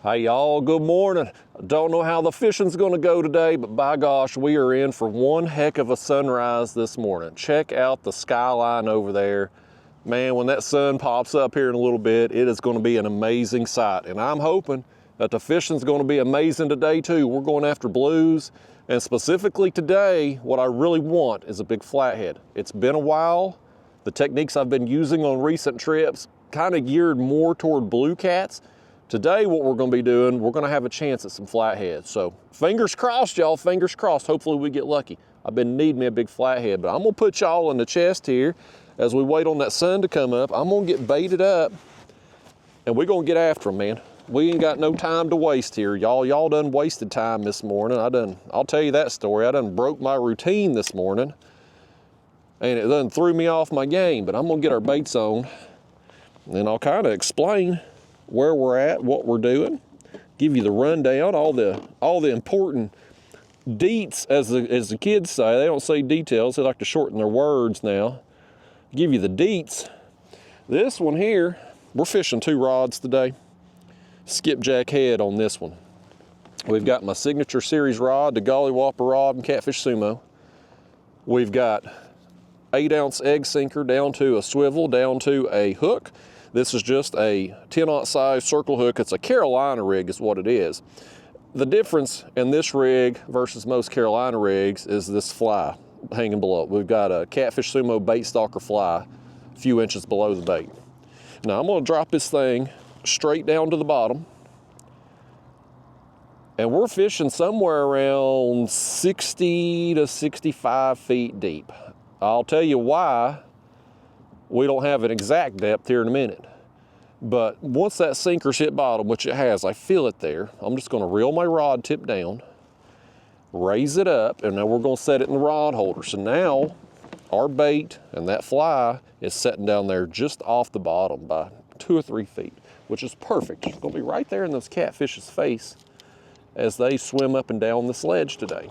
Hey y'all, good morning. Don't know how the fishing's gonna go today, but by gosh, we are in for one heck of a sunrise this morning. Check out the skyline over there. Man, when that sun pops up here in a little bit, it is gonna be an amazing sight. And I'm hoping that the fishing's gonna be amazing today too. We're going after blues, and specifically today, what I really want is a big flathead. It's been a while. The techniques I've been using on recent trips kind of geared more toward blue cats. Today, what we're gonna be doing, we're gonna have a chance at some flatheads. So fingers crossed, y'all, fingers crossed. Hopefully we get lucky. I've been needing me a big flathead, but I'm gonna put y'all in the chest here as we wait on that sun to come up. I'm gonna get baited up and we're gonna get after them, man. We ain't got no time to waste here. Y'all done wasted time this morning. I'll tell you that story. I done broke my routine this morning and it done threw me off my game, but I'm gonna get our baits on and I'll kind of explain where we're at, what we're doing, give you the rundown, all the important deets, as the kids say. They don't say details, they like to shorten their words now. Give you the deets. This one here, we're fishing 2 rods today. Skipjack head on this one. We've got my signature series rod, the Golly Whopper rod and Catfish Sumo. We've got 8-ounce egg sinker down to a swivel, down to a hook. This is just a 10-aught size circle hook. It's a Carolina rig is what it is. The difference in this rig versus most Carolina rigs is this fly hanging below. We've got a Catfish Sumo bait stalker fly a few inches below the bait. Now I'm gonna drop this thing straight down to the bottom. And we're fishing somewhere around 60 to 65 feet deep. I'll tell you why. We don't have an exact depth here in a minute. But once that sinker's hit bottom, which it has, I feel it there, I'm just gonna reel my rod tip down, raise it up, and then we're gonna set it in the rod holder. So now our bait and that fly is sitting down there just off the bottom by 2 or 3 feet, which is perfect. It's gonna be right there in those catfish's face as they swim up and down this ledge today.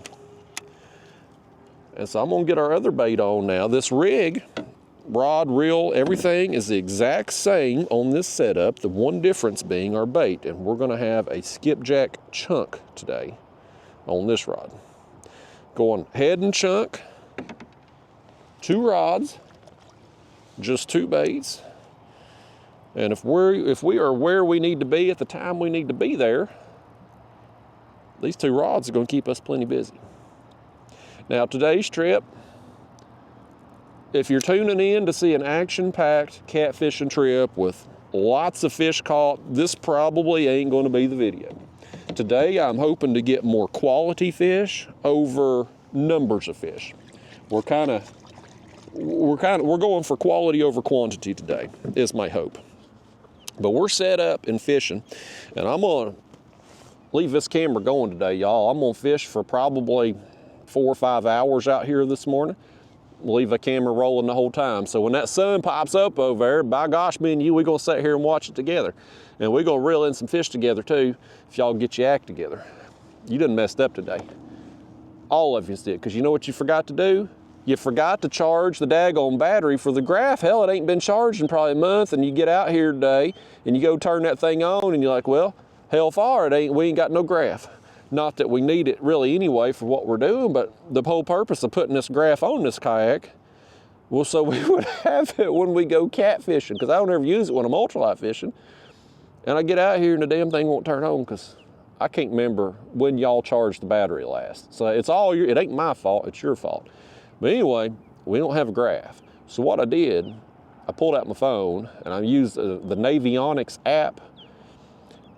And so I'm gonna get our other bait on now. This rig, rod, reel, everything is the exact same on this setup. The one difference being our bait, and we're gonna have a skipjack chunk today on this rod. Going head and chunk, 2 rods, just 2 baits. And if we are where we need to be at the time we need to be there, these 2 rods are gonna keep us plenty busy. Now today's trip, if you're tuning in to see an action-packed catfishing trip with lots of fish caught, this probably ain't going to be the video. Today, I'm hoping to get more quality fish over numbers of fish. We're going for quality over quantity today, is my hope. But we're set up in fishing, and I'm going to leave this camera going today, y'all. I'm going to fish for probably 4 or 5 hours out here this morning. Leave the camera rolling the whole time. So when that sun pops up over there, by gosh, me and you, we're gonna sit here and watch it together. And we're gonna reel in some fish together too, if y'all get your act together. You done messed up today. All of you did, because you know what you forgot to do? You forgot to charge the daggone battery for the graph. Hell, it ain't been charged in probably a month, and you get out here today, and you go turn that thing on, and you're like, well, hell far, we ain't got no graph. Not that we need it really anyway for what we're doing, but the whole purpose of putting this graph on this kayak was so we would have it when we go catfishing, because I don't ever use it when I'm ultralight fishing. And I get out here and the damn thing won't turn on because I can't remember when y'all charged the battery last. So it ain't my fault, it's your fault. But anyway, we don't have a graph. So what I did, I pulled out my phone and I used the Navionics app.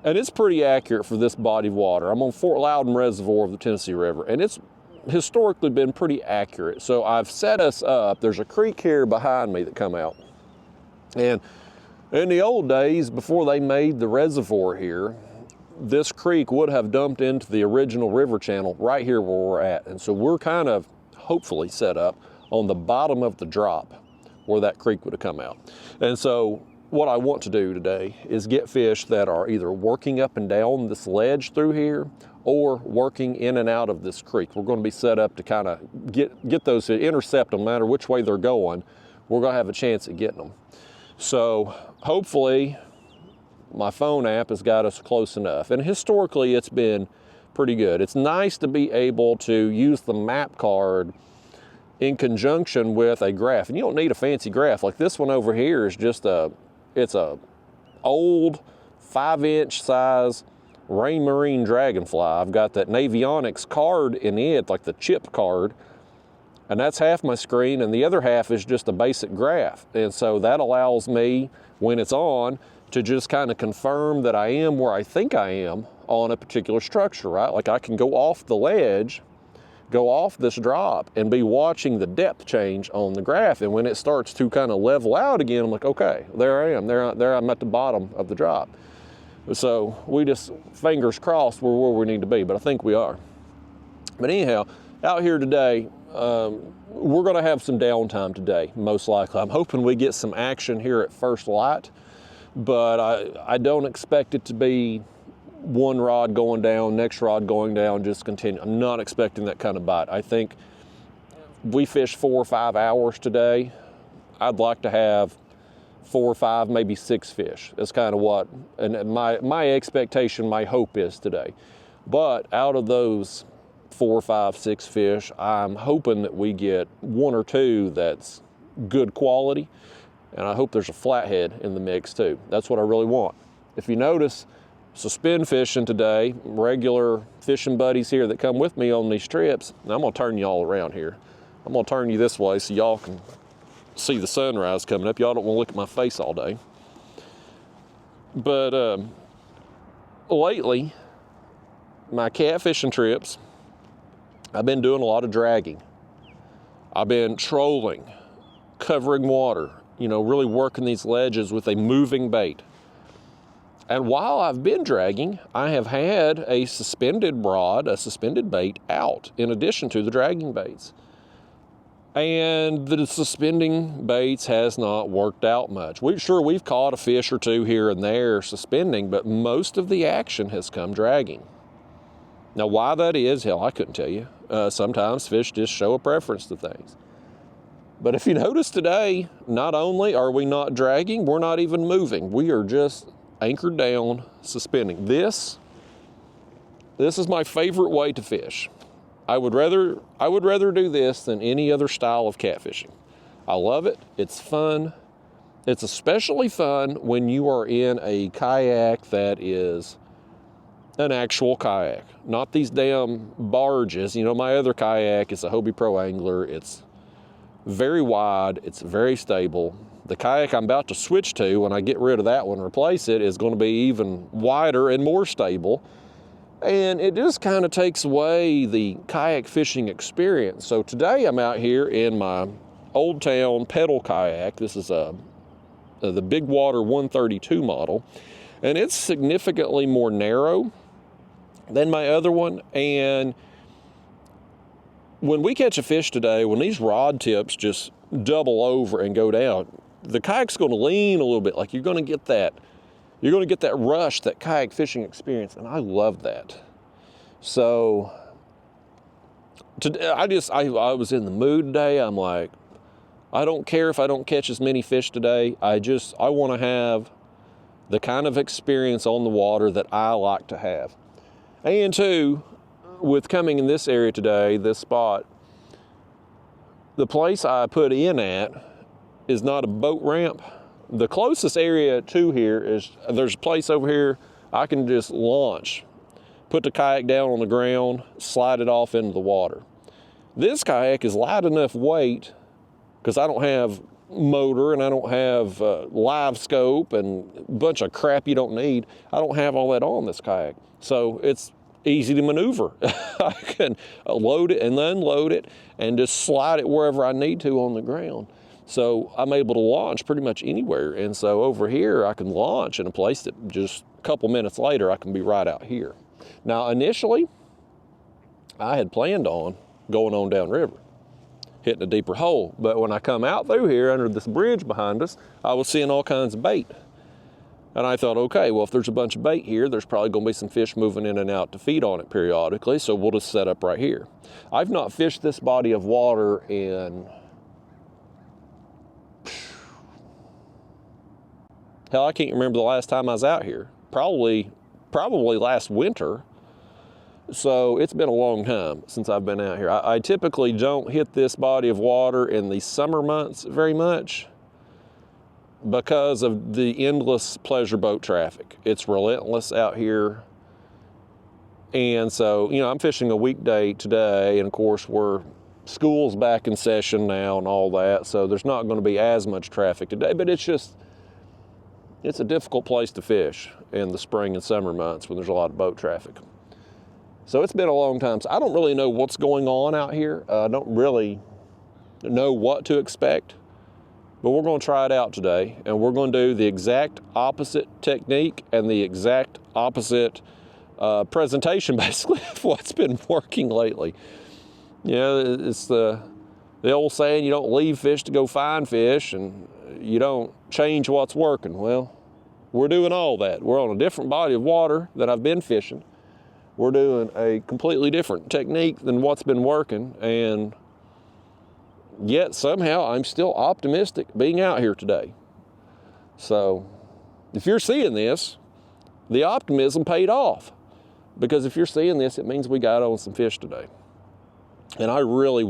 And it's pretty accurate for this body of water. I'm on Fort Loudon Reservoir of the Tennessee River, and it's historically been pretty accurate. So I've set us up. There's a creek here behind me that come out. And in the old days, before they made the reservoir here, this creek would have dumped into the original river channel right here where we're at. And so we're kind of hopefully set up on the bottom of the drop where that creek would have come out. And so what I want to do today is get fish that are either working up and down this ledge through here or working in and out of this creek. We're going to be set up to kind of get those to intercept them, no matter which way they're going. We're going to have a chance at getting them. So hopefully my phone app has got us close enough. And historically, it's been pretty good. It's nice to be able to use the map card in conjunction with a graph. And you don't need a fancy graph. Like this one over here is just it's a old 5-inch size Raymarine Dragonfly. I've got that Navionics card in it, like the chip card, and that's half my screen, and the other half is just a basic graph. And so that allows me, when it's on, to just kind of confirm that I am where I think I am on a particular structure, right? Like I can go off the ledge, go off this drop, and be watching the depth change on the graph. And when it starts to kind of level out again, I'm like, okay, there I am. There I'm at the bottom of the drop. So we just, fingers crossed, we're where we need to be, but I think we are. But anyhow, out here today, we're gonna have some downtime today, most likely. I'm hoping we get some action here at first light, but I don't expect it to be one rod going down, next rod going down, just continue. I'm not expecting that kind of bite. I think we fish 4 or 5 hours today. I'd like to have 4 or 5, maybe 6 fish. That's kind of what, and my expectation, my hope is today. But out of those 4, 5, 6 fish, I'm hoping that we get 1 or 2 that's good quality, and I hope there's a flathead in the mix too. That's what I really want. If you notice, suspend fishing today, regular fishing buddies here that come with me on these trips, and I'm gonna turn you all around here. I'm gonna turn you this way so y'all can see the sunrise coming up. Y'all don't want to look at my face all day. But lately, my catfishing trips, I've been doing a lot of dragging. I've been trolling, covering water, you know, really working these ledges with a moving bait. And while I've been dragging, I have had a suspended rod, a suspended bait out in addition to the dragging baits. And the suspending baits has not worked out much. We've caught a fish or 2 here and there suspending, but most of the action has come dragging. Now, why that is, hell, I couldn't tell you. Sometimes fish just show a preference to things. But if you notice today, not only are we not dragging, we're not even moving. We are just anchored down, suspending. This is my favorite way to fish. I would rather do this than any other style of catfishing. I love it. It's fun. It's especially fun when you are in a kayak that is an actual kayak, not these damn barges. You know, my other kayak is a Hobie Pro Angler. It's very wide. It's very stable. The kayak I'm about to switch to, when I get rid of that one and replace it, is going to be even wider and more stable. And it just kind of takes away the kayak fishing experience. So today I'm out here in my Old Town pedal kayak. This is the Big Water 132 model. And it's significantly more narrow than my other one. And when we catch a fish today, when these rod tips just double over and go down, the kayak's going to lean a little bit. Like you're going to get that rush, that kayak fishing experience, and I love that. So today, I was in the mood today. I'm like, I don't care if I don't catch as many fish today. I want to have the kind of experience on the water that I like to have. And 2, with coming in this area today, this spot, the place I put in at is not a boat ramp. The closest area to here is, there's a place over here I can just launch, put the kayak down on the ground, slide it off into the water. This kayak is light enough weight, because I don't have motor and I don't have live scope and a bunch of crap you don't need. I don't have all that on this kayak. So it's easy to maneuver. I can load it and unload it and just slide it wherever I need to on the ground. So I'm able to launch pretty much anywhere. And so over here, I can launch in a place that just a couple minutes later, I can be right out here. Now, initially, I had planned on going on downriver, hitting a deeper hole. But when I come out through here under this bridge behind us, I was seeing all kinds of bait. And I thought, okay, well, if there's a bunch of bait here, there's probably going to be some fish moving in and out to feed on it periodically. So we'll just set up right here. I've not fished this body of water in Hell, I can't remember the last time I was out here. Probably last winter. So it's been a long time since I've been out here. I typically don't hit this body of water in the summer months very much because of the endless pleasure boat traffic. It's relentless out here. And so, you know, I'm fishing a weekday today, and of course school's back in session now and all that, so there's not going to be as much traffic today, but it's a difficult place to fish in the spring and summer months when there's a lot of boat traffic. So it's been a long time. So I don't really know what's going on out here. I don't really know what to expect, but we're going to try it out today, and we're going to do the exact opposite technique and the exact opposite presentation, basically, of what's been working lately. You know, it's the old saying, you don't leave fish to go find fish, and you don't change what's working. Well, we're doing all that. We're on a different body of water than I've been fishing. We're doing a completely different technique than what's been working, and yet somehow I'm still optimistic being out here today. So if you're seeing this, the optimism paid off, because if you're seeing this, it means we got on some fish today. And I really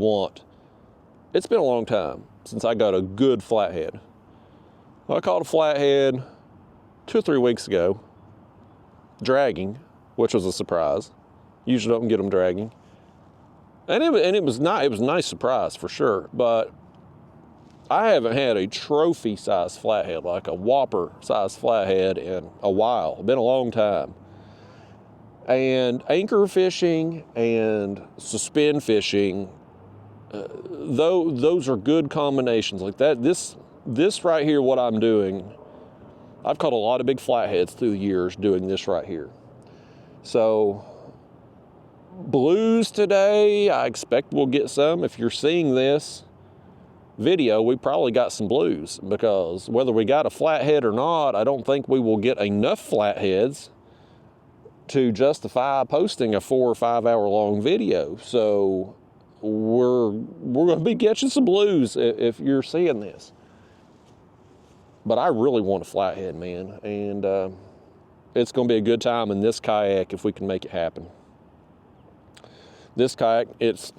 it's been a long time since I got a good flathead. I caught a flathead 2 or 3 weeks ago, dragging, which was a surprise. Usually don't get them dragging. And it was a nice surprise for sure, but I haven't had a trophy size flathead, like a whopper size flathead, in a while. It's been a long time. And anchor fishing and suspend fishing, those are good combinations like that. This right here, what I'm doing, I've caught a lot of big flatheads through the years doing this right here. So blues today, I expect we'll get some. If you're seeing this video, we probably got some blues, because whether we got a flathead or not, I don't think we will get enough flatheads to justify posting a 4 or 5 hour long video. So we're going to be catching some blues if you're seeing this. But I really want a flathead, man, and it's going to be a good time in this kayak if we can make it happen. This kayak, it's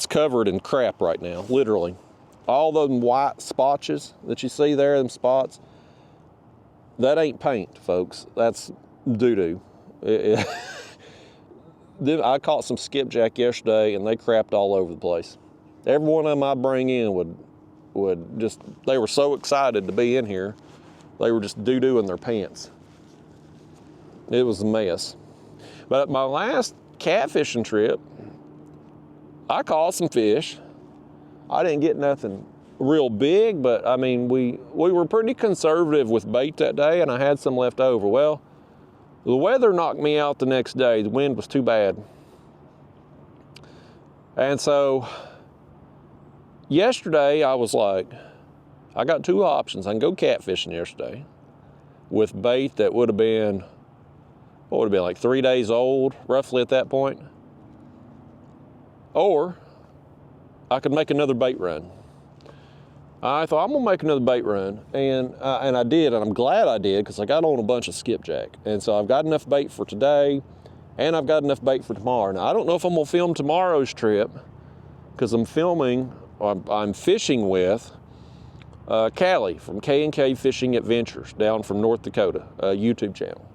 covered in crap right now, literally. All those white spotches that you see there, them spots, that ain't paint, folks. That's doo-doo. I caught some skipjack yesterday, and they crapped all over the place. Every one of them I bring in would just, they were so excited to be in here, they were just doo-doo in their pants. It was a mess. But at my last catfishing trip, I caught some fish. I didn't get nothing real big, but I mean, we were pretty conservative with bait that day, and I had some left over. Well, the weather knocked me out the next day. The wind was too bad. And so yesterday I was like, I got 2 options. I can go catfishing yesterday with bait that would have been, what would have been, like 3 days old, roughly at that point. Or I could make another bait run. I thought, I'm gonna make another bait run, and I did, and I'm glad I did, because I got on a bunch of skipjack. And so I've got enough bait for today, and I've got enough bait for tomorrow. Now, I don't know if I'm gonna film tomorrow's trip, because I'm fishing with Callie from K&K Fishing Adventures down from North Dakota, a YouTube channel.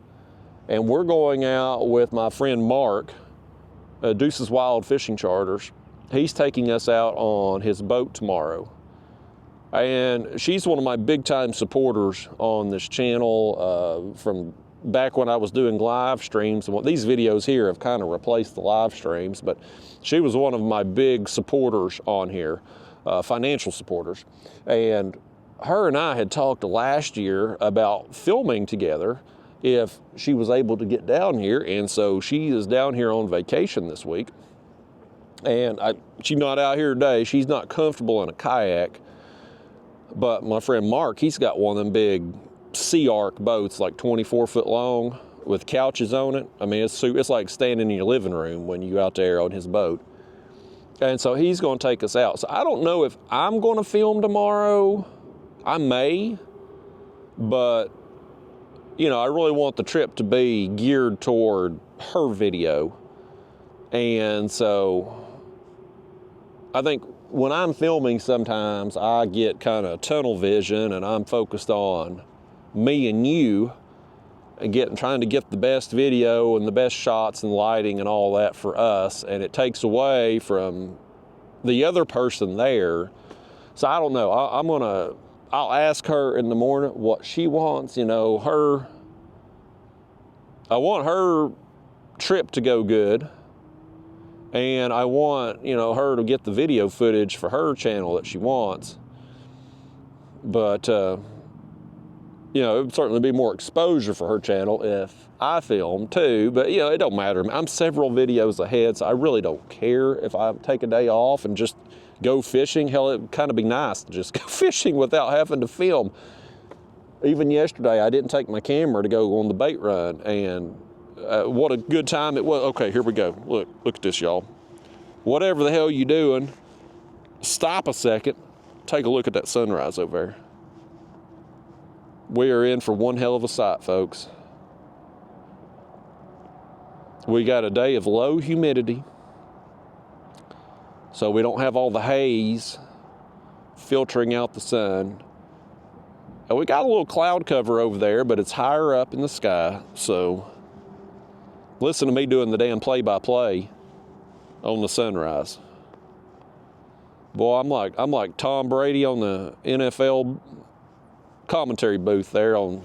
And we're going out with my friend Mark, Deuce's Wild Fishing Charters. He's taking us out on his boat tomorrow. And she's one of my big time supporters on this channel from back when I was doing live streams. And these videos here have kind of replaced the live streams, but she was one of my big supporters on here, financial supporters. And her and I had talked last year about filming together if she was able to get down here. And so she is down here on vacation this week. And she's not out here today. She's not comfortable in a kayak. But my friend Mark, he's got one of them big Sea Arc boats, like 24 foot long with couches on it. I mean, it's like standing in your living room when you're out there on his boat. And so he's going to take us out. So I don't know if I'm going to film tomorrow. I may, But, you know, I really want the trip to be geared toward her video. And so I think when I'm filming, sometimes I get kind of tunnel vision and I'm focused on me and you and trying to get the best video and the best shots and lighting and all that for us. And it takes away from the other person there. So I don't know. I'll ask her in the morning what she wants. You know, I want her trip to go good. And I want, you know, her to get the video footage for her channel that she wants. But, you know, it would certainly be more exposure for her channel if I film too. But, you know, it don't matter. I'm several videos ahead, so I really don't care if I take a day off and just go fishing. Hell, it'd kind of be nice to just go fishing without having to film. Even yesterday, I didn't take my camera to go on the bait run, and what a good time it was. Okay, here we go. Look at this, y'all. Whatever the hell you doing, stop a second. Take a look at that sunrise over there. We are in for one hell of a sight, folks. We got a day of low humidity, so we don't have all the haze filtering out the sun. And we got a little cloud cover over there, but it's higher up in the sky, so listen to me doing the damn play-by-play on the sunrise. Boy, I'm like Tom Brady on the NFL commentary booth there on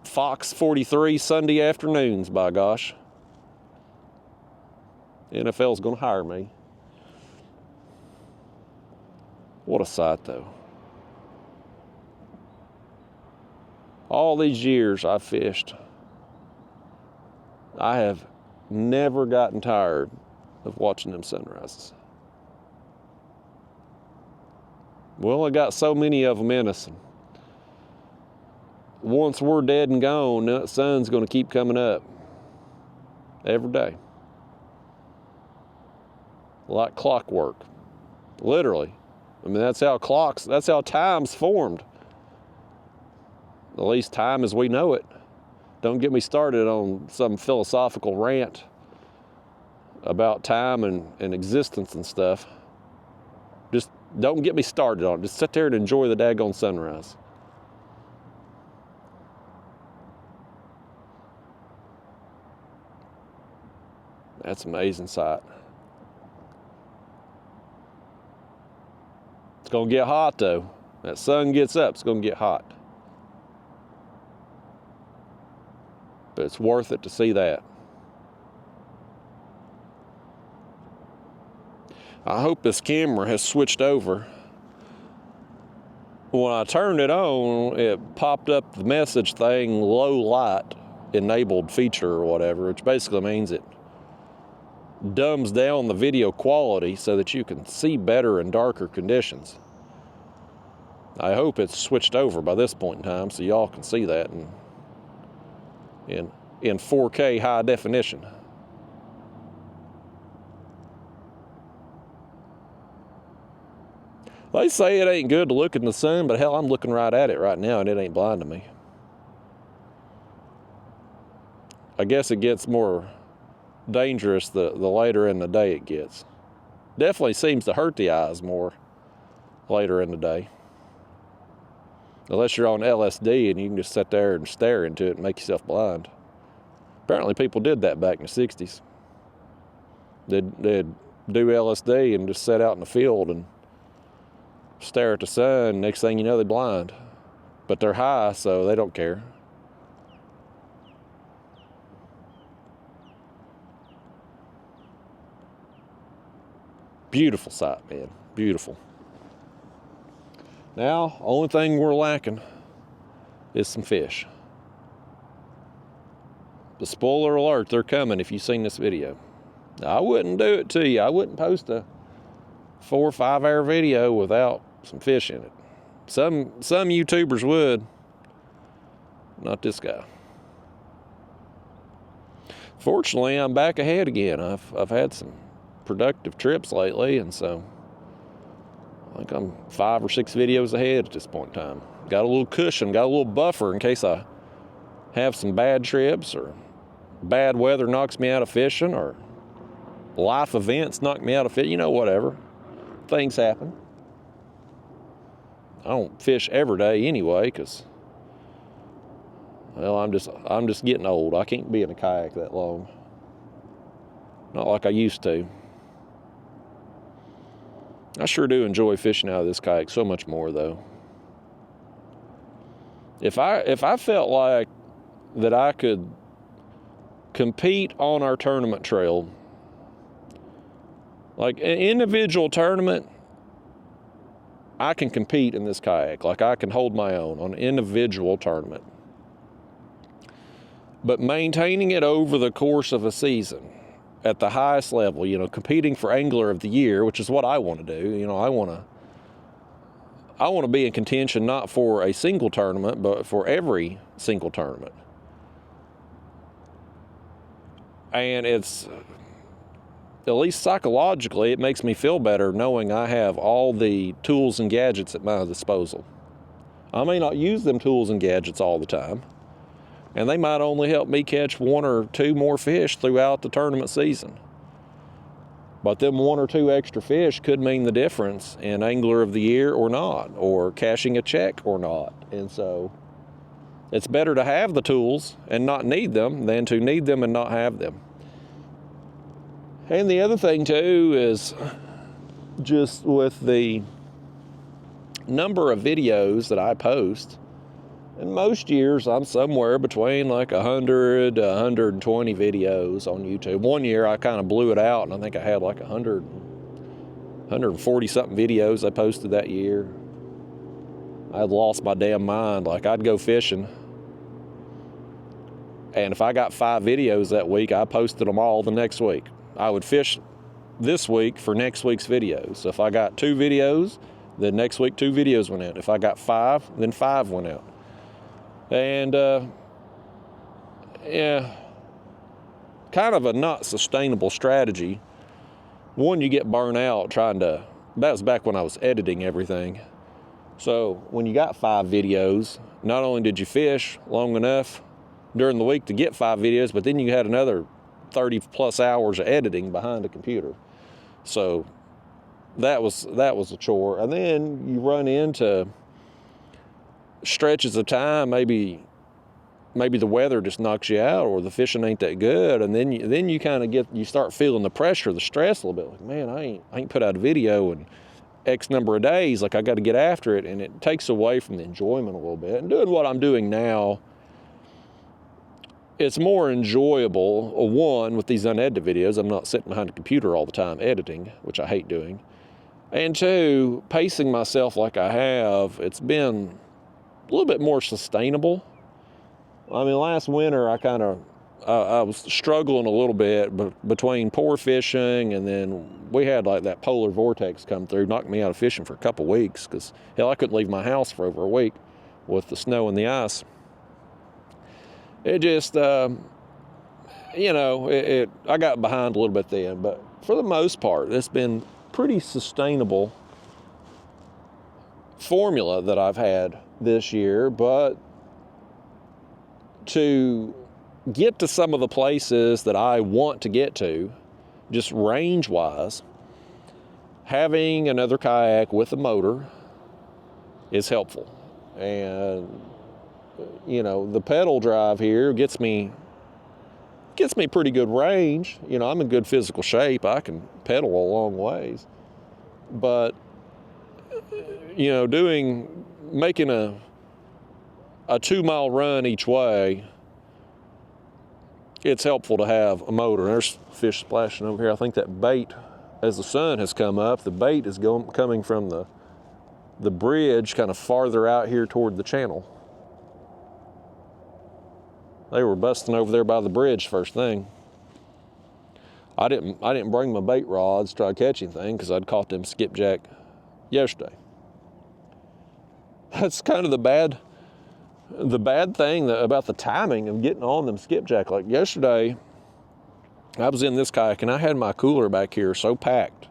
Fox 43 Sunday afternoons, by gosh. NFL's gonna hire me. What a sight, though. All these years I've fished, I have never gotten tired of watching them sunrises. We only got so many of them in us. And once we're dead and gone, that sun's going to keep coming up every day. Like clockwork, literally. I mean, that's how time's formed. At least time as we know it. Don't get me started on some philosophical rant about time and existence and stuff. Just don't get me started on it. Just sit there and enjoy the daggone sunrise. That's an amazing sight. It's gonna get hot though. That sun gets up, it's gonna get hot. But it's worth it to see that. I hope this camera has switched over. When I turned it on, it popped up the message thing, low light enabled feature or whatever, which basically means it dumbs down the video quality so that you can see better in darker conditions. I hope it's switched over by this point in time so y'all can see that in 4K high definition. They say it ain't good to look in the sun, but hell, I'm looking right at it right now and it ain't blinding me. I guess it gets more dangerous the later in the day it gets. Definitely seems to hurt the eyes more later in the day. Unless you're on LSD and you can just sit there and stare into it and make yourself blind. Apparently people did that back in the 60s. They'd do LSD and just sit out in the field and stare at the sun. Next thing you know, they're blind. But they're high, so they don't care. Beautiful sight, man. Beautiful. Now, only thing we're lacking is some fish. But spoiler alert, they're coming if you've seen this video. I wouldn't do it to you. I wouldn't post a 4 or 5 hour video without some fish in it. Some YouTubers would. Not this guy. Fortunately, I'm back ahead again. I've had some productive trips lately, and so think I'm 5 or 6 videos ahead at this point in time. Got a little cushion, got a little buffer in case I have some bad trips or bad weather knocks me out of fishing or life events knock me out of fishing, whatever. Things happen. I don't fish every day anyway because, well, I'm just getting old. I can't be in a kayak that long. Not like I used to. I sure do enjoy fishing out of this kayak so much more, though. If I felt like that I could compete on our tournament trail, like an individual tournament, I can compete in this kayak. Like I can hold my own on an individual tournament. But maintaining it over the course of a season at the highest level, competing for Angler of the Year, which is what I want to do. I want to be in contention not for a single tournament, but for every single tournament. And it's, at least psychologically, it makes me feel better knowing I have all the tools and gadgets at my disposal. I may not use them tools and gadgets all the time, and they might only help me catch 1 or 2 more fish throughout the tournament season. But them 1 or 2 extra fish could mean the difference in Angler of the Year or not, or cashing a check or not. And so it's better to have the tools and not need them than to need them and not have them. And the other thing too is just with the number of videos that I post. And most years I'm somewhere between like 100 to 120 videos on YouTube. One year I kind of blew it out and I think I had like 140 something videos I posted that year. I had lost my damn mind. Like I'd go fishing, and if I got 5 videos that week, I posted them all the next week. I would fish this week for next week's videos. So if I got 2 videos, then next week 2 videos went out. If I got 5, then 5 went out. And yeah, kind of a not sustainable strategy. One, you get burnt out trying to, that was back when I was editing everything. So when you got 5 videos, not only did you fish long enough during the week to get 5 videos, but then you had another 30 plus hours of editing behind the computer. So that was a chore. And then you run into stretches of time, maybe the weather just knocks you out, or the fishing ain't that good, and then you kind of you start feeling the pressure, the stress a little bit. Like, man, I ain't put out a video in X number of days. Like I got to get after it, and it takes away from the enjoyment a little bit. And doing what I'm doing now, it's more enjoyable. One, with these unedited videos, I'm not sitting behind a computer all the time editing, which I hate doing. And 2, pacing myself like I have, it's been a little bit more sustainable. I mean, last winter I was struggling a little bit between poor fishing, and then we had like that polar vortex come through, knocked me out of fishing for a couple weeks because hell, I couldn't leave my house for over a week with the snow and the ice. It just, I got behind a little bit then, but for the most part, it's been pretty sustainable formula that I've had this year. But to get to some of the places that I want to get to, just range-wise, having another kayak with a motor is helpful. And, the pedal drive here gets me pretty good range. I'm in good physical shape. I can pedal a long ways. But, making a 2-mile run each way, it's helpful to have a motor. There's fish splashing over here. I think that bait, as the sun has come up, the bait is coming from the bridge kind of farther out here toward the channel. They were busting over there by the bridge first thing. I didn't bring my bait rods to try to catch anything because I'd caught them skipjack yesterday. That's kind of the bad thing about the timing of getting on them skipjack. Like yesterday, I was in this kayak and I had my cooler back here so packed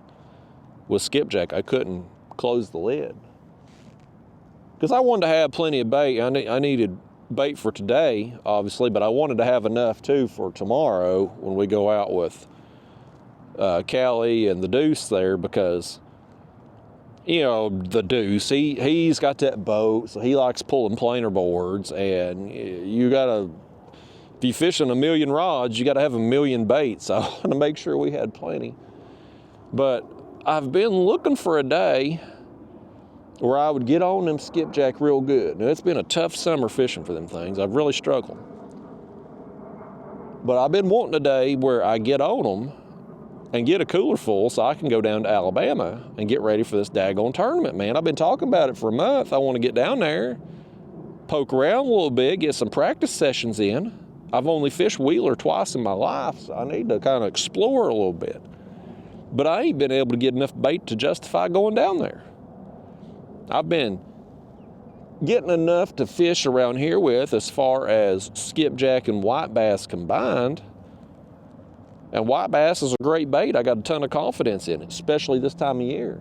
with skipjack I couldn't close the lid. Because I wanted to have plenty of bait. I needed bait for today, obviously, but I wanted to have enough too for tomorrow when we go out with Callie and the Deuce there, because, you know, the Deuce, he's got that boat, so he likes pulling planer boards, and you gotta, if you're fishing 1,000,000 rods, you gotta have 1,000,000 baits. I want to make sure we had plenty. But I've been looking for a day where I would get on them skipjack real good. Now, it's been a tough summer fishing for them things. I've really struggled. But I've been wanting a day where I get on them and get a cooler full so I can go down to Alabama and get ready for this daggone tournament, man. I've been talking about it for a month. I want to get down there, poke around a little bit, get some practice sessions in. I've only fished Wheeler twice in my life, so I need to kind of explore a little bit. But I ain't been able to get enough bait to justify going down there. I've been getting enough to fish around here with as far as skipjack and white bass combined. And white bass is a great bait. I got a ton of confidence in it, especially this time of year.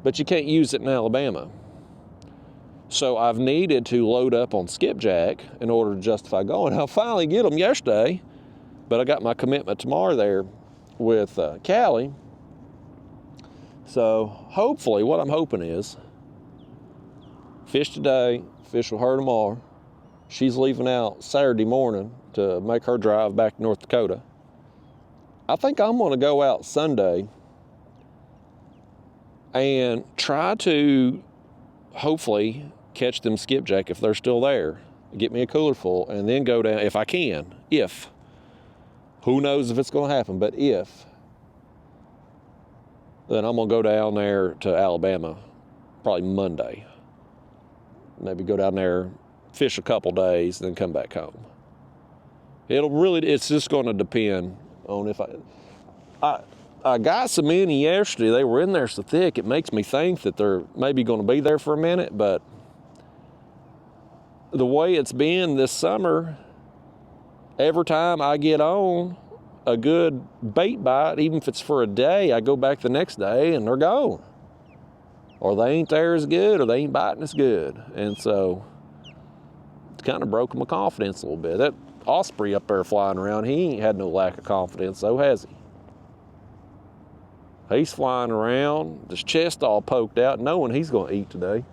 But you can't use it in Alabama. So I've needed to load up on skipjack in order to justify going. I'll finally get them yesterday, but I got my commitment tomorrow there with Callie. So hopefully, what I'm hoping is, fish today, fish with her tomorrow. She's leaving out Saturday morning to make her drive back to North Dakota. I think I'm gonna go out Sunday and try to hopefully catch them skipjack if they're still there. Get me a cooler full and then go down, if I can, who knows if it's gonna happen, but if, then I'm gonna go down there to Alabama probably Monday. Maybe go down there, fish a couple days, then come back home. It's just gonna depend on if I got some in yesterday. They were in there so thick, it makes me think that they're maybe gonna be there for a minute, but the way it's been this summer, every time I get on a good bait bite, even if it's for a day, I go back the next day and they're gone. Or they ain't there as good, or they ain't biting as good. And so it's kind of broken my confidence a little bit. That osprey up there flying around, he ain't had no lack of confidence, though, has he? He's flying around, his chest all poked out, knowing he's gonna eat today.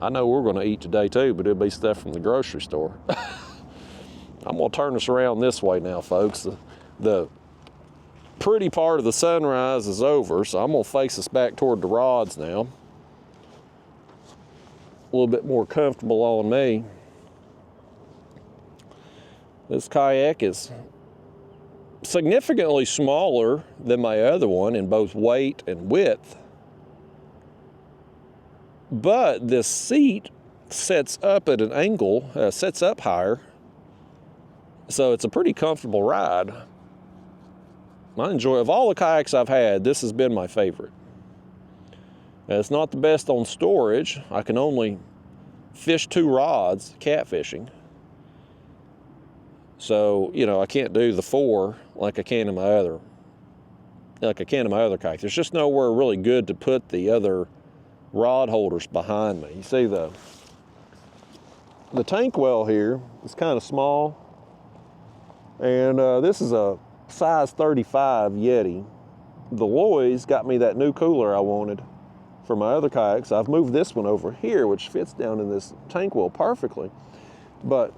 I know we're gonna eat today too, but it'll be stuff from the grocery store. I'm gonna turn us around this way now, folks. The pretty part of the sunrise is over, so I'm gonna face us back toward the rods now. A little bit more comfortable on me. This kayak is significantly smaller than my other one in both weight and width. But this seat sets up at an angle, sets up higher. So it's a pretty comfortable ride. I enjoy, of all the kayaks I've had, this has been my favorite. Now, it's not the best on storage. I can only fish 2 rods catfishing. So, you know, I can't do the 4 like I can in my other kayak. There's just nowhere really good to put the other rod holders behind me. You see the tank well here is kind of small, and this is a size 35 Yeti. The Loy's got me that new cooler I wanted for my other kayaks. I've moved this one over here, which fits down in this tank well perfectly. But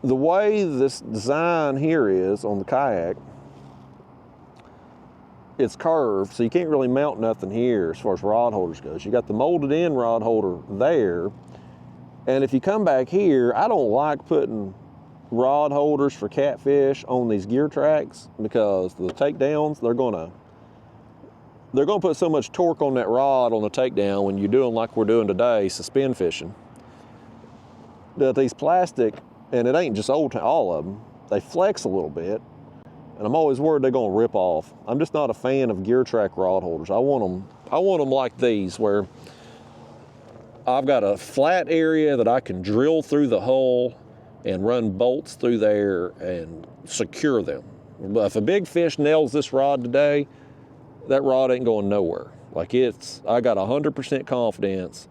the way this design here is on the kayak, it's curved, so you can't really mount nothing here as far as rod holders goes. You got the molded in rod holder there, and if you come back here, I don't like putting rod holders for catfish on these gear tracks, because the takedowns, they're gonna put so much torque on that rod on the takedown when you're doing like we're doing today, suspend fishing, that these plastic, and it ain't just all of them, they flex a little bit, and I'm always worried they're gonna rip off. I'm just not a fan of gear track rod holders. I want them like these, where I've got a flat area that I can drill through the hole and run bolts through there and secure them. But if a big fish nails this rod today, that rod ain't going nowhere. Like I got 100% confidence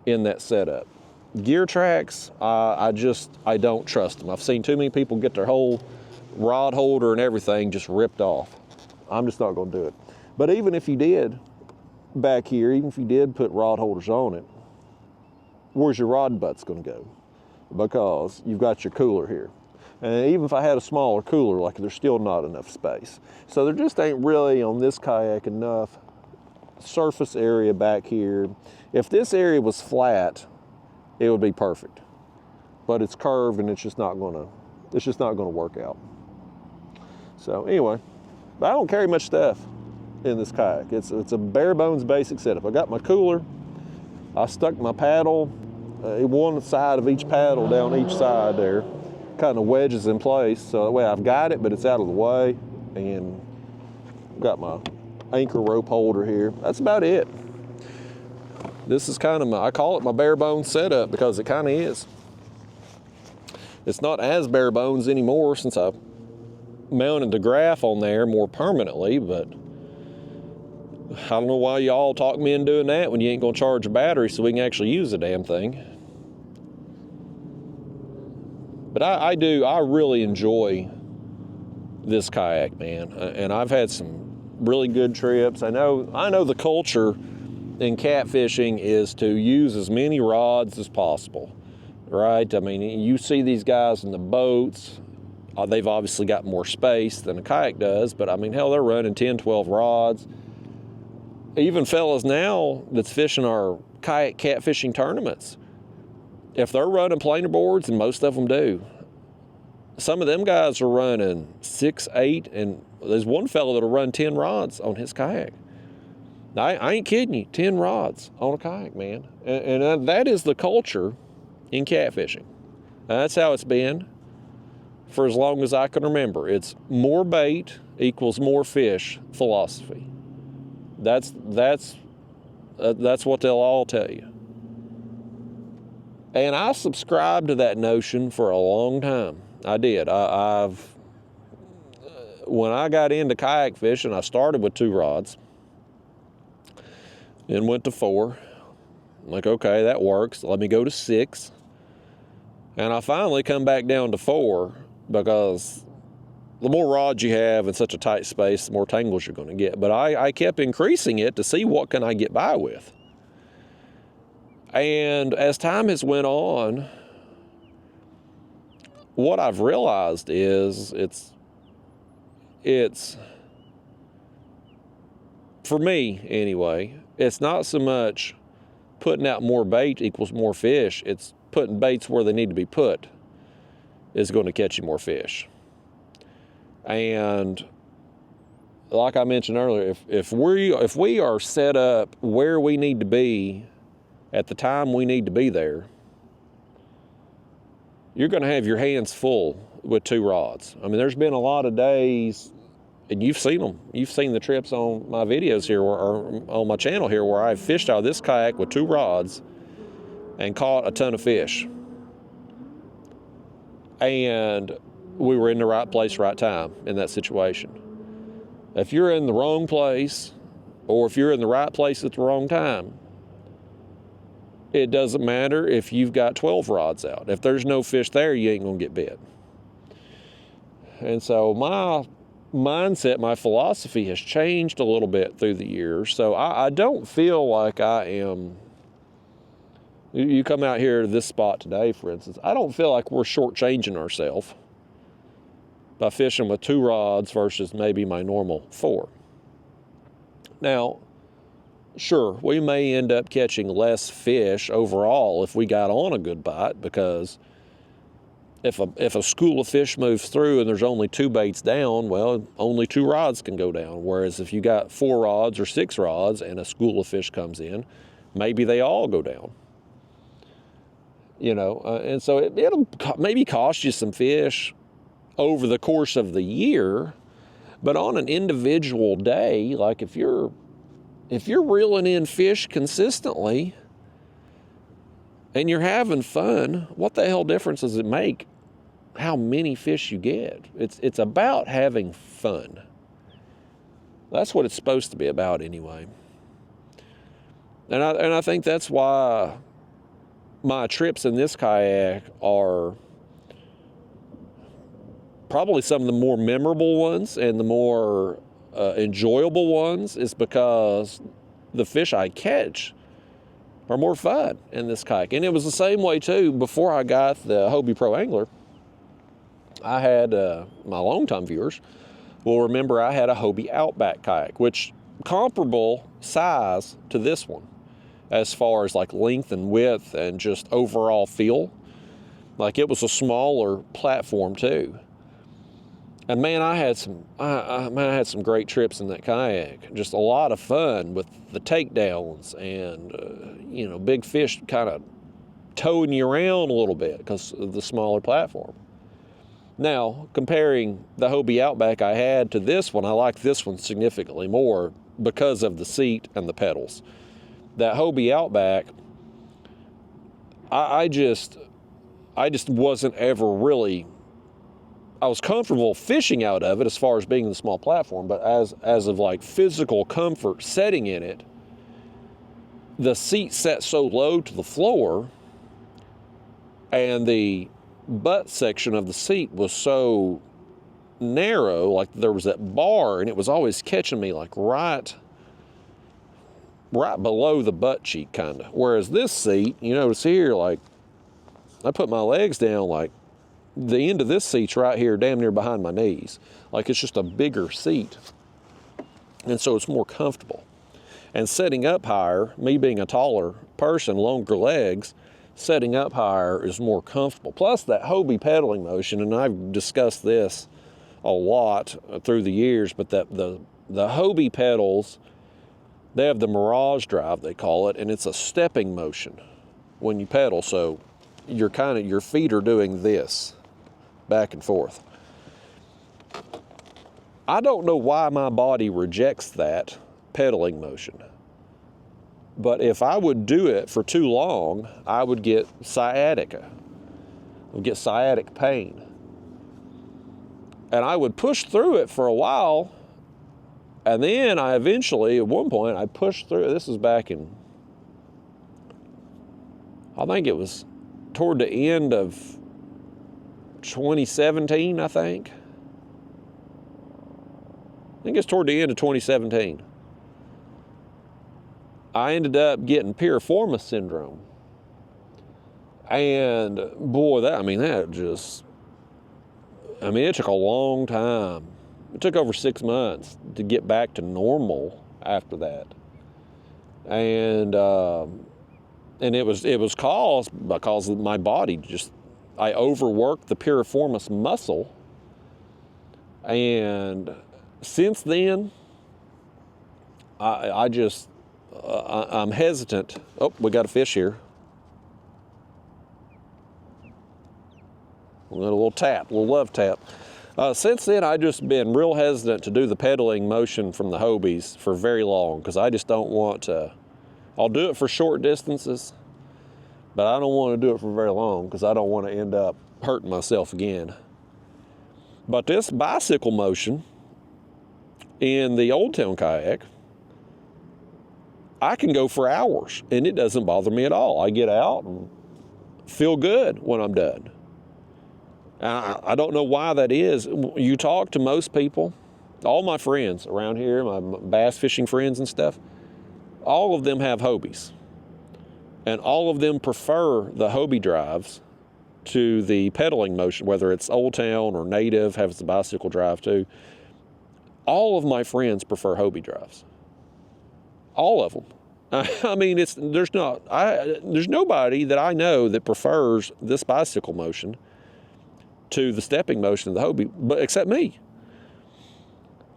in that setup. Gear tracks, I don't trust them. I've seen too many people get their whole rod holder and everything just ripped off. I'm just not gonna do it. But even if you did back here, even if you did put rod holders on it, where's your rod butts gonna go? Because you've got your cooler here. And even if I had a smaller cooler, like there's still not enough space. So there just ain't really on this kayak enough surface area back here. If this area was flat, it would be perfect. But it's curved and it's just not gonna work out. So anyway, I don't carry much stuff in this kayak. It's a bare bones basic setup. I got my cooler, I stuck my paddle, one side of each paddle down each side there, kind of wedges in place, so that way I've got it, but it's out of the way, and got my anchor rope holder here. That's about it. This is kind of I call it my bare bones setup because it kind of is. It's not as bare bones anymore since I mounted the graph on there more permanently, but I don't know why y'all talk me into doing that when you ain't gonna charge a battery so we can actually use the damn thing. But I really enjoy this kayak, man. And I've had some really good trips. I know the culture in catfishing is to use as many rods as possible, right? I mean, you see these guys in the boats, they've obviously got more space than a kayak does, but I mean, hell, they're running 10, 12 rods. Even fellas now that's fishing our kayak catfishing tournaments, if they're running planer boards, and most of them do, some of them guys are running 6, 8, and there's one fella that'll run 10 rods on his kayak. I ain't kidding you, 10 rods on a kayak, man. And that is the culture in catfishing. That's how it's been for as long as I can remember. It's more bait equals more fish philosophy. That's what they'll all tell you. And I subscribed to that notion for a long time. I did. When I got into kayak fishing, I started with 2 rods and went to 4. I'm like, okay, that works. Let me go to 6. And I finally come back down to 4 because the more rods you have in such a tight space, the more tangles you're going to get. But I kept increasing it to see what can I get by with. And as time has went on, what I've realized is it's for me anyway, it's not so much putting out more bait equals more fish. It's putting baits where they need to be put is going to catch you more fish. And like I mentioned earlier, if we are set up where we need to be at the time we need to be there, you're going to have your hands full with 2 rods. I mean, there's been a lot of days, and you've seen them. You've seen the trips on my videos here, or on my channel here, where I've fished out of this kayak with 2 rods and caught a ton of fish. And we were in the right place, right time in that situation. If you're in the wrong place, or if you're in the right place at the wrong time, it doesn't matter if you've got 12 rods out. If there's no fish there, you ain't gonna get bit. And so my mindset, my philosophy has changed a little bit through the years. So I don't feel like I am, you come out here to this spot today, for instance, I don't feel like we're shortchanging ourselves by fishing with 2 rods versus maybe my normal 4. Now, sure, we may end up catching less fish overall if we got on a good bite, because if a school of fish moves through and there's only 2 baits down, well, only 2 rods can go down. Whereas if you got 4 rods or 6 rods and a school of fish comes in, maybe they all go down. You know, and so it'll maybe cost you some fish over the course of the year, but on an individual day, like if you're reeling in fish consistently and you're having fun, what the hell difference does it make how many fish you get. It's about having fun. That's what it's supposed to be about anyway. And I think that's why my trips in this kayak are probably some of the more memorable ones and the more enjoyable ones, is because the fish I catch are more fun in this kayak. And it was the same way too before I got the Hobie Pro Angler. I had, my longtime viewers will remember I had a Hobie Outback kayak, which comparable size to this one as far as like length and width and just overall feel. Like it was a smaller platform too. And man, I had some great trips in that kayak. Just a lot of fun with the takedowns and, you know, big fish kind of towing you around a little bit because of the smaller platform. Now, comparing the Hobie Outback I had to this one, I like this one significantly more because of the seat and the pedals. That Hobie Outback, I just wasn't ever really, I was comfortable fishing out of it as far as being the small platform, but as of like physical comfort setting in it, the seat set so low to the floor and the butt section of the seat was so narrow, like there was that bar and it was always catching me like right below the butt cheek kind of. Whereas this seat, you notice here, like I put my legs down, like the end of this seat's right here damn near behind my knees. Like it's just a bigger seat. And so it's more comfortable. And setting up higher, me being a taller person, longer legs, setting up higher is more comfortable. Plus that Hobie pedaling motion, and I've discussed this a lot through the years, but that the Hobie pedals, they have the Mirage drive, they call it, and it's a stepping motion when you pedal. So your feet are doing this back and forth. I don't know why my body rejects that pedaling motion. But if I would do it for too long, I would get sciatica. I would get sciatic pain. And I would push through it for a while. And then I eventually, at one point, I pushed through. This was back in, I think it was toward the end of 2017, I think. I think it's toward the end of 2017. I ended up getting piriformis syndrome. And boy, it took a long time. It took over 6 months to get back to normal after that. And it was caused because my body I overworked the piriformis muscle. And since then, I'm hesitant. Oh, we got a fish here. We got a little tap, a little love tap. Since then, I've just been real hesitant to do the pedaling motion from the Hobies for very long because I just don't want to. I'll do it for short distances, but I don't want to do it for very long because I don't want to end up hurting myself again. But this bicycle motion in the Old Town kayak, I can go for hours and it doesn't bother me at all. I get out and feel good when I'm done. I don't know why that is. You talk to most people, all my friends around here, my bass fishing friends and stuff, all of them have Hobies. And all of them prefer the Hobie drives to the pedaling motion, whether it's Old Town or Native, has the bicycle drive too. All of my friends prefer Hobie drives. All of them. I mean, there's nobody that I know that prefers this bicycle motion to the stepping motion of the Hobie, but except me.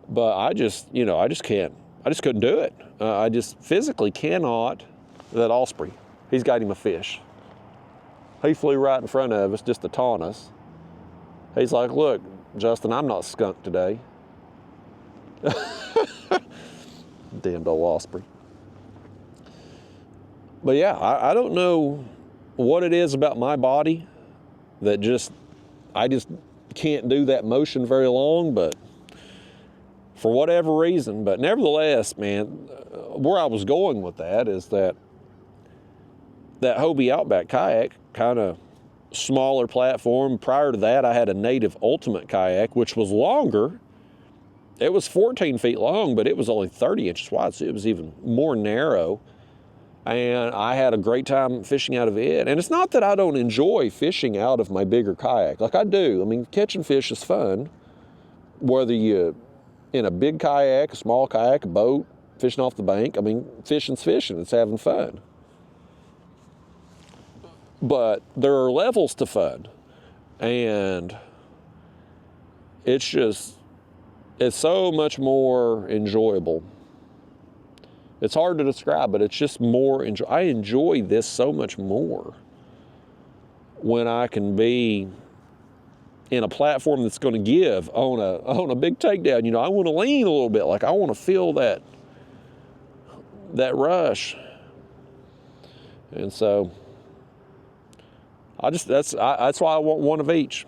But I just can't. I just couldn't do it. I just physically cannot. That Osprey, he's got him a fish. He flew right in front of us just to taunt us. He's like, look, Justin, I'm not skunked today. Damned old Osprey. But yeah, I don't know what it is about my body that just I just can't do that motion very long, but for whatever reason. But nevertheless, man, where I was going with that is that Hobie Outback kayak, kind of smaller platform. Prior to that, I had a Native Ultimate kayak, which was longer. It was 14 feet long, but it was only 30 inches wide, so it was even more narrow. And I had a great time fishing out of it. And it's not that I don't enjoy fishing out of my bigger kayak. Like, I do. I mean, catching fish is fun. Whether you're in a big kayak, a small kayak, a boat, fishing off the bank. I mean, fishing's fishing. It's having fun. But there are levels to fun. And it's so much more enjoyable. It's hard to describe, but it's just more I enjoy this so much more when I can be in a platform that's going to give on a big takedown. You know, I want to lean a little bit, like I want to feel that rush. And so that's why I want one of each.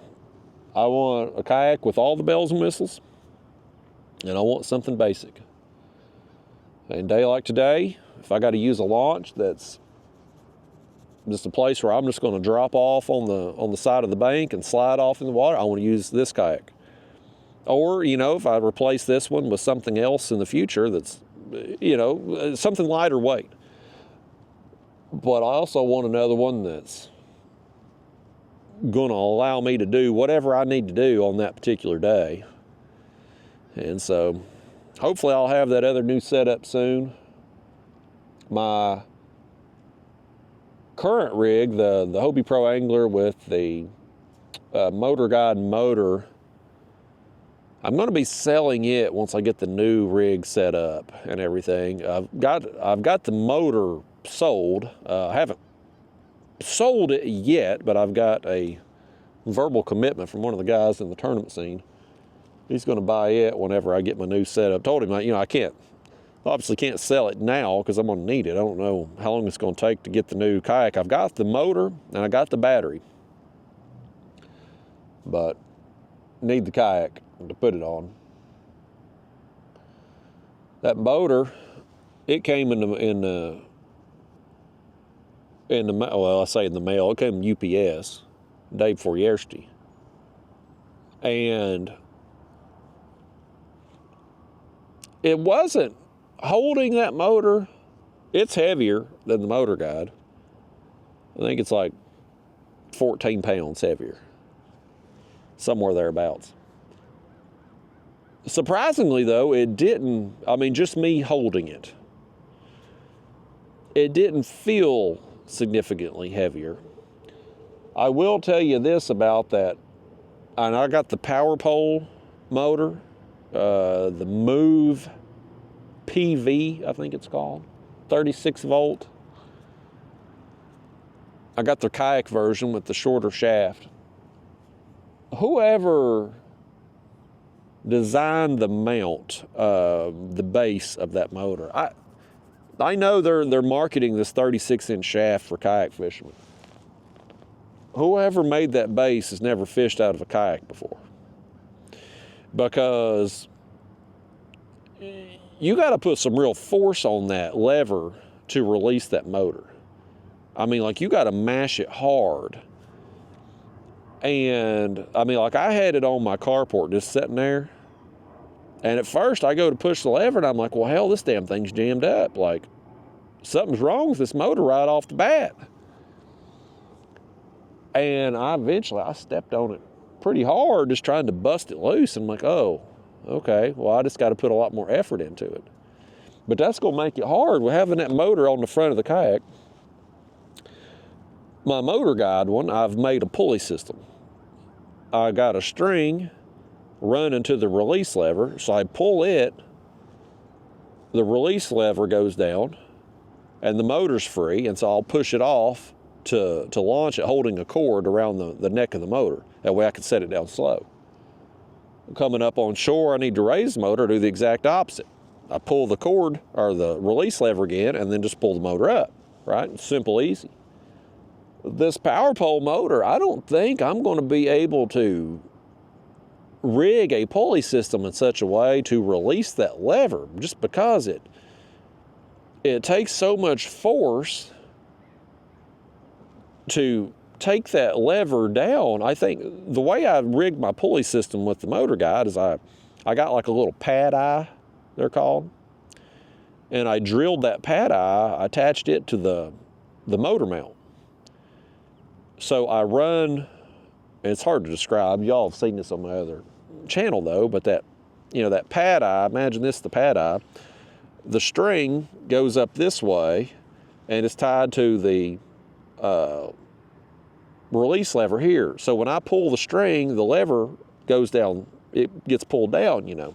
I want a kayak with all the bells and whistles, and I want something basic. And a day like today, if I got to use a launch that's just a place where I'm just going to drop off on the side of the bank and slide off in the water, I want to use this kayak. Or, you know, if I replace this one with something else in the future that's, you know, something lighter weight. But I also want another one that's going to allow me to do whatever I need to do on that particular day. And so hopefully I'll have that other new setup soon. My current rig, the Hobie Pro Angler with the Motor Guide motor, I'm going to be selling it once I get the new rig set up and everything. I've got the motor sold. I haven't sold it yet, but I've got a verbal commitment from one of the guys in the tournament scene. He's going to buy it whenever I get my new setup. Told him, you know, I obviously can't sell it now because I'm going to need it. I don't know how long it's going to take to get the new kayak. I've got the motor and I got the battery, but need the kayak to put it on. That motor, it came in the well, I say in the mail. It came in UPS day before yesterday, and it wasn't holding that motor. It's heavier than the Motor Guide. I think it's like 14 pounds heavier, somewhere thereabouts. Surprisingly, though, it didn't, I mean, just me holding it, it didn't feel significantly heavier. I will tell you this about that, and I got the Power Pole motor, the Move PV, I think it's called, 36 volt. I got the kayak version with the shorter shaft. Whoever designed the mount, the base of that motor, I know they're marketing this 36-inch shaft for kayak fishermen. Whoever made that base has never fished out of a kayak before, because you got to put some real force on that lever to release that motor. I mean, like, you got to mash it hard. And I mean, like, I had it on my carport just sitting there, and at first I go to push the lever and I'm like, well, hell, this damn thing's jammed up. Like, something's wrong with this motor right off the bat. And I stepped on it pretty hard, just trying to bust it loose. I'm like, oh, okay, well, I just got to put a lot more effort into it. But that's going to make it hard with having that motor on the front of the kayak. My Motor Guide one, I've made a pulley system. I got a string running to the release lever, so I pull it, the release lever goes down, and the motor's free, and so I'll push it off to launch it, holding a cord around the neck of the motor. That way I can set it down slow. Coming up on shore, I need to raise the motor, do the exact opposite. I pull the cord, or the release lever again, and then just pull the motor up, right? Simple, easy. This power pole motor, I don't think I'm going to be able to rig a pulley system in such a way to release that lever, just because it takes so much force to take that lever down. I think the way I rigged my pulley system with the Motor Guide is I got like a little pad eye, they're called, and I drilled that pad eye, attached it to the motor mount. So I run, and it's hard to describe, y'all have seen this on my other channel though, but that, you know, that pad eye, imagine this, the pad eye, the string goes up this way and it's tied to the release lever here. So when I pull the string, the lever goes down, it gets pulled down, you know.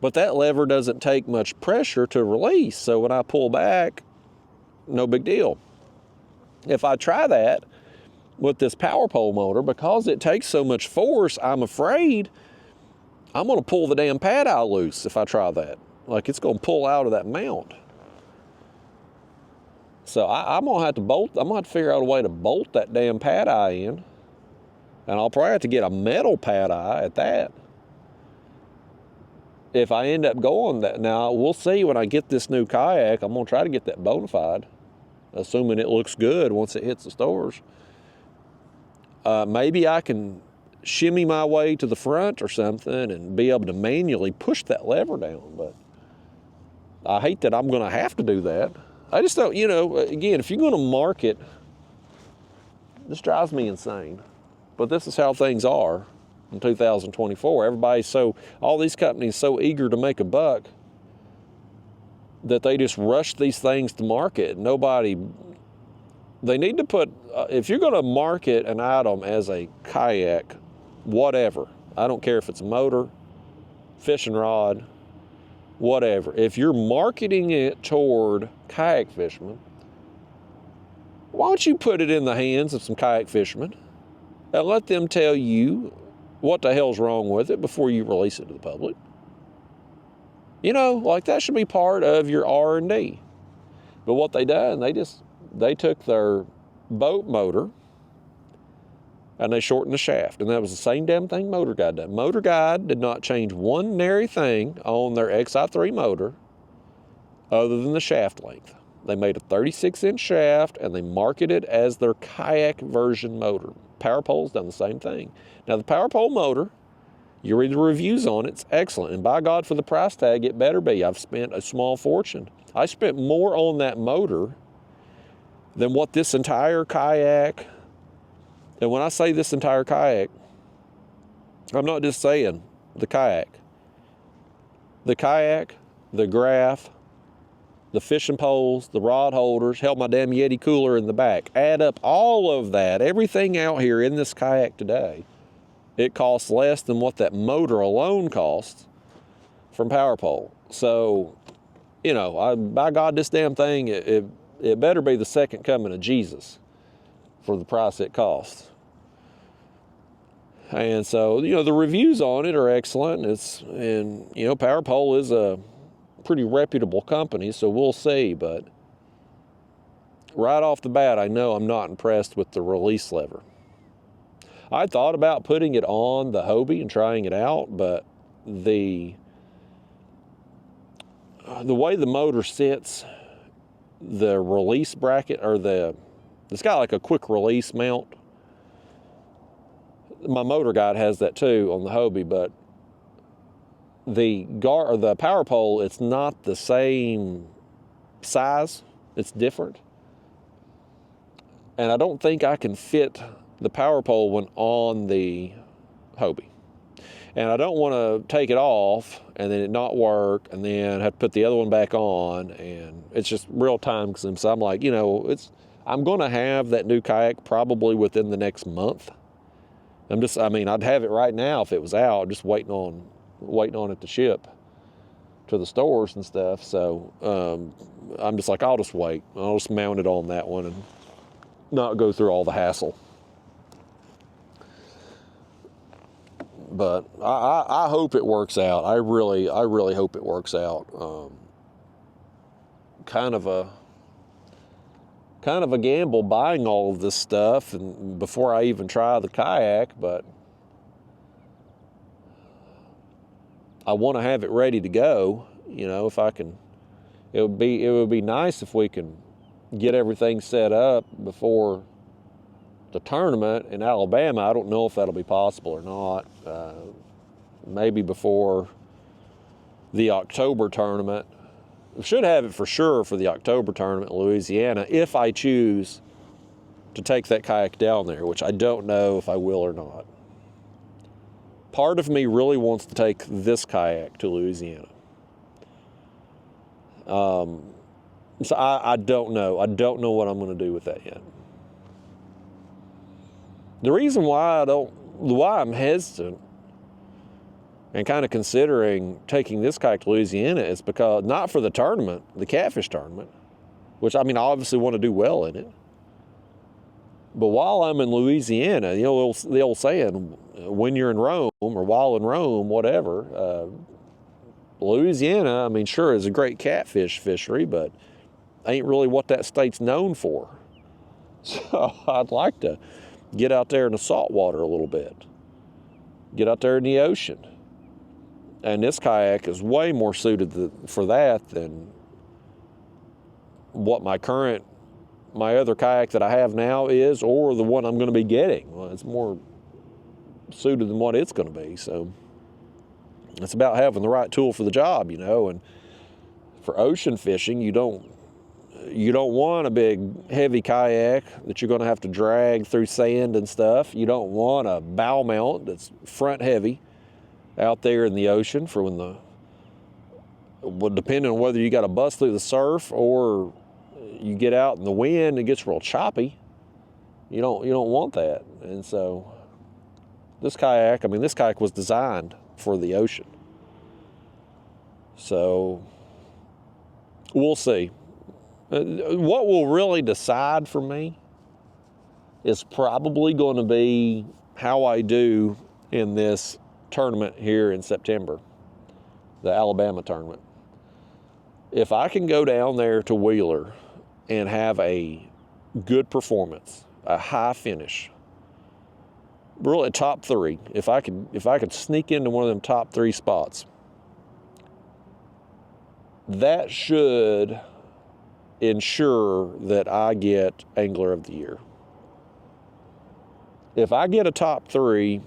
But that lever doesn't take much pressure to release. So when I pull back, no big deal. If I try that with this power pole motor, because it takes so much force, I'm afraid I'm gonna pull the damn pad eye loose if I try that. Like, it's gonna pull out of that mount. So I'm gonna have to bolt, I'm gonna have to figure out a way to bolt that damn pad eye in. And I'll probably have to get a metal pad eye at that. If I end up going that, now we'll see when I get this new kayak, I'm gonna try to get that bona fide, assuming it looks good once it hits the stores. Maybe I can shimmy my way to the front or something and be able to manually push that lever down, but I hate that I'm gonna have to do that. I just don't, you know, again, if you're gonna market, this drives me insane, but this is how things are in 2024. Everybody's so, all these companies so eager to make a buck that they just rush these things to market. Nobody, they need to put, if you're gonna market an item as a kayak, whatever, I don't care if it's a motor, fishing rod, whatever. If you're marketing it toward kayak fishermen, why don't you put it in the hands of some kayak fishermen and let them tell you what the hell's wrong with it before you release it to the public? You know, like, that should be part of your R&D. But what they done, they took their boat motor and they shortened the shaft. And that was the same damn thing Motor Guide did. Motor Guide did not change one nary thing on their XI3 motor other than the shaft length. They made a 36-inch shaft and they marketed it as their kayak version motor. Power Pole's done the same thing. Now, the Power Pole motor, you read the reviews on it, it's excellent. And by God, for the price tag, it better be. I've spent a small fortune. I spent more on that motor than what this entire kayak, and when I say this entire kayak, I'm not just saying the kayak. The kayak, the graph, the fishing poles, the rod holders, held my damn Yeti cooler in the back. Add up all of that, everything out here in this kayak today, it costs less than what that motor alone costs from Power Pole. So, you know, by God, this damn thing, it better be the second coming of Jesus for the price it costs. And so, you know, the reviews on it are excellent. And you know, Power Pole is a pretty reputable company, so we'll see. But right off the bat, I know I'm not impressed with the release lever. I thought about putting it on the Hobie and trying it out, but the way the motor sits, the release bracket, or it's got like a quick release mount. My Motor Guide has that too on the Hobie, but the Power Pole, it's not the same size. It's different. And I don't think I can fit the Power Pole one on the Hobie. And I don't want to take it off and then it not work and then have to put the other one back on, and it's just real time consuming. So I'm like, you know, I'm going to have that new kayak probably within the next month. I'd have it right now if it was out, just waiting on it to ship to the stores and stuff. So I'm just like, I'll just wait. I'll just mount it on that one and not go through all the hassle. But I hope it works out. I really hope it works out. Kind of kind of a gamble buying all of this stuff and before I even try the kayak, but I want to have it ready to go. You know, if I can, it would be nice if we can get everything set up before the tournament in Alabama. I don't know if that'll be possible or not. Maybe before the October tournament. We should have it for sure for the October tournament in Louisiana if I choose to take that kayak down there, which I don't know if I will or not. Part of me really wants to take this kayak to Louisiana. So I don't know. I don't know what I'm going to do with that yet. The reason why I'm hesitant and kind of considering taking this kayak to Louisiana is because, not for the tournament, the catfish tournament, which I obviously want to do well in it. But while I'm in Louisiana, the old saying, when you're in Rome or while in Rome, whatever, Louisiana, sure, is a great catfish fishery, but ain't really what that state's known for. So I'd like to get out there in the saltwater a little bit, get out there in the ocean. And this kayak is way more suited for that than what my other kayak that I have now is, or the one I'm going to be getting. Well, it's more suited than what it's going to be. So it's about having the right tool for the job, and for ocean fishing, you don't want a big heavy kayak that you're going to have to drag through sand and stuff. You don't want a bow mount that's front heavy out there in the ocean for depending on whether you got to bust through the surf or you get out in the wind, it gets real choppy. You don't want that. And so this kayak was designed for the ocean. So we'll see. What will really decide for me is probably going to be how I do in this tournament here in September, the Alabama tournament. If I can go down there to Wheeler and have a good performance, a high finish, really top 3, if I could sneak into one of them top 3 spots, that should ensure that I get Angler of the Year. If I get a top 3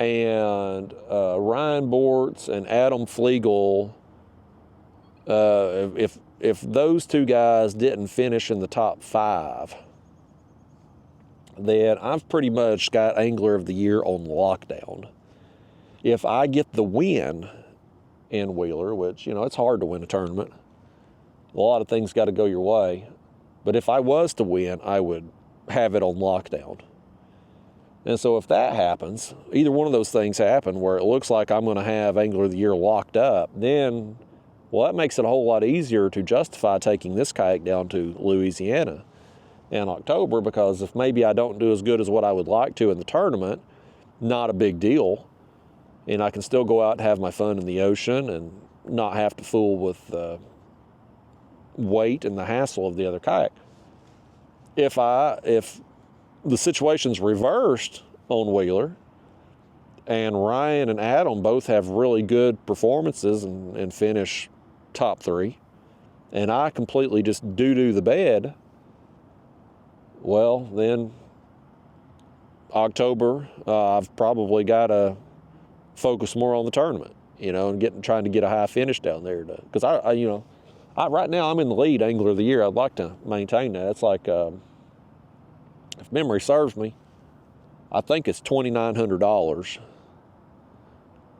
and Ryan Bortz and Adam Flegel, if those 2 guys didn't finish in the top 5, then I've pretty much got Angler of the Year on lockdown. If I get the win in Wheeler, which, it's hard to win a tournament, a lot of things got to go your way, but if I was to win, I would have it on lockdown. And so if that happens, either one of those things happen where it looks like I'm going to have Angler of the Year locked up, then, well, that makes it a whole lot easier to justify taking this kayak down to Louisiana in October, because if maybe I don't do as good as what I would like to in the tournament, not a big deal. And I can still go out and have my fun in the ocean and not have to fool with the weight and the hassle of the other kayak. If the situation's reversed on Wheeler and Ryan and Adam both have really good performances and finish top 3, and I completely just doo-doo the bed, well, then October, I've probably got to focus more on the tournament, and trying to get a high finish down there. Because I right now I'm in the lead Angler of the Year. I'd like to maintain that. It's like, if memory serves me, I think it's $2,900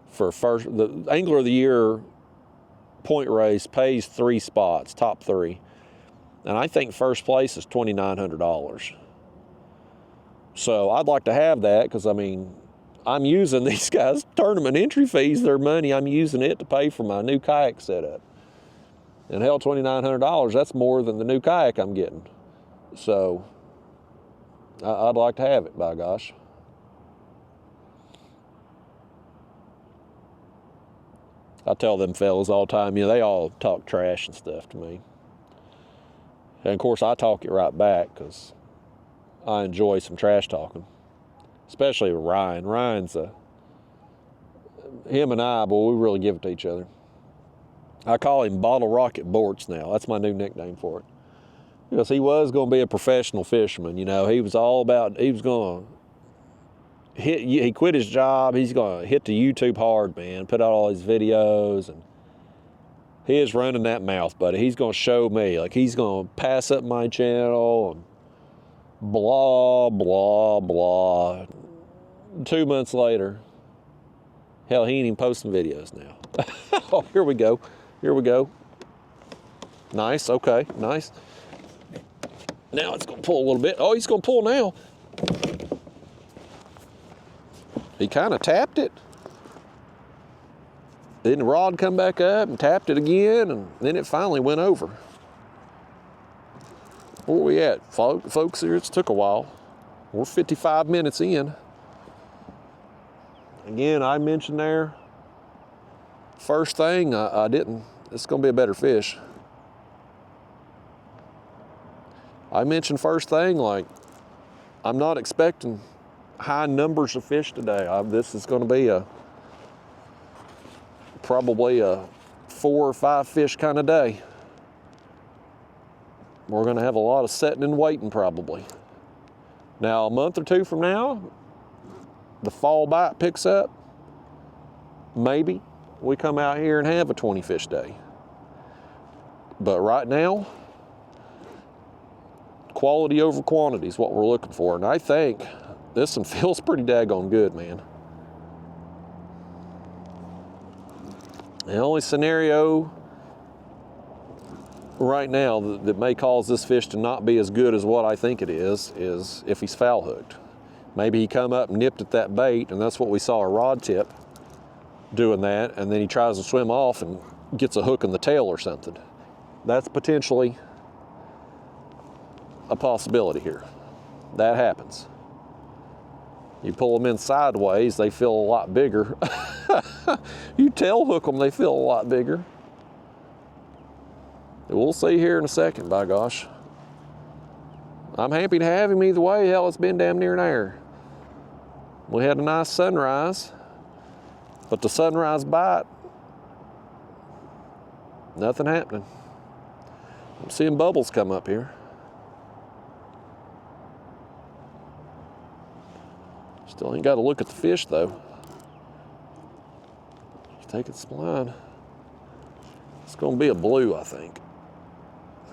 for first. The Angler of the Year point race pays 3 spots, top 3. And I think first place is $2,900. So I'd like to have that, because I'm using these guys' tournament entry fees, their money, I'm using it to pay for my new kayak setup. And hell, $2,900, that's more than the new kayak I'm getting. So I'd like to have it, by gosh. I tell them fellas all the time, they all talk trash and stuff to me. And of course, I talk it right back because I enjoy some trash talking, especially with Ryan. Ryan's him and I, boy, we really give it to each other. I call him Bottle Rocket Bortz now. That's my new nickname for it. Because he was going to be a professional fisherman. You know, he was all about, he was going to hit, he quit his job. He's going to hit the YouTube hard, man, put out all these videos. And he is running that mouth, buddy. He's going to show me, like he's going to pass up my channel and blah, blah, blah. 2 months later, hell, he ain't even posting videos now. Oh, here we go. Here we go. Nice, okay, nice. Now it's gonna pull a little bit. Oh, he's gonna pull now. He kind of tapped it. Then the rod come back up and tapped it again, and then it finally went over. Where we at, folks? Here, it's took a while. We're 55 minutes in. Again, I mentioned there, first thing, I didn't. It's gonna be a better fish. I mentioned first thing, like, I'm not expecting high numbers of fish today. This is gonna be probably a 4 or 5 fish kind of day. We're gonna have a lot of setting and waiting probably. Now, a month or two from now, the fall bite picks up, maybe we come out here and have a 20 fish day. But right now, quality over quantity is what we're looking for. And I think this one feels pretty daggone good, man. The only scenario right now that may cause this fish to not be as good as what I think it is if he's foul hooked. Maybe he come up and nipped at that bait, and that's what we saw a rod tip doing that, and then he tries to swim off and gets a hook in the tail or something. That's potentially a possibility here. That happens. You pull them in sideways, they feel a lot bigger. You tail hook them, they feel a lot bigger. We'll see here in a second, by gosh. I'm happy to have him either way. Hell, it's been damn near an hour. We had a nice sunrise, but the sunrise bite, nothing happening. I'm seeing bubbles come up here. Still ain't got to look at the fish though. Take its spline. It's gonna be a blue, I think.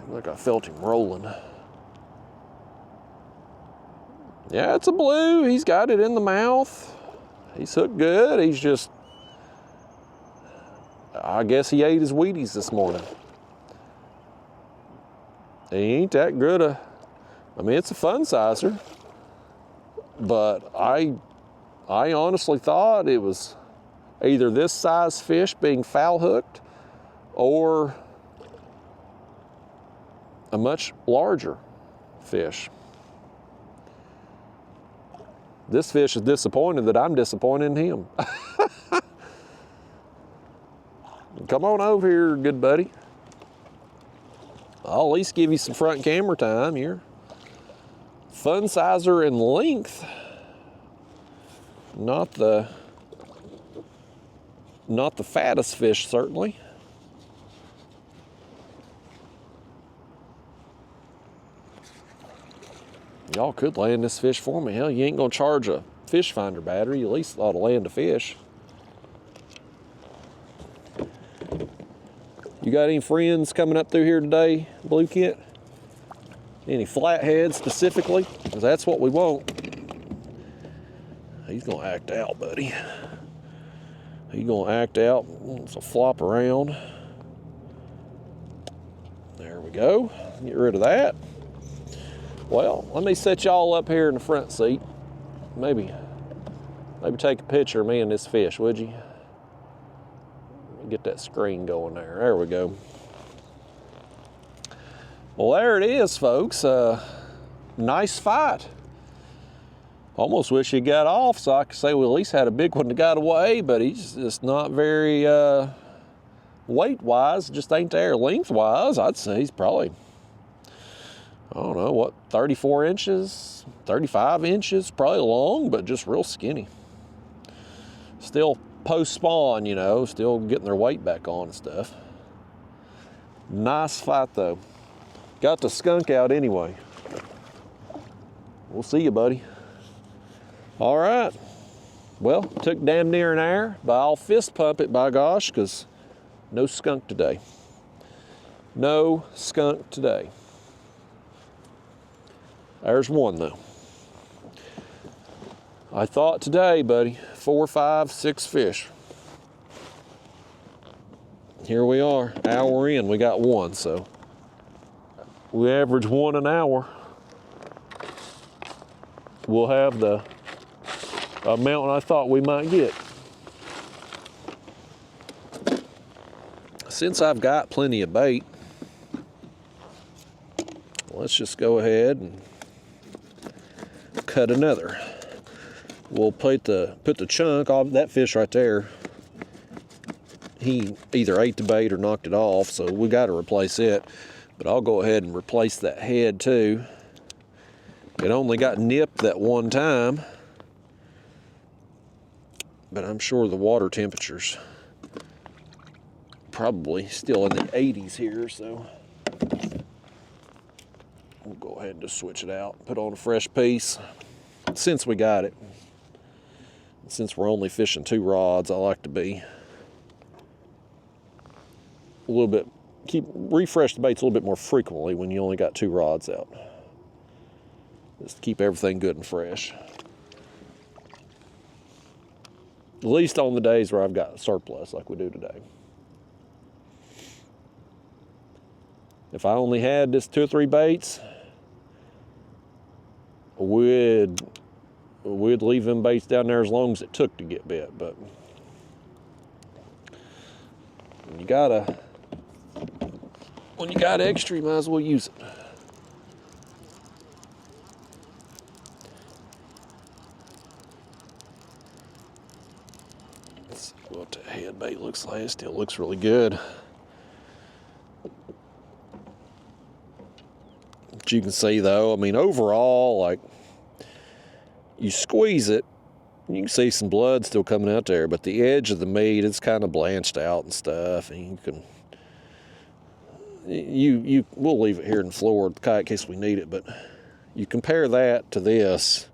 Like I felt him rolling. Yeah, it's a blue. He's got it in the mouth. He's hooked good. He's just, I guess he ate his Wheaties this morning. He ain't that good I mean, it's a fun sizer, but I honestly thought it was either this size fish being foul hooked or a much larger fish. This fish is disappointed that I'm disappointed in him. Come on over here, good buddy. I'll at least give you some front camera time here. Fun sizer in length. Not the fattest fish, certainly. Y'all could land this fish for me. Hell, you ain't gonna charge a fish finder battery. You at least ought to land a fish. You got any friends coming up through here today, Blue Kit? Any flatheads specifically? Because that's what we want. He's gonna act out, buddy. He's gonna act out. Wants to flop around. There we go. Get rid of that. Well, let me set y'all up here in the front seat. Maybe take a picture of me and this fish, would you? Get that screen going there. There we go. Well, there it is, folks. Nice fight. Almost wish he got off so I could say we at least had a big one that got away, but he's just not very weight-wise, just ain't there. Length-wise, I'd say he's probably I don't know, what, 34 inches, 35 inches, probably long, but just real skinny. Still post-spawn, you know, still getting their weight back on and stuff. Nice fight, though. Got the skunk out anyway. We'll see you, buddy. All right. Well, took damn near an hour, but I'll fist pump it, by gosh, because no skunk today. No skunk today. There's one, though. I thought today, buddy, 4, 5, 6 fish. Here we are, hour in, we got one, so we average one an hour. We'll have the amount I thought we might get. Since I've got plenty of bait, let's just go ahead and cut another. We'll put the chunk off that fish right there. He either ate the bait or knocked it off, so we got to replace it. But I'll go ahead and replace that head too. It only got nipped that one time, but I'm sure the water temperature's probably still in the 80s here, so we'll go ahead and just switch it out, put on a fresh piece. Since we got it, since we're only fishing 2 rods, I like to be a little bit, refresh the baits a little bit more frequently when you only got 2 rods out. Just to keep everything good and fresh. At least on the days where I've got surplus like we do today. If I only had just 2 or 3 baits, we'd leave them baits down there as long as it took to get bit. But when you got extra, you might as well use it. Let's see what the head bait looks like. It still looks really good. But you can see though, I mean, overall, like, you squeeze it, you can see some blood still coming out there, but the edge of the meat is kind of blanched out and stuff, and we'll leave it here in the floor of the kayak in case we need it, but you compare that to this,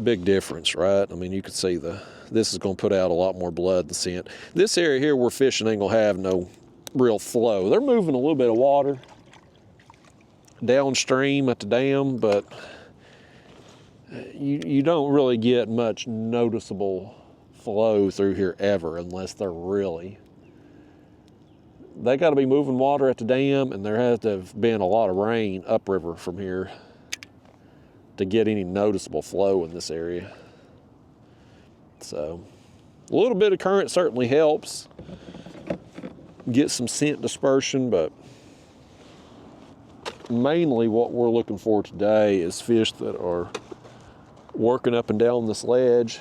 big difference, right? I mean, you can see this is going to put out a lot more blood than scent. This area here we're fishing ain't going to have no real flow. They're moving a little bit of water downstream at the dam, but you don't really get much noticeable flow through here ever unless they got to be moving water at the dam, and there has to have been a lot of rain upriver from here to get any noticeable flow in this area. So a little bit of current certainly helps get some scent dispersion, but mainly what we're looking for today is fish that are working up and down this ledge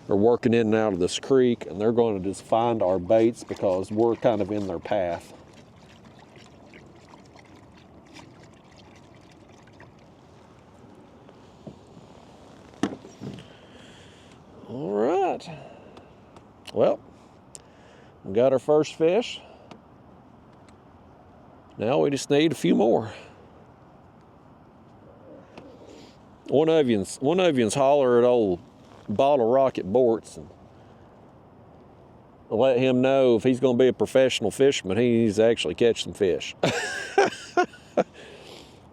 or working in and out of this creek, and they're going to just find our baits because we're kind of in their path. All right. Well, we got our first fish. Now we just need a few more. One of you's holler at old Bottle Rocket Bortz and let him know if he's going to be a professional fisherman, he needs to actually catch some fish. I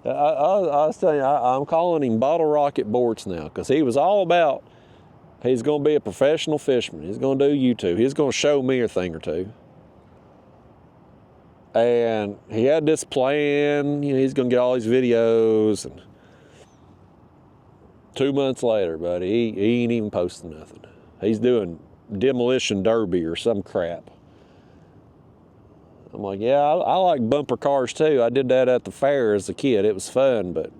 was telling you, I'm calling him Bottle Rocket Bortz now, because he was all about he's going to be a professional fisherman. He's going to do YouTube. He's going to show me a thing or two. And he had this plan, you know, he's going to get all these videos, and 2 months later, buddy, he ain't even posting nothing. He's doing demolition derby or some crap. I'm like, yeah, I like bumper cars too. I did that at the fair as a kid. It was fun, but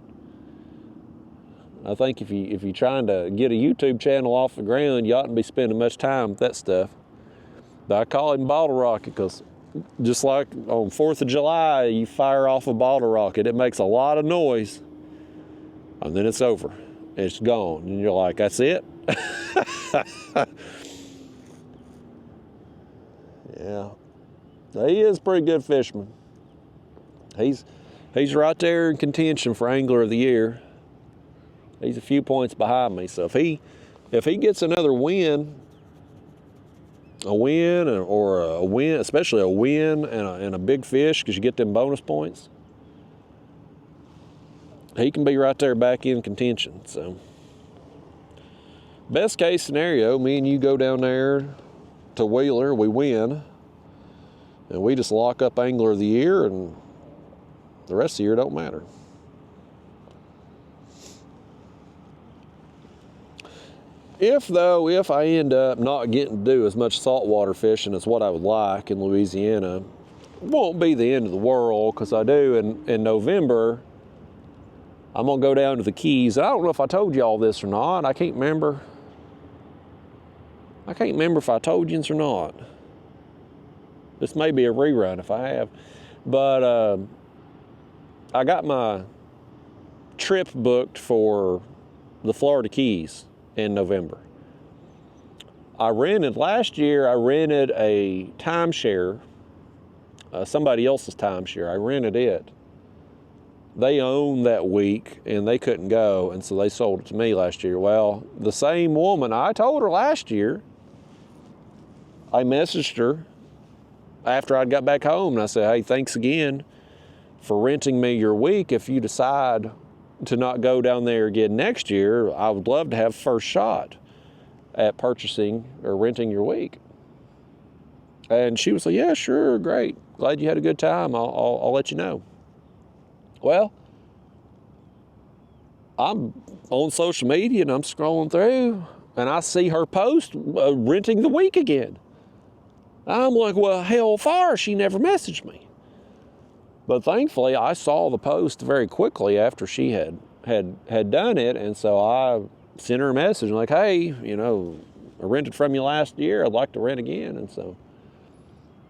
I think if you're trying to get a YouTube channel off the ground, you oughtn't be spending much time with that stuff. But I call him Bottle Rocket because just like on 4th of July, you fire off a bottle rocket. It makes a lot of noise, and then it's over. It's gone, and you're like, that's it? Yeah. He is a pretty good fisherman. He's right there in contention for Angler of the Year. He's a few points behind me. So if he gets another win, especially a win and a big fish, because you get them bonus points, he can be right there back in contention. So best case scenario, me and you go down there to Wheeler, we win, and we just lock up Angler of the Year, and the rest of the year don't matter. If I end up not getting to do as much saltwater fishing as what I would like in Louisiana, it won't be the end of the world, because I do in November, I'm gonna go down to the Keys. I don't know if I told you all this or not. I can't remember if I told you this or not. This may be a rerun if I have. But I got my trip booked for the Florida Keys in November. Last year I rented a timeshare, somebody else's timeshare. I rented it. They owned that week and they couldn't go, and so they sold it to me last year. Well, the same woman, I told her last year, I messaged her after I got back home and I said, hey, thanks again for renting me your week. If you decide to not go down there again next year, I would love to have first shot at purchasing or renting your week. And she was like, yeah, sure, great. Glad you had a good time. I'll let you know. Well, I'm on social media and I'm scrolling through and I see her post renting the week again. I'm like, well, hell far, she never messaged me. But thankfully, I saw the post very quickly after she had done it, and so I sent her a message like, hey, I rented from you last year. I'd like to rent again, and so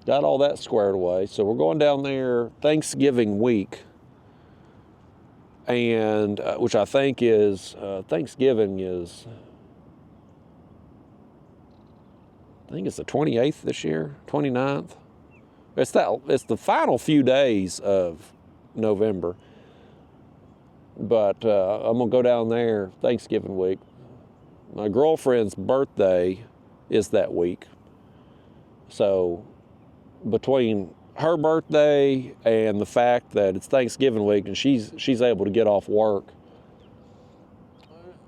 got all that squared away. So we're going down there Thanksgiving week, and which I think is Thanksgiving is. I think it's the 28th this year, 29th. It's the final few days of November. But I'm gonna go down there Thanksgiving week. My girlfriend's birthday is that week. So between her birthday and the fact that it's Thanksgiving week and she's able to get off work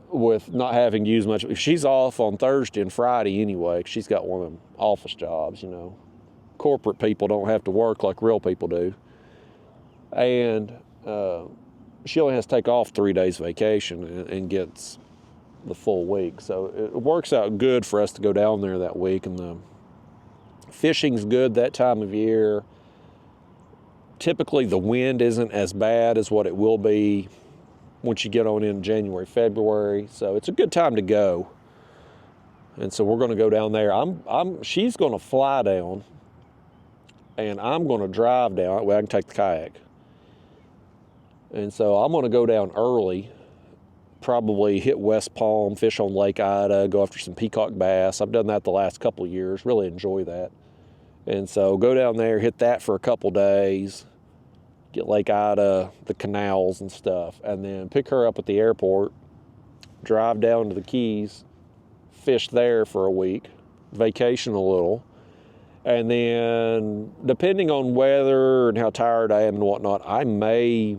with not having used much. She's off on Thursday and Friday anyway. She's got one of them office jobs, Corporate people don't have to work like real people do. And she only has to take off 3 days vacation and gets the full week. So it works out good for us to go down there that week. And the fishing's good that time of year. Typically the wind isn't as bad as what it will be once you get on in January, February. So it's a good time to go. And so we're going to go down there. She's going to fly down and I'm going to drive down. Well, I can take the kayak. And so I'm going to go down early, probably hit West Palm, fish on Lake Ida, go after some peacock bass. I've done that the last couple of years, really enjoy that. And so go down there, hit that for a couple days, get Lake Ida, the canals and stuff, and then pick her up at the airport, drive down to the Keys, fish there for a week, vacation a little, and then depending on weather and how tired I am and whatnot, I may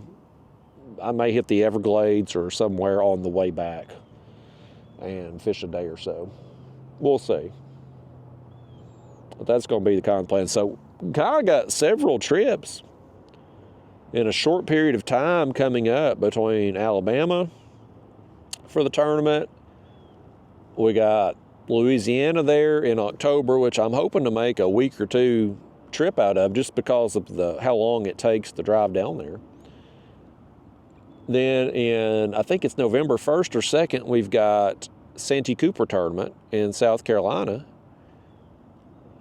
hit the Everglades or somewhere on the way back and fish a day or so. We'll see. But that's going to be the kind of plan. So kind of got several trips in a short period of time coming up between Alabama for the tournament. We got Louisiana there in October, which I'm hoping to make a week or two trip out of just because of how long it takes to drive down there. Then I think it's November 1st or 2nd, we've got Santee Cooper tournament in South Carolina.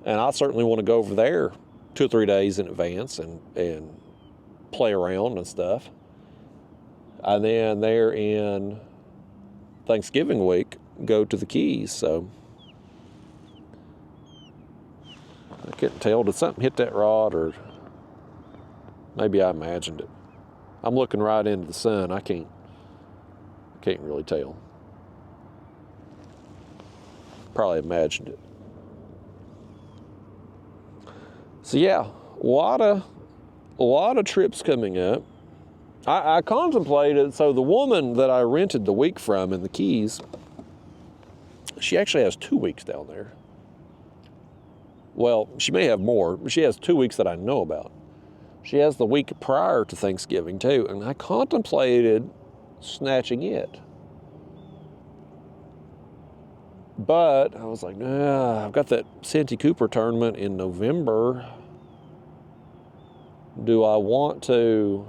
And I certainly want to go over there 2 or 3 days in advance and play around and stuff. And then there in Thanksgiving week, go to the Keys. So I couldn't tell, did something hit that rod, or maybe I imagined it. I'm looking right into the sun. I can't really tell. Probably imagined it. So yeah, a lot of trips coming up. I contemplated, so the woman that I rented the week from in the Keys, she actually has 2 weeks down there. Well, she may have more, but she has 2 weeks that I know about. She has the week prior to Thanksgiving too, and I contemplated snatching it. But I was like, nah, I've got that Santee Cooper tournament in November. Do I want to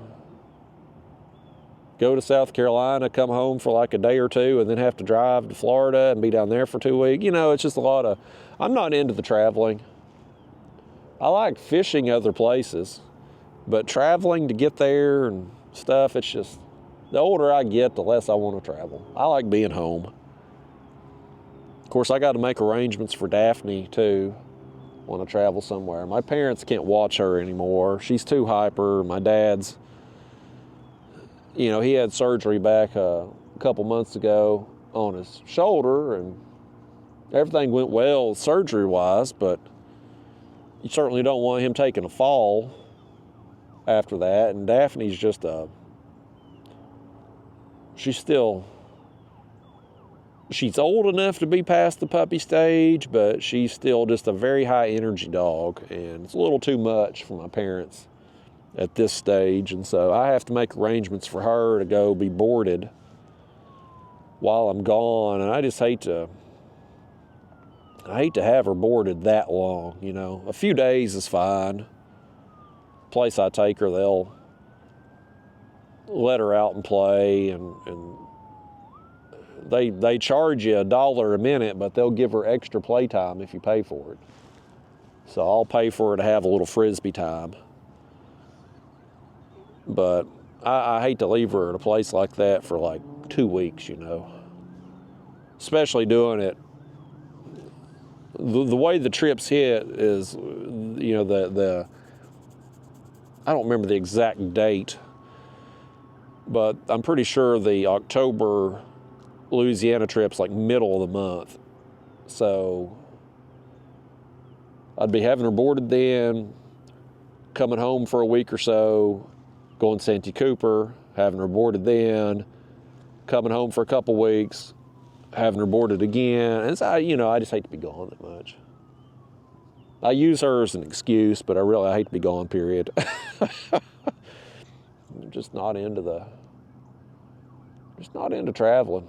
go to South Carolina, come home for like a day or two, and then have to drive to Florida and be down there for 2 weeks? You know, it's just a lot of, I'm not into the traveling. I like fishing other places, but traveling to get there and stuff, it's just, the older I get, the less I want to travel. I like being home. Of course, I got to make arrangements for Daphne too when I travel somewhere. My parents can't watch her anymore. She's too hyper. My dad's, you know, he had surgery back a couple months ago on his shoulder, and everything went well surgery-wise, but you certainly don't want him taking a fall after that. And Daphne's just she's old enough to be past the puppy stage, but she's still just a very high energy dog, and it's a little too much for my parents at this stage. And so I have to make arrangements for her to go be boarded while I'm gone, and I just hate to have her boarded that long, you know. A few days is fine. Place I take her, they'll let her out and play, and they charge you $1 a minute, but they'll give her extra play time if you pay for it. So I'll pay for her to have a little frisbee time. But I hate to leave her at a place like that for like 2 weeks, you know. Especially doing it. The way the trips hit is, you know, I don't remember the exact date, but I'm pretty sure the October Louisiana trip's like middle of the month. So I'd be having her boarded then, coming home for a week or so, going to Santee Cooper, having her boarded then, coming home for a couple weeks, having her boarded again. And so, you know, I just hate to be gone that much. I use her as an excuse, but I hate to be gone, period. I'm just not into traveling.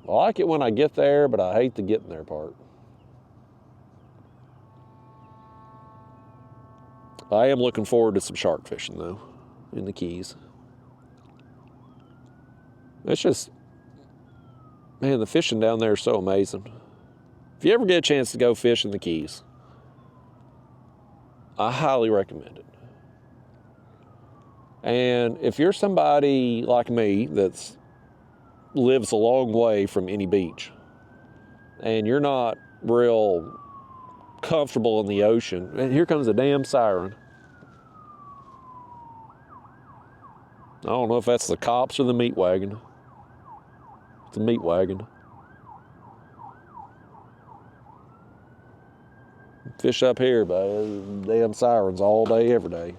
I like it when I get there, but I hate the getting there part. I am looking forward to some shark fishing, though, in the Keys. It's just, man, the fishing down there is so amazing. If you ever get a chance to go fish in the Keys, I highly recommend it. And if you're somebody like me that lives a long way from any beach, and you're not real comfortable in the ocean, and here comes a damn siren. I don't know if that's the cops or the meat wagon. It's a meat wagon. Fish up here, but damn sirens all day, every day.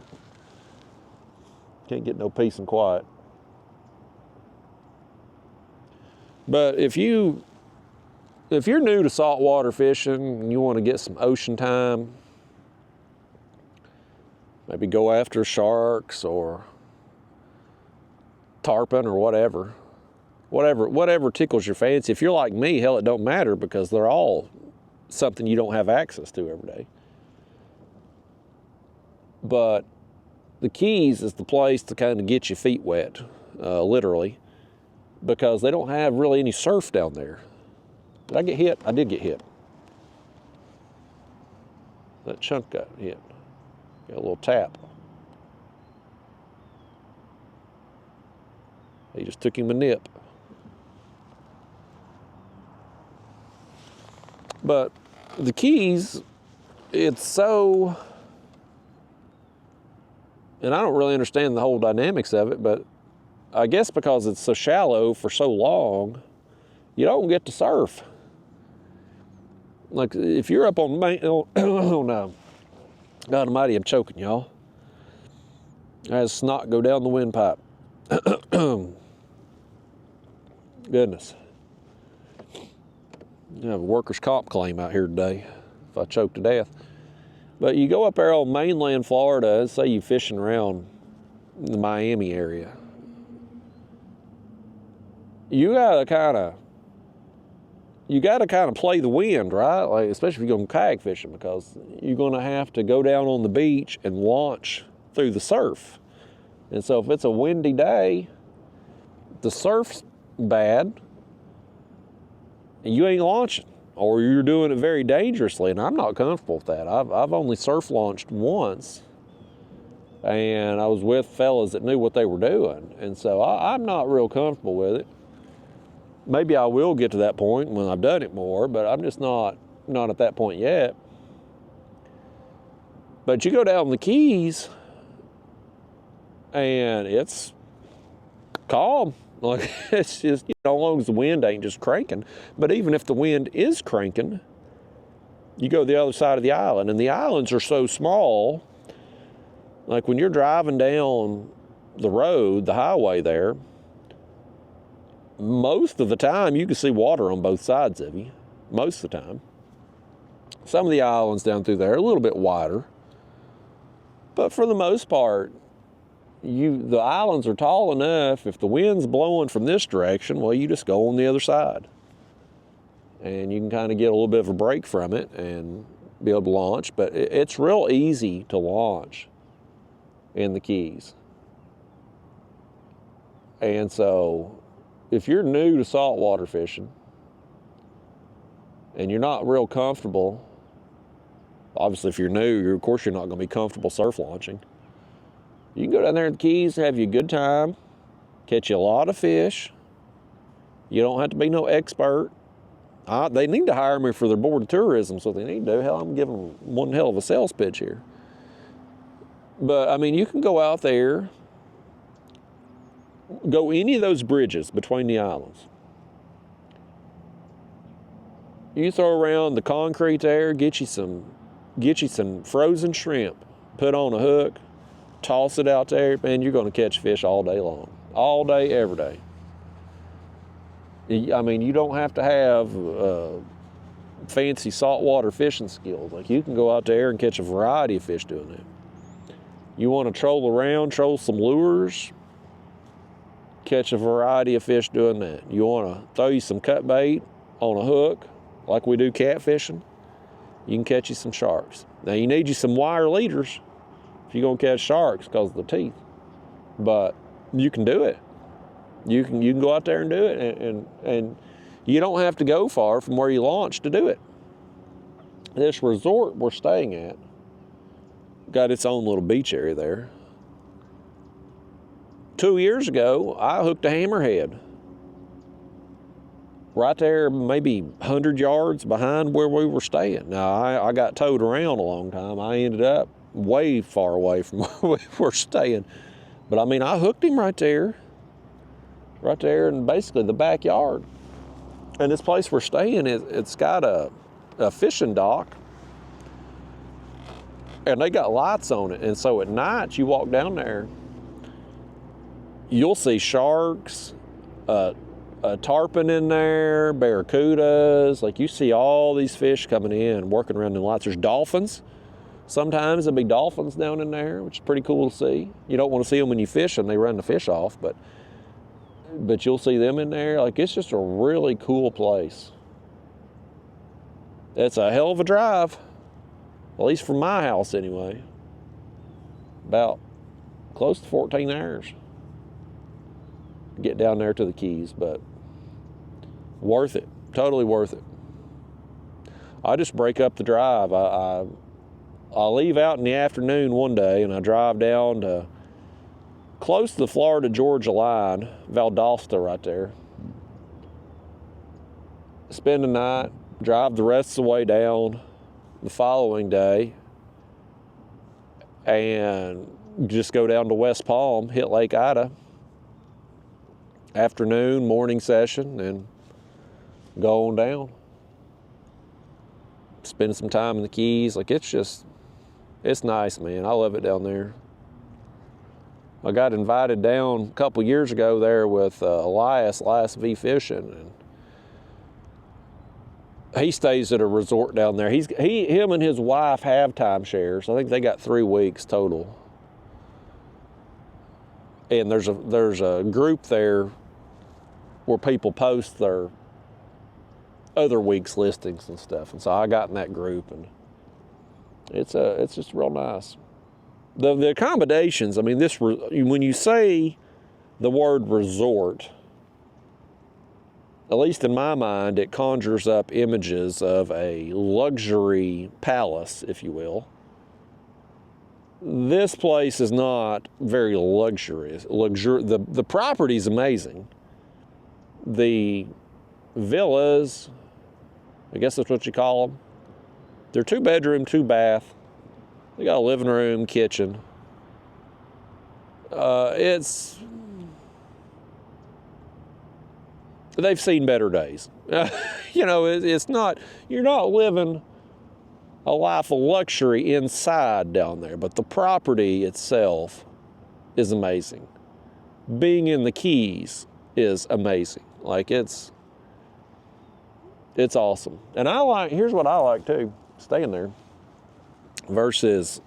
Can't get no peace and quiet. But if you're new to saltwater fishing and you want to get some ocean time, maybe go after sharks or tarpon or whatever tickles your fancy. If you're like me, hell, it don't matter, because they're all something you don't have access to every day. But the Keys is the place to kind of get your feet wet, literally, because they don't have really any surf down there. Did I get hit? I did get hit. That chunk got hit. Got a little tap. He just took him a nip. But the Keys, it's so, and I don't really understand the whole dynamics of it, but I guess because it's so shallow for so long, you don't get to surf. Like if you're up on the main, oh no, God almighty, I'm choking, y'all. I had snot go down the windpipe. Goodness. You have a workers' comp claim out here today if I choke to death. But you go up there on mainland Florida, and say you're fishing around the Miami area. You gotta kind of play the wind, right? Like, especially if you're going kayak fishing, because you're going to have to go down on the beach and launch through the surf. And so if it's a windy day, the surf's bad, and you ain't launching, or you're doing it very dangerously, and I'm not comfortable with that. I've only surf launched once, and I was with fellas that knew what they were doing, and so I'm not real comfortable with it. Maybe I will get to that point when I've done it more, but I'm just not at that point yet. But you go down the Keys, and it's calm. Like, it's just, as long as the wind ain't just cranking. But even if the wind is cranking, you go to the other side of the island, and the islands are so small. Like when you're driving down the road, the highway there, most of the time you can see water on both sides of you, most of the time. Some of the islands down through there are a little bit wider, but for the most part, the islands are tall enough. If the wind's blowing from this direction, well, you just go on the other side, and you can kind of get a little bit of a break from it and be able to launch. But it's real easy to launch in the Keys. And so if you're new to saltwater fishing and you're not real comfortable, obviously if you're new, of course you're not going to be comfortable surf launching. You can go down there in the Keys, have you a good time, catch you a lot of fish. You don't have to be no expert. They need to hire me for their board of tourism, so they need to. Hell, I'm giving them one hell of a sales pitch here. But I mean, you can go out there, go any of those bridges between the islands. You throw around the concrete there, get you some frozen shrimp, put on a hook, toss it out there, man, you're going to catch fish all day long. All day, every day. I mean, you don't have to have fancy saltwater fishing skills. Like, you can go out there and catch a variety of fish doing that. You want to troll around, troll some lures, catch a variety of fish doing that. You want to throw you some cut bait on a hook, like we do catfishing, you can catch you some sharks. Now, you need you some wire leaders if you're going to catch sharks because of the teeth. But you can do it. You can go out there and do it, and you don't have to go far from where you launch to do it. This resort we're staying at got its own little beach area there. 2 years ago, I hooked a hammerhead right there, maybe 100 yards behind where we were staying. Now, I got towed around a long time. I ended up way far away from where we were staying. But I mean, I hooked him right there in basically the backyard. And this place we're staying, it's got a fishing dock, and they got lights on it. And so at night, you walk down there, you'll see sharks, a tarpon in there, barracudas. Like, you see all these fish coming in, working around the lights. There's dolphins. Sometimes there'll be dolphins down in there, which is pretty cool to see. You don't want to see them when you fish and they run the fish off, but you'll see them in there. Like, it's just a really cool place. It's a hell of a drive, at least from my house anyway. About close to 14 hours to get down there to the Keys, but worth it, totally worth it. I just break up the drive. I leave out in the afternoon one day and I drive down to close to the Florida-Georgia line, Valdosta right there. Spend the night, drive the rest of the way down the following day, and just go down to West Palm, hit Lake Ida, afternoon, morning session, and go on down. Spend some time in the Keys. Like, it's nice, man. I love it down there. I got invited down a couple years ago there with Elias V Fishing, and he stays at a resort down there. Him and his wife have timeshares. I think they got 3 weeks total. And there's a group there where people post their other week's listings and stuff. And so I got in that group, and it's just real nice. The accommodations, I mean, when you say the word resort, at least in my mind, it conjures up images of a luxury palace, if you will. This place is not very luxurious. The property's amazing. The villas, I guess that's what you call them, they're 2-bedroom, 2-bath. They got a living room, kitchen. They've seen better days. You know, it's not, you're not living a life of luxury inside down there, but the property itself is amazing. Being in the Keys is amazing. Like, it's awesome. And here's what I like too, staying there versus,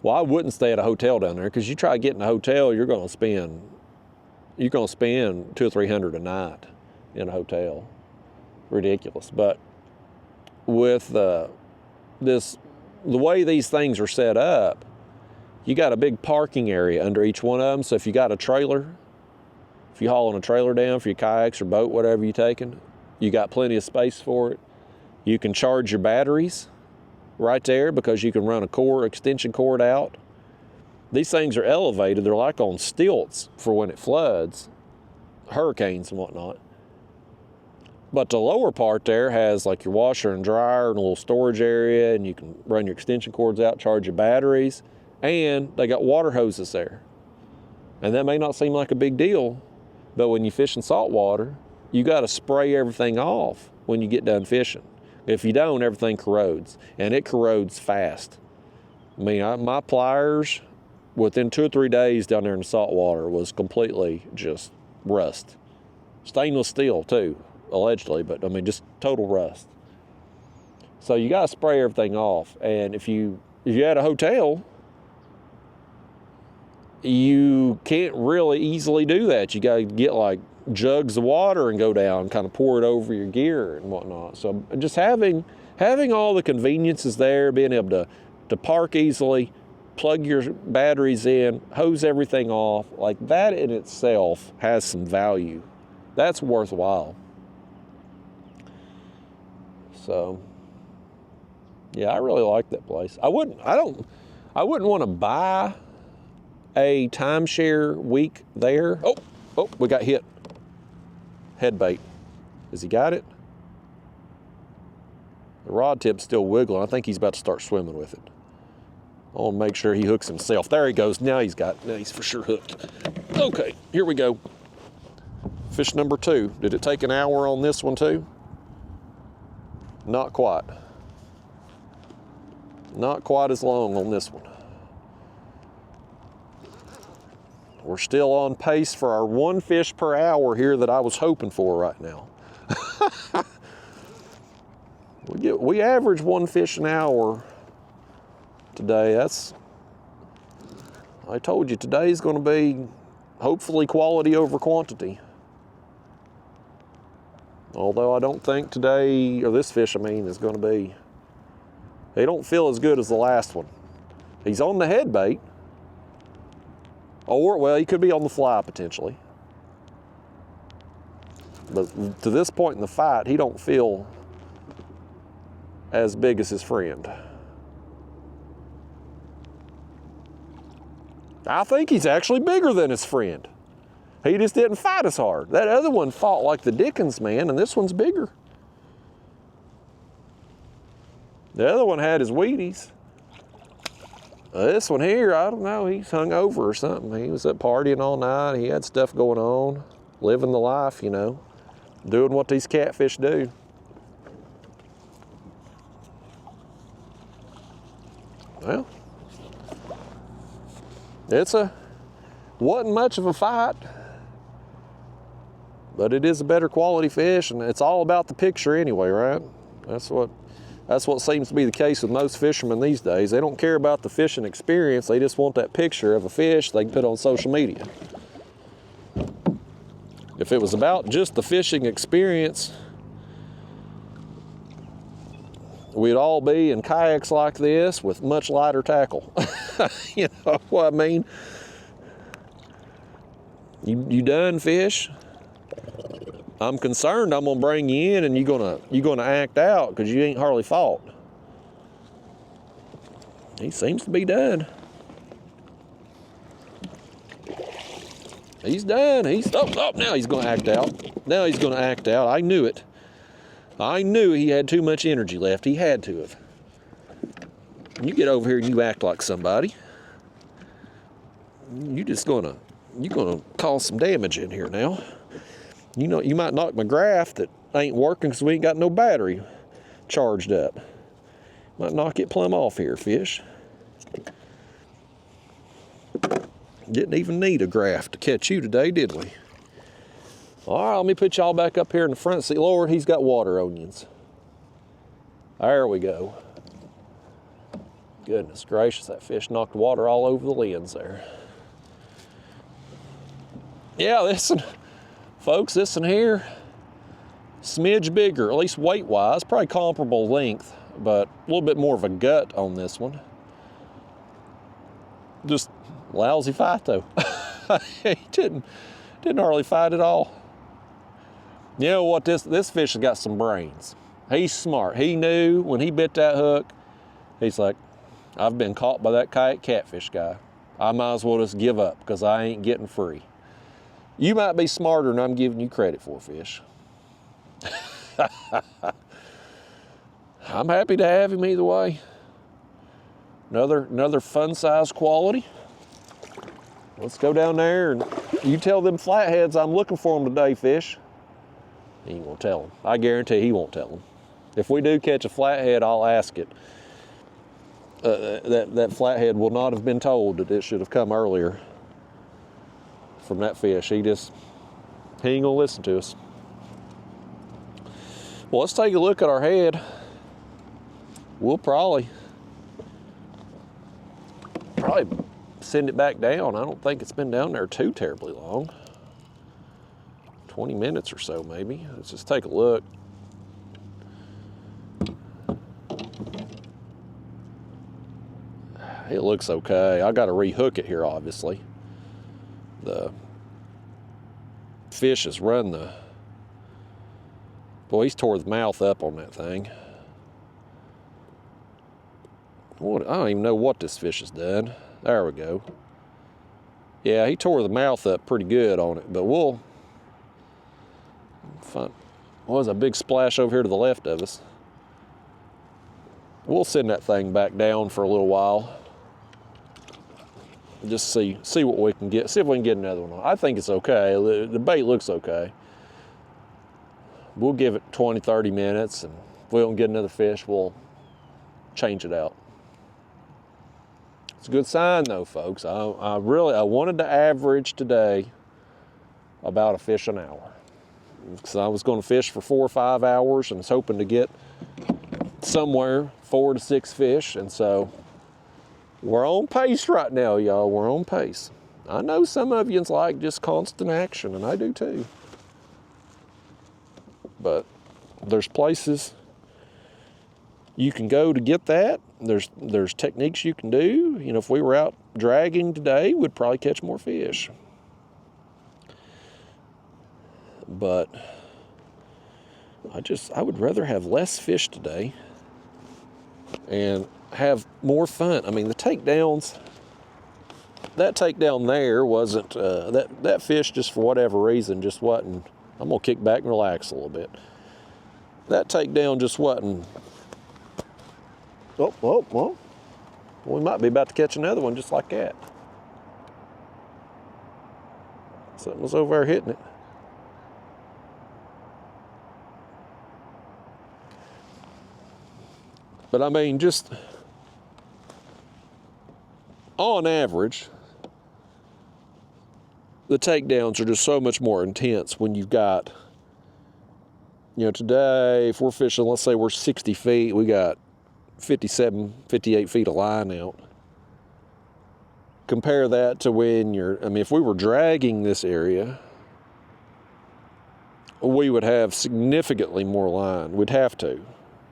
well, I wouldn't stay at a hotel down there, because you try getting a hotel, you're going to spend $200 or $300 a night in a hotel. Ridiculous. But with the way these things are set up, you got a big parking area under each one of them. So if you got a trailer, if you're hauling a trailer down for your kayaks or boat, whatever you're taking, you got plenty of space for it. You can charge your batteries right there, because you can run a extension cord out. These things are elevated. They're like on stilts for when it floods, hurricanes and whatnot. But the lower part there has like your washer and dryer and a little storage area, and you can run your extension cords out, charge your batteries, and they got water hoses there. And that may not seem like a big deal, but when you fish in saltwater, you got to spray everything off when you get done fishing. If you don't, everything corrodes, and it corrodes fast. I mean, my pliers, within 2 or 3 days down there in the salt water, was completely just rust. Stainless steel too, allegedly, but I mean, just total rust. So you got to spray everything off. And if you had a hotel, you can't really easily do that. You got to get like jugs of water and go down, kind of pour it over your gear and whatnot. So just having all the conveniences there, being able to park easily, plug your batteries in, hose everything off, like that in itself has some value. That's worthwhile. So yeah, I really like that place. I wouldn't want to buy a timeshare week there. Oh, we got hit. Head bait. Has he got it? The rod tip's still wiggling. I think he's about to start swimming with it. I want to make sure he hooks himself. There he goes. Now he's for sure hooked. Okay, here we go. Fish number 2. Did it take an hour on this one too? Not quite. Not quite as long on this one. We're still on pace for our 1 fish per hour here that I was hoping for right now. We average 1 fish an hour today. I told you, today's going to be hopefully quality over quantity. Although I don't think today, or this fish, is going to be, they don't feel as good as the last one. He's on the head bait. Or, well, he could be on the fly potentially. But to this point in the fight, he don't feel as big as his friend. I think he's actually bigger than his friend. He just didn't fight as hard. That other one fought like the Dickens, man, and this one's bigger. The other one had his Wheaties. This one here, I don't know, he's hung over or something. He was up partying all night. He had stuff going on, living the life, you know, doing what these catfish do. Well, wasn't much of a fight, but it is a better quality fish, and it's all about the picture anyway, right? That's what seems to be the case with most fishermen these days. They don't care about the fishing experience. They just want that picture of a fish they can put on social media. If it was about just the fishing experience, we'd all be in kayaks like this with much lighter tackle. You know what I mean? You done, fish? I'm concerned I'm gonna bring you in and you're gonna act out because you ain't hardly fought. He seems to be done. He's done. Now he's gonna act out. Now he's gonna act out. I knew it. I knew he had too much energy left. He had to have. You get over here and you act like somebody. You're gonna cause some damage in here now. You know, you might knock my graph that ain't working because we ain't got no battery charged up. Might knock it plumb off here, fish. Didn't even need a graph to catch you today, did we? All right, let me put y'all back up here in the front seat. Lord, he's got water onions. There we go. Goodness gracious, that fish knocked water all over the lens there. Yeah, listen, folks, this one here, smidge bigger, at least weight-wise, probably comparable length, but a little bit more of a gut on this one. Just lousy fight, though. He didn't hardly fight at all. You know what, this fish has got some brains. He's smart. He knew when he bit that hook, he's like, I've been caught by that kayak catfish guy. I might as well just give up because I ain't getting free. You might be smarter than I'm giving you credit for, fish. I'm happy to have him either way. Another fun size quality. Let's go down there and you tell them flatheads I'm looking for them today, fish. He ain't gonna tell them. I guarantee he won't tell them. If we do catch a flathead, I'll ask it. That flathead will not have been told that it should have come earlier from that fish. He ain't gonna listen to us. Well, let's take a look at our head. We'll probably send it back down. I don't think it's been down there too terribly long. 20 minutes or so maybe. Let's just take a look. It looks okay. I got to rehook it here, obviously. The fish has run the... Boy, he's tore the mouth up on that thing. I don't even know what this fish has done. There we go. Yeah, he tore the mouth up pretty good on it, but we'll... Was a big splash over here to the left of us. We'll send that thing back down for a little while. Just see what we can get. See if we can get another one on. I think it's okay. The bait looks okay. We'll give it 20, 30 minutes, and if we don't get another fish, we'll change it out. It's a good sign though, folks. I wanted to average today about a fish an hour. Because I was going to fish for 4 or 5 hours and was hoping to get somewhere 4 to 6 fish. And so we're on pace right now, y'all. We're on pace. I know some of yous like just constant action, and I do too. But there's places you can go to get that. There's techniques you can do. You know, if we were out dragging today, we'd probably catch more fish. But I would rather have less fish today and have more fun. I mean, the takedowns, that takedown there wasn't, that fish just for whatever reason just wasn't, I'm gonna kick back and relax a little bit. That takedown just wasn't, oh, we might be about to catch another one just like that. Something was over there hitting it. But I mean, just on average, the takedowns are just so much more intense when you've got, you know, today, if we're fishing, let's say we're 60 feet, we got 57, 58 feet of line out. Compare that to when you're, I mean, if we were dragging this area, we would have significantly more line. We'd have to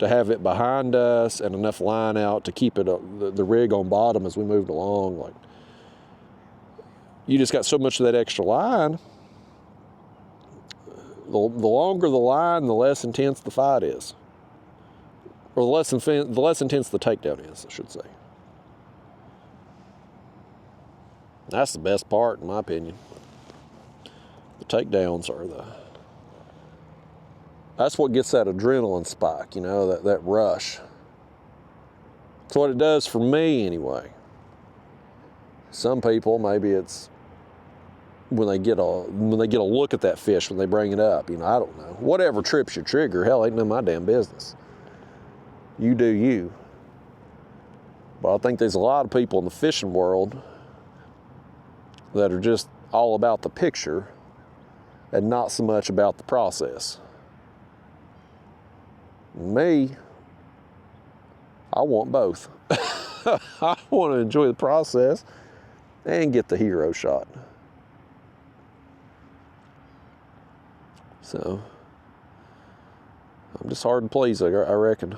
have it behind us and enough line out to keep it the rig on bottom as we moved along. Like, you just got so much of that extra line. The longer the line, the less intense the fight is, or the less intense the takedown is, I should say. That's the best part, in my opinion. The takedowns are that's what gets that adrenaline spike, you know, that rush. It's what it does for me anyway. Some people, maybe it's when they get a look at that fish when they bring it up, you know, I don't know. Whatever trips your trigger, hell, ain't none of my damn business. You do you. But I think there's a lot of people in the fishing world that are just all about the picture and not so much about the process. Me, I want both. I want to enjoy the process and get the hero shot. So, I'm just hard to please, I reckon.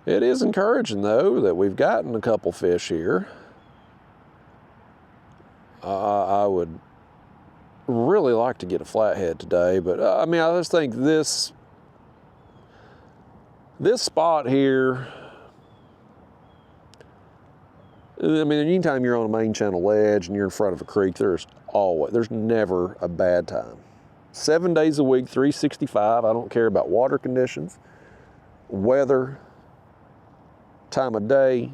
It is encouraging, though, that we've gotten a couple fish here. I would really like to get a flathead today, but I mean, I just think this spot here, I mean, anytime you're on a main channel ledge and you're in front of a creek, there's never a bad time. 7 days a week, 365, I don't care about water conditions, weather, time of day,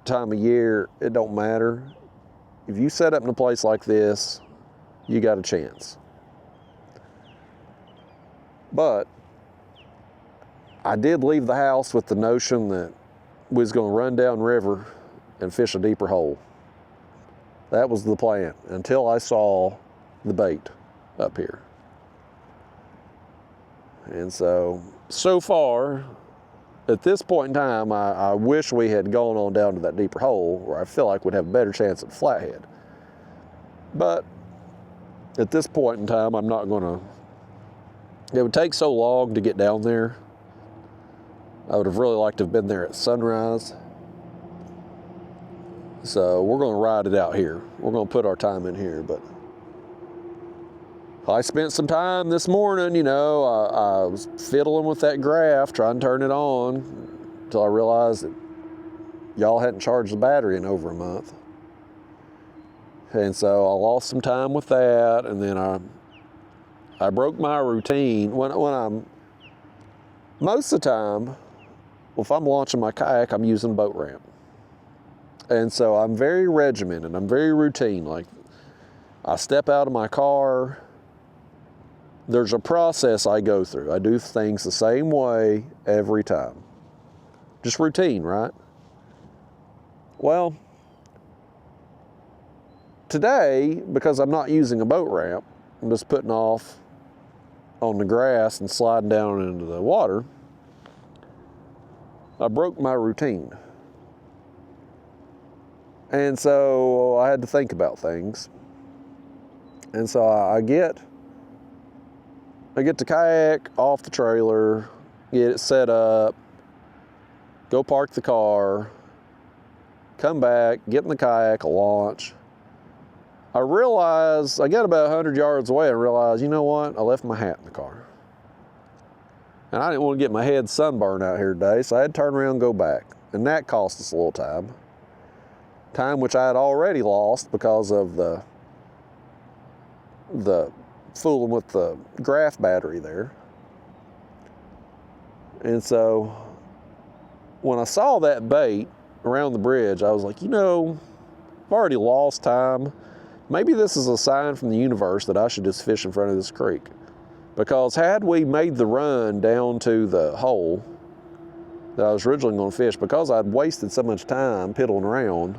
time of year, it don't matter. If you set up in a place like this, you got a chance. But I did leave the house with the notion that we was going to run down river and fish a deeper hole. That was the plan until I saw the bait up here. And so far, at this point in time, I wish we had gone on down to that deeper hole where I feel like we'd have a better chance at flathead. But at this point in time, I'm not gonna, it would take so long to get down there. I would have really liked to have been there at sunrise. So we're gonna ride it out here. We're gonna put our time in here, but I spent some time this morning, you know, I was fiddling with that graph, trying to turn it on until I realized that y'all hadn't charged the battery in over a month. And so I lost some time with that, and then I broke my routine. When I'm, most of the time, if I'm launching my kayak, I'm using boat ramp. And so I'm very regimented, I'm very routine. Like, I step out of my car, there's a process I go through. I do things the same way every time. Just routine, right? Well, today, because I'm not using a boat ramp, I'm just putting off on the grass and sliding down into the water, I broke my routine. And so I had to think about things. And so I get the kayak off the trailer, get it set up, go park the car, come back, get in the kayak, launch. I realized, I got about 100 yards away, I realized, you know what, I left my hat in the car. And I didn't want to get my head sunburned out here today, so I had to turn around and go back. And that cost us a little time. Time which I had already lost because of the fooling with the graph battery there. And so when I saw that bait around the bridge, I was like, you know, I've already lost time. Maybe this is a sign from the universe that I should just fish in front of this creek. Because had we made the run down to the hole that I was originally going to fish, because I'd wasted so much time piddling around,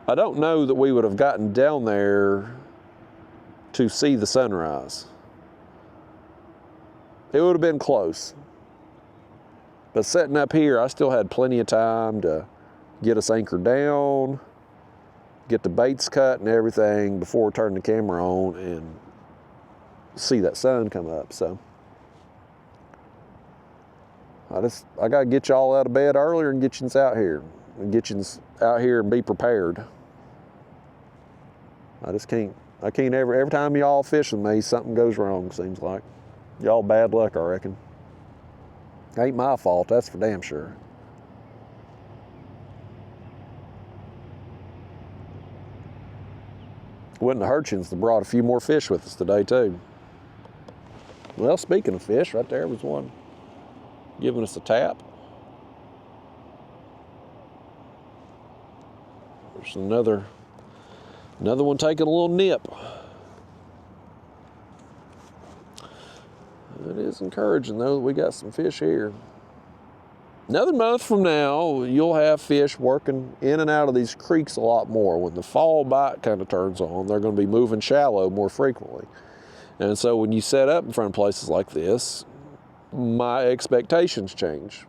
I don't know that we would have gotten down there to see the sunrise. It would have been close. But sitting up here, I still had plenty of time to get us anchored down, get the baits cut and everything before turning the camera on and see that sun come up. So I gotta get y'all out of bed earlier and get you out here and be prepared. I can't every time y'all fish with me, something goes wrong, seems like. Y'all bad luck, I reckon. Ain't my fault, that's for damn sure. Wouldn't have hurt you if they brought a few more fish with us today too. Well, speaking of fish, right there was one giving us a tap. There's another one taking a little nip. It is encouraging though that we got some fish here. Another month from now, you'll have fish working in and out of these creeks a lot more. When the fall bite kind of turns on, they're going to be moving shallow more frequently. And so when you set up in front of places like this, my expectations change.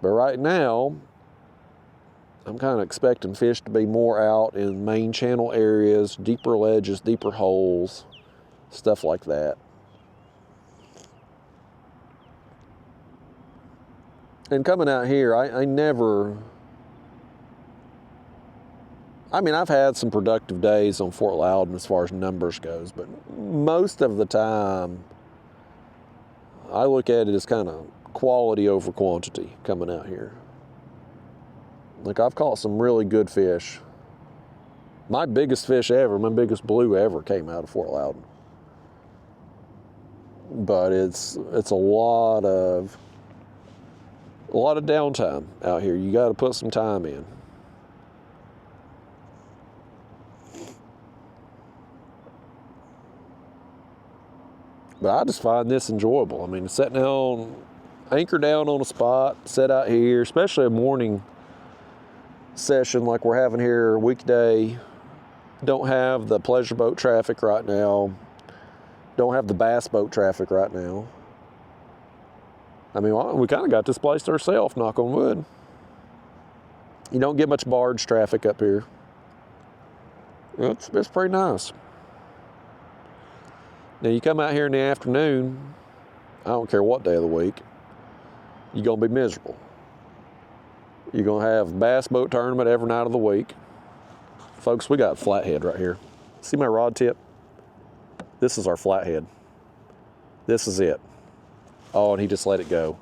But right now, I'm kind of expecting fish to be more out in main channel areas, deeper ledges, deeper holes, stuff like that. And coming out here, I've had some productive days on Fort Loudon as far as numbers goes, but most of the time, I look at it as kind of quality over quantity coming out here. Like, I've caught some really good fish. My biggest fish ever, my biggest blue ever came out of Fort Loudon. But it's a lot of downtime out here. You got to put some time in. But I just find this enjoyable. I mean, sitting down, anchor down on a spot, sit out here, especially a morning session like we're having here weekday. Don't have the pleasure boat traffic right now. Don't have the bass boat traffic right now. I mean, we kind of got this place to ourselves, knock on wood. You don't get much barge traffic up here. It's pretty nice. Now, you come out here in the afternoon, I don't care what day of the week, you're going to be miserable. You're going to have a bass boat tournament every night of the week. Folks, we got a flathead right here. See my rod tip? This is our flathead. This is it. Oh, and he just let it go.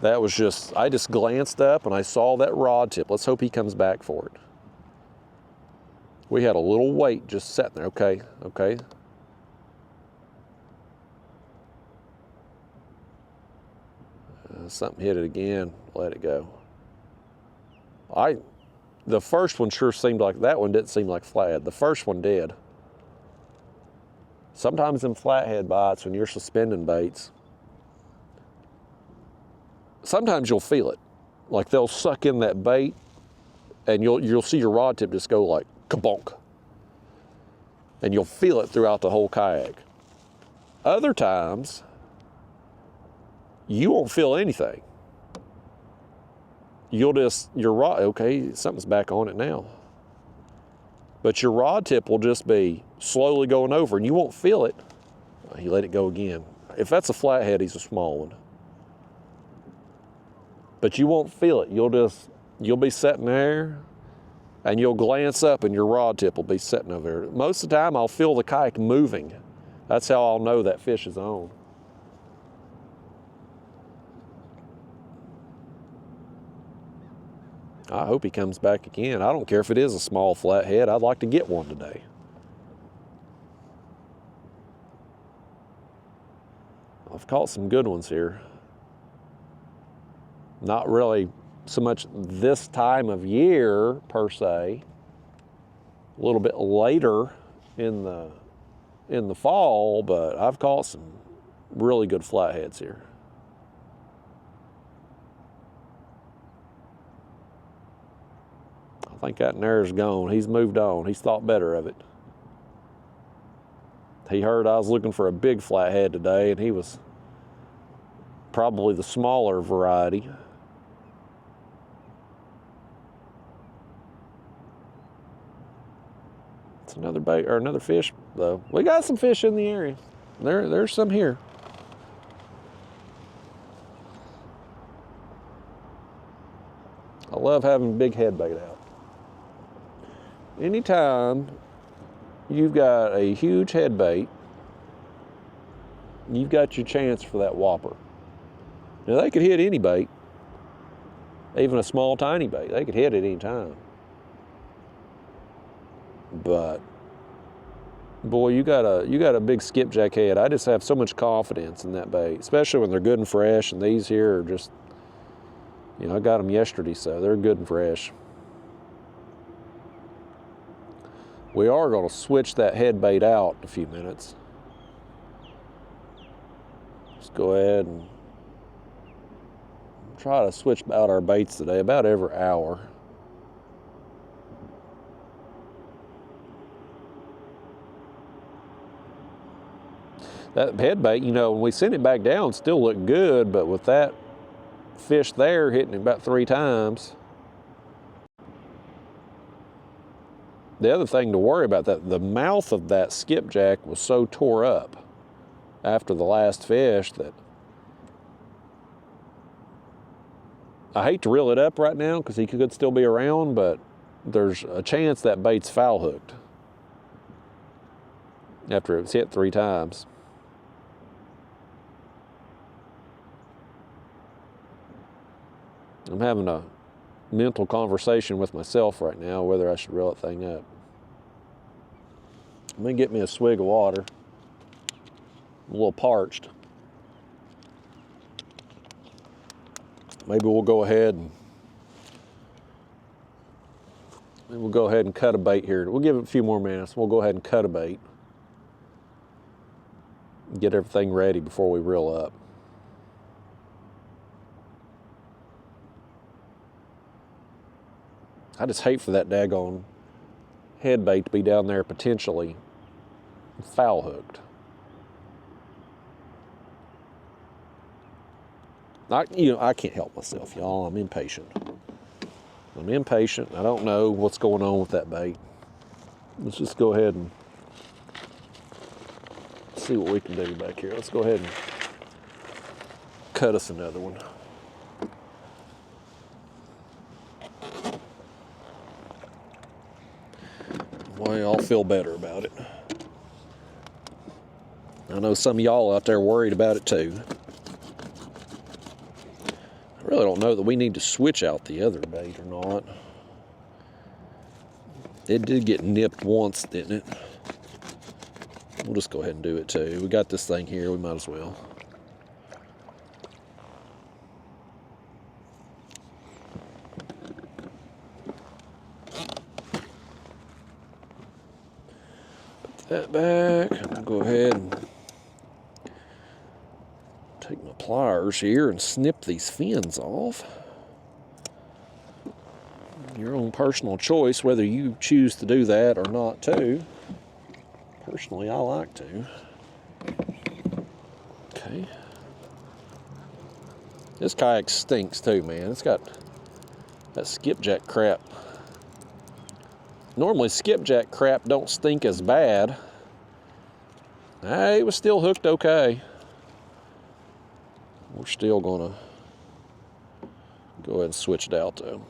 That was I just glanced up and I saw that rod tip. Let's hope he comes back for it. We had a little weight just sitting there. Okay. Something hit it again, let it go. The first one sure seemed like, that one didn't seem like flathead. The first one did. Sometimes in flathead bites, when you're suspending baits, sometimes you'll feel it. Like they'll suck in that bait and you'll see your rod tip just go like kabonk. And you'll feel it throughout the whole kayak. Other times, you won't feel anything. Your rod, okay, something's back on it now. But your rod tip will just be slowly going over and you won't feel it. He let it go again. If that's a flathead, he's a small one. But you won't feel it. You'll be sitting there and you'll glance up and your rod tip will be sitting over there. Most of the time I'll feel the kayak moving. That's how I'll know that fish is on. I hope he comes back again. I don't care if it is a small flathead. I'd like to get one today. I've caught some good ones here. Not really so much this time of year per se. A little bit later in the fall, but I've caught some really good flatheads here. I think that nare's gone. He's moved on. He's thought better of it. He heard I was looking for a big flathead today, and he was probably the smaller variety. It's another bait or another fish, though. We got some fish in the area. There's some here. I love having big head bait out. Anytime you've got a huge head bait, you've got your chance for that whopper. Now, they could hit any bait, even a small, tiny bait. They could hit at any time. But, boy, you got a big skipjack head. I just have so much confidence in that bait, especially when they're good and fresh, and these here are just, you know, I got them yesterday, so they're good and fresh. We are going to switch that head bait out in a few minutes. Let's go ahead and try to switch out our baits today about every hour. That head bait, you know, when we sent it back down, it still looked good, but with that fish there hitting it about 3 times. The other thing to worry about, that the mouth of that skipjack was so tore up after the last fish that I hate to reel it up right now because he could still be around, but there's a chance that bait's foul hooked after it was hit 3 times. I'm having a mental conversation with myself right now whether I should reel that thing up. I'm gonna get me a swig of water. I'm a little parched. Maybe we'll go ahead and cut a bait here. We'll give it a few more minutes. We'll go ahead and cut a bait. Get everything ready before we reel up. I just hate for that daggone head bait to be down there potentially foul hooked. I can't help myself, y'all. I'm impatient. I don't know what's going on with that bait. Let's just go ahead and see what we can do back here. Let's go ahead and cut us another one. Well, I'll feel better about it. I know some of y'all out there worried about it too. I really don't know that we need to switch out the other bait or not. It did get nipped once, didn't it? We'll just go ahead and do it too. We got this thing here, we might as well. That back. I'll go ahead and take my pliers here and snip these fins off. Your own personal choice whether you choose to do that or not too. Personally, I like to. Okay. This kayak stinks too, man. It's got that skipjack crap. Normally skipjack crap don't stink as bad. It was still hooked okay. We're still gonna go ahead and switch it out though.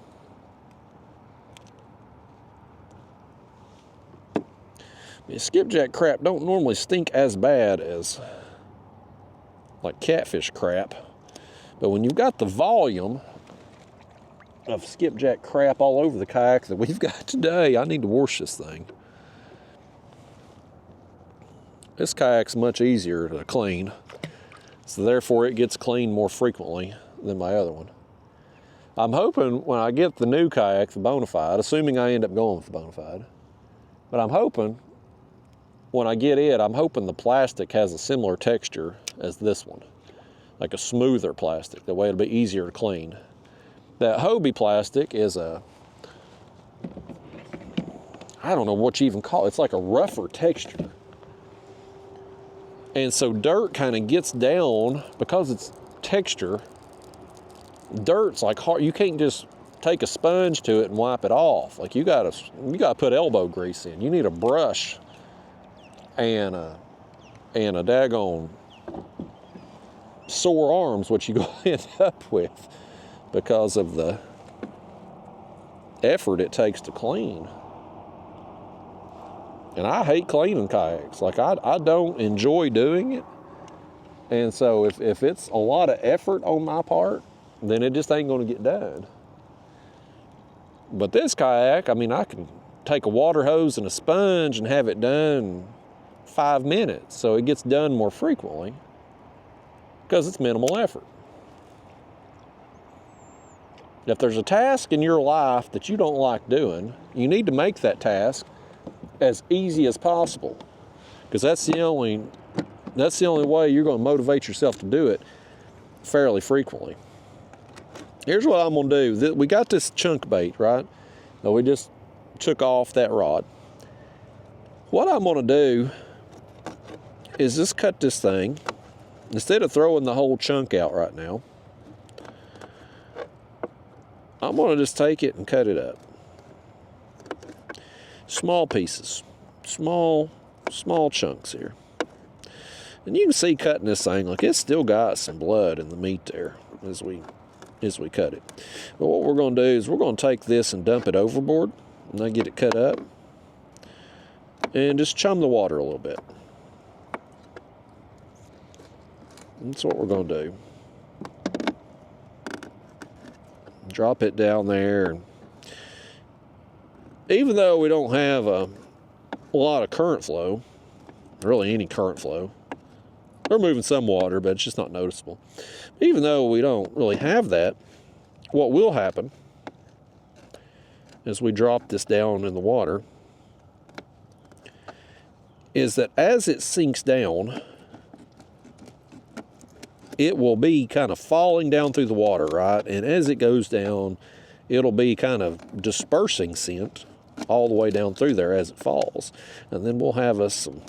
Skipjack crap don't normally stink as bad as like catfish crap, but when you've got the volume of skipjack crap all over the kayak that we've got today. I need to wash this thing. This kayak's much easier to clean, so therefore it gets cleaned more frequently than my other one. I'm hoping when I get the new kayak, the Bonafide, assuming I end up going with the Bonafide, but I'm hoping when I get it, I'm hoping the plastic has a similar texture as this one, like a smoother plastic, that way it'll be easier to clean. That Hobie plastic is I don't know what you even call it. It's like a rougher texture. And so dirt kind of gets down, because it's texture, dirt's like hard. You can't just take a sponge to it and wipe it off. Like you gotta put elbow grease in. You need a brush and a daggone sore arms, what you go end up with, because of the effort it takes to clean. And I hate cleaning kayaks. Like I don't enjoy doing it. And so if it's a lot of effort on my part, then it just ain't gonna get done. But this kayak, I mean, I can take a water hose and a sponge and have it done in 5 minutes. So it gets done more frequently because it's minimal effort. If there's a task in your life that you don't like doing, you need to make that task as easy as possible, because that's the only way you're going to motivate yourself to do it fairly frequently. Here's what I'm going to do. We got this chunk bait, right? Now we just took off that rod. What I'm going to do is just cut this thing. Instead of throwing the whole chunk out right now, I'm going to just take it and cut it up. Small pieces, small chunks here. And you can see cutting this thing, like it's still got some blood in the meat there as we cut it. But what we're going to do is we're going to take this and dump it overboard, and I get it cut up, and just chum the water a little bit. That's what we're going to do. Drop it down there. And even though we don't have a lot of current flow, really any current flow, we're moving some water, but it's just not noticeable. Even though we don't really have that, what will happen as we drop this down in the water is that as it sinks down, it will be kind of falling down through the water, right? And as it goes down, it'll be kind of dispersing scent all the way down through there as it falls. And then we'll have us some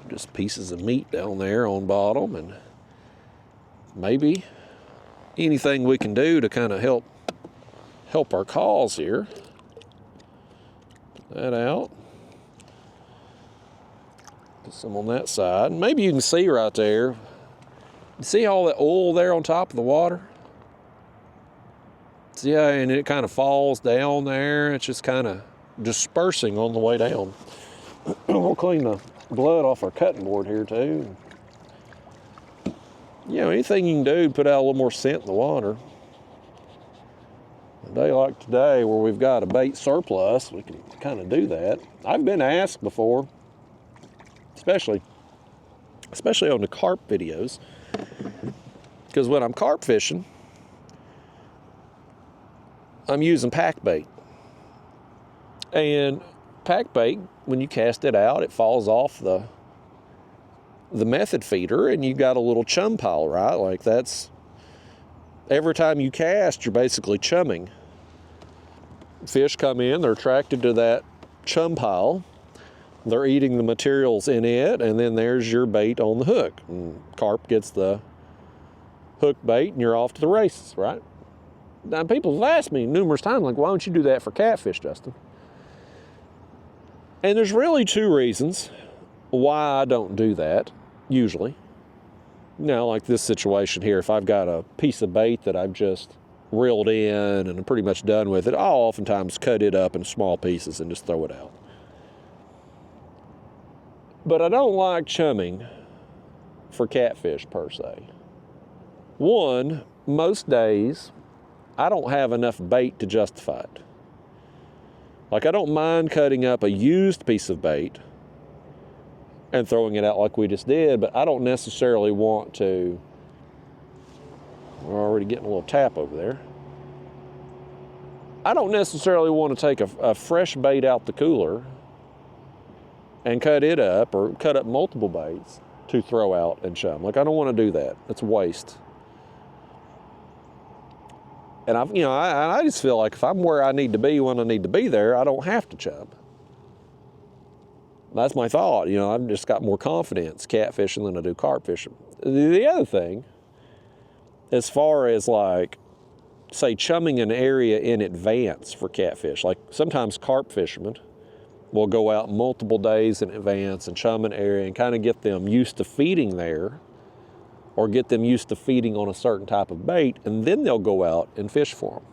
just pieces of meat down there on bottom, and maybe anything we can do to kind of help our cause here. Put that out. Put some on that side. Maybe you can see right there. See all that oil there on top of the water? See, yeah, and it kind of falls down there. It's just kind of dispersing on the way down. We'll clean the blood off our cutting board here too. You know, anything you can do to put out a little more scent in the water. A day like today where we've got a bait surplus, we can kind of do that. I've been asked before, especially on the carp videos, because when I'm carp fishing, I'm using pack bait. And pack bait, when you cast it out, it falls off the method feeder, and you got a little chum pile, right? Like that's, every time you cast, you're basically chumming. Fish come in, they're attracted to that chum pile. They're eating the materials in it, and then there's your bait on the hook. And carp gets the hook bait, and you're off to the races, right? Now, people have asked me numerous times, like, why don't you do that for catfish, Justin? And there's really two reasons why I don't do that, usually. You know, like this situation here, if I've got a piece of bait that I've just reeled in and I'm pretty much done with it, I'll oftentimes cut it up in small pieces and just throw it out. But I don't like chumming for catfish per se. One, most days I don't have enough bait to justify it. Like, I don't mind cutting up a used piece of bait and throwing it out like we just did, but I don't necessarily want to. We're already getting a little tap over there. I don't necessarily want to take a fresh bait out the cooler and cut it up, or cut up multiple baits to throw out and chum. Like, I don't want to do that. It's waste. And I just feel like if I'm where I need to be when I need to be there, I don't have to chum. That's my thought. I've just got more confidence catfishing than I do carp fishing. The other thing, as far as like, say, chumming an area in advance for catfish, like sometimes carp fishermen will go out multiple days in advance and chum an area and kind of get them used to feeding there, or get them used to feeding on a certain type of bait, and then they'll go out and fish for them.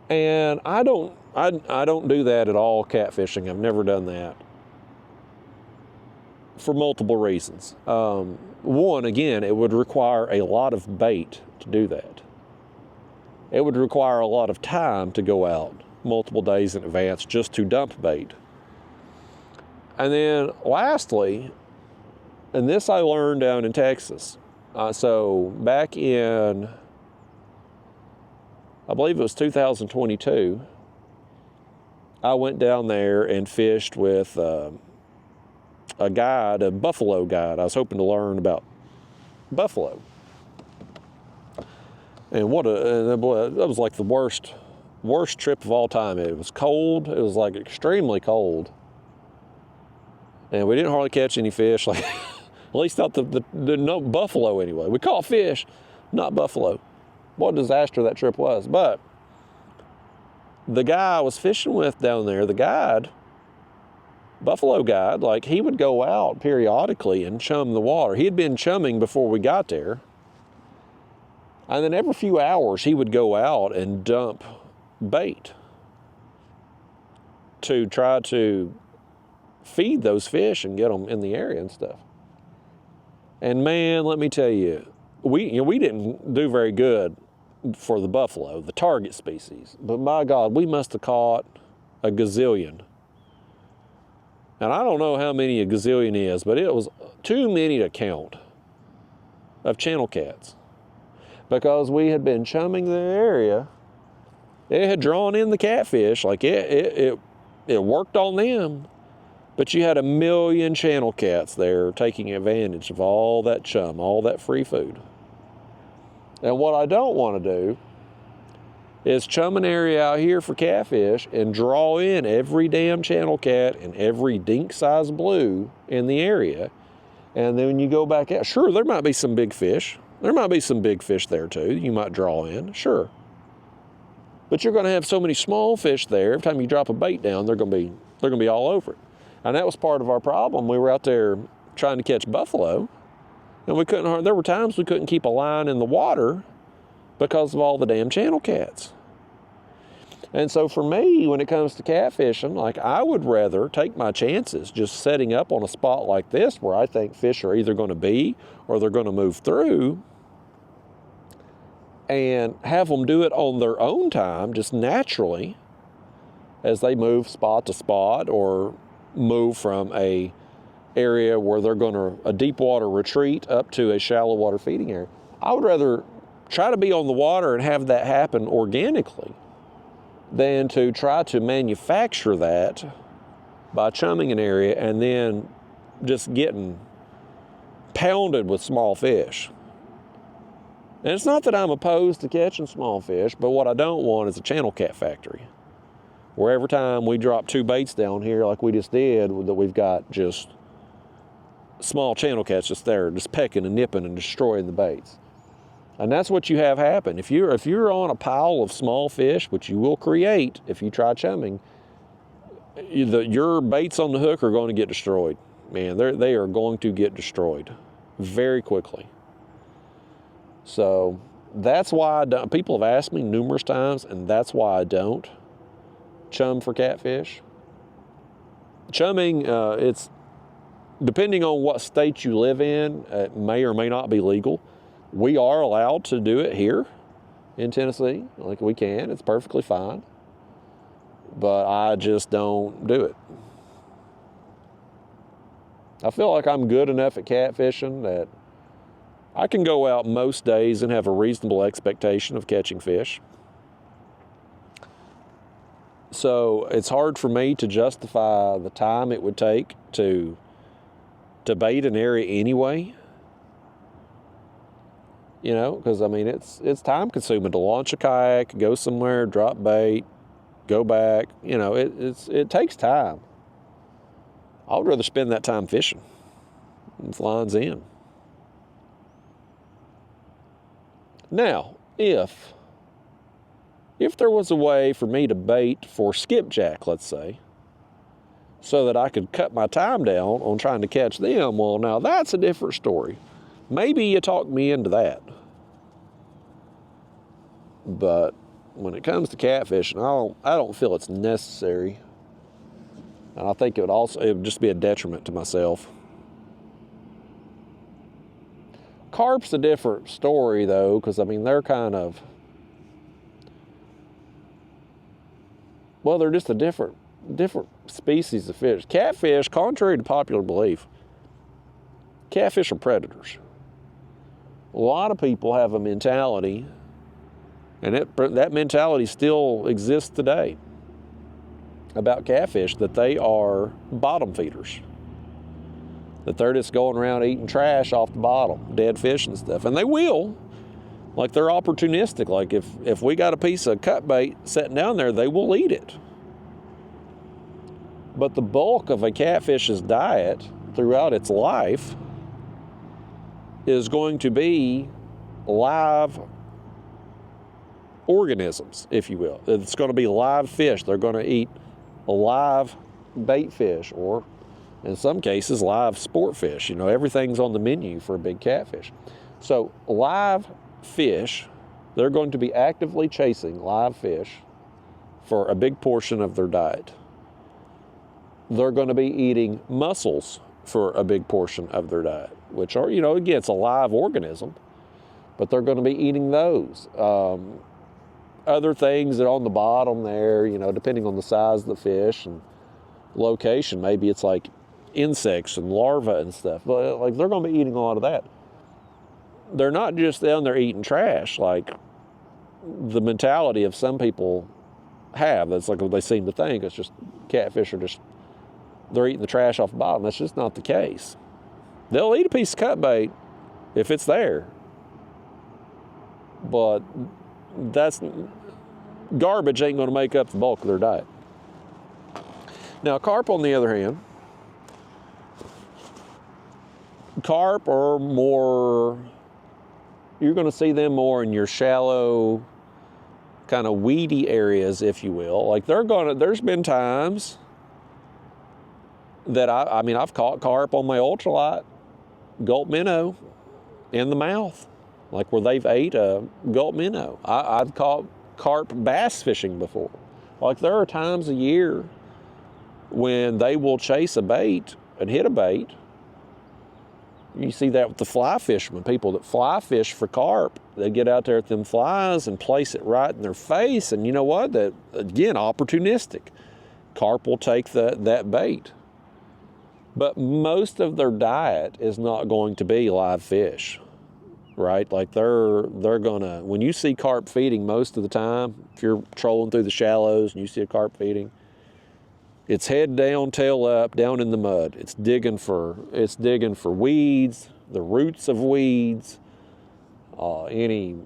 And I don't do that at all catfishing. I've never done that for multiple reasons. One, again, it would require a lot of bait to do that. It would require a lot of time to go out multiple days in advance just to dump bait. And then lastly, and this I learned down in Texas. So back in, I believe it was 2022, I went down there and fished with a guide, a buffalo guide. I was hoping to learn about buffalo. And that was like the worst trip of all time. It was cold. It was like extremely cold. And we didn't hardly catch any fish. Like, at least not the no buffalo anyway. We caught fish, not buffalo. What a disaster that trip was. But the guy I was fishing with down there, the guide, buffalo guide, like, he would go out periodically and chum the water. He had been chumming before we got there. And then every few hours he would go out and dump bait to try to feed those fish and get them in the area and stuff. And man, let me tell you, we didn't do very good for the buffalo, the target species. But my God, we must have caught a gazillion. And I don't know how many a gazillion is, but it was too many to count of channel cats. Because we had been chumming the area, it had drawn in the catfish, like it worked on them. But you had a million channel cats there taking advantage of all that chum, all that free food. And what I don't want to do is chum an area out here for catfish and draw in every damn channel cat and every dink-sized blue in the area. And then when you go back out, sure, there might be some big fish. There might be some big fish there too you might draw in, sure. But you're going to have so many small fish there, every time you drop a bait down, they're going to be all over it. And that was part of our problem. We were out there trying to catch buffalo, and there were times we couldn't keep a line in the water because of all the damn channel cats. And so for me, when it comes to catfishing, like, I would rather take my chances just setting up on a spot like this where I think fish are either going to be or they're going to move through, and have them do it on their own time, just naturally, as they move spot to spot or move from a area where they're going to a deep water retreat up to a shallow water feeding area. I would rather try to be on the water and have that happen organically than to try to manufacture that by chumming an area and then just getting pounded with small fish. And it's not that I'm opposed to catching small fish, but what I don't want is a channel cat factory, where every time we drop 2 baits down here like we just did, that we've got just small channel cats just there, just pecking and nipping and destroying the baits. And that's what you have happen. If you're on a pile of small fish, which you will create if you try chumming, your baits on the hook are going to get destroyed. Man, they are going to get destroyed very quickly. So that's why I don't. People have asked me numerous times, and that's why I don't chum for catfish. Chumming, it's depending on what state you live in, it may or may not be legal. We are allowed to do it here in Tennessee. Like, we can, it's perfectly fine. But I just don't do it. I feel like I'm good enough at catfishing that I can go out most days and have a reasonable expectation of catching fish. So it's hard for me to justify the time it would take to bait an area anyway. You know, because I mean, it's time consuming to launch a kayak, go somewhere, drop bait, go back. You know, it takes time. I would rather spend that time fishing with lines in. Now, if there was a way for me to bait for skipjack, let's say, so that I could cut my time down on trying to catch them, well, now that's a different story. Maybe you talk me into that. But when it comes to catfishing, I don't feel it's necessary. And I think it would just be a detriment to myself. Carp's a different story, though, because, I mean, they're kind of, well, they're just a different species of fish. Catfish, contrary to popular belief, catfish are predators. A lot of people have a mentality, and that mentality still exists today, about catfish, that they are bottom feeders. That they're just going around eating trash off the bottom, dead fish and stuff. And they will. Like, they're opportunistic. Like, if we got a piece of cut bait sitting down there, they will eat it. But the bulk of a catfish's diet throughout its life is going to be live organisms, if you will. It's going to be live fish. They're going to eat a live bait fish, or in some cases, live sport fish. You know, everything's on the menu for a big catfish. So live fish, they're going to be actively chasing live fish for a big portion of their diet. They're going to be eating mussels for a big portion of their diet, which are, you know, again, it's a live organism, but they're going to be eating those. Other things that are on the bottom there, you know, depending on the size of the fish and location, maybe it's like insects and larvae and stuff, but like, they're going to be eating a lot of that. They're not just down there eating trash like the mentality of some people have. That's like what they seem to think. It's just catfish are just, they're eating the trash off the bottom. That's just not the case. They'll eat a piece of cut bait if it's there, but that's garbage ain't going to make up the bulk of their diet. Now, carp, on the other hand, carp are more, you're going to see them more in your shallow, kind of weedy areas, if you will. Like, there's been times that I mean, I've caught carp on my ultralight gulp minnow in the mouth, like where they've ate a gulp minnow. I've caught carp bass fishing before. Like, there are times a year when they will chase a bait and hit a bait. You see that with the fly fishermen, people that fly fish for carp. They get out there with them flies and place it right in their face, and you know what? That, again, opportunistic. Carp will take that bait. But most of their diet is not going to be live fish, right? Like, they're gonna, when you see carp feeding most of the time, if you're trolling through the shallows and you see a carp feeding, it's head down, tail up, down in the mud. It's digging for weeds, the roots of weeds, any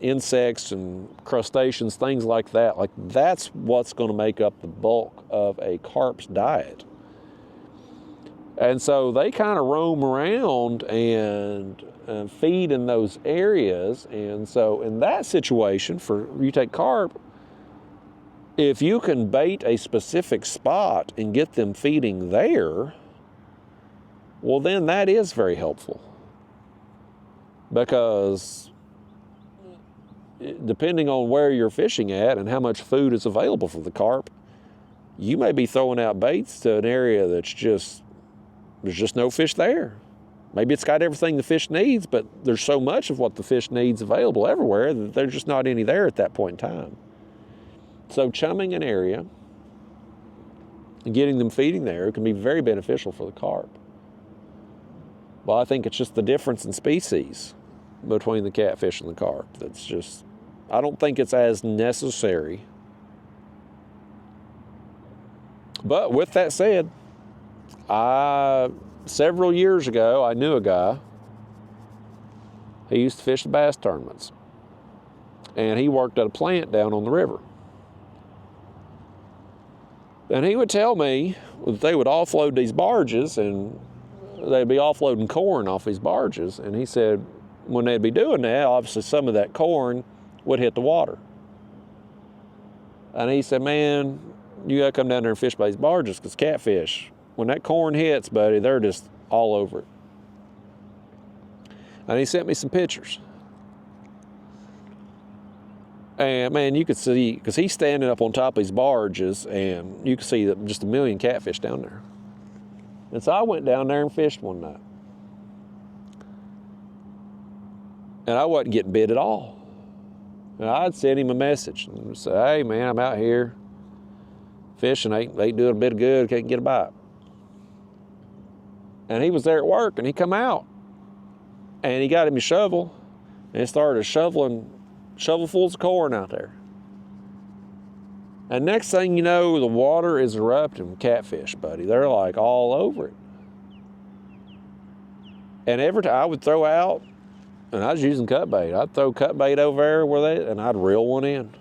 insects and crustaceans, things like that. Like, that's what's going to make up the bulk of a carp's diet. And so they kind of roam around and feed in those areas. And so in that situation, for you take carp, if you can bait a specific spot and get them feeding there, well, then that is very helpful. Because depending on where you're fishing at and how much food is available for the carp, you may be throwing out baits to an area that's there's just no fish there. Maybe it's got everything the fish needs, but there's so much of what the fish needs available everywhere that there's just not any there at that point in time. So chumming an area and getting them feeding there can be very beneficial for the carp. Well, I think it's just the difference in species between the catfish and the carp. That's just, I don't think it's as necessary. But with that said, several years ago, I knew a guy. He used to fish the bass tournaments. And he worked at a plant down on the river. And he would tell me that they would offload these barges, and they'd be offloading corn off these barges. And he said when they'd be doing that, obviously some of that corn would hit the water. And he said, man, you gotta come down there and fish by these barges, because catfish, when that corn hits, buddy, they're just all over it. And he sent me some pictures. And man, you could see, because he's standing up on top of these barges, and you could see just a million catfish down there. And so I went down there and fished one night. And I wasn't getting bit at all. And I'd sent him a message and say, hey man, I'm out here fishing, ain't doing a bit of good, can't get a bite. And he was there at work, and he come out, and he got him a shovel, and he started shoveling shovelfuls of corn out there. And next thing you know, the water is erupting with catfish, buddy. They're like all over it. And every time I would throw out, and I was using cut bait, I'd throw cut bait over there and I'd reel one in.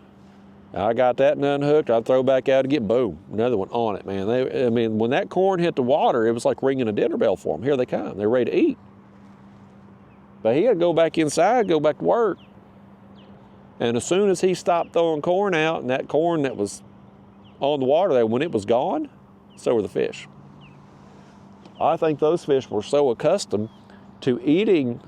I got that and unhooked, I'd throw back out again, boom, another one on it, man. I mean, when that corn hit the water, it was like ringing a dinner bell for them. Here they come, they're ready to eat. But he had to go back inside, go back to work. And as soon as he stopped throwing corn out, and that corn that was on the water there, when it was gone, so were the fish. I think those fish were so accustomed to eating,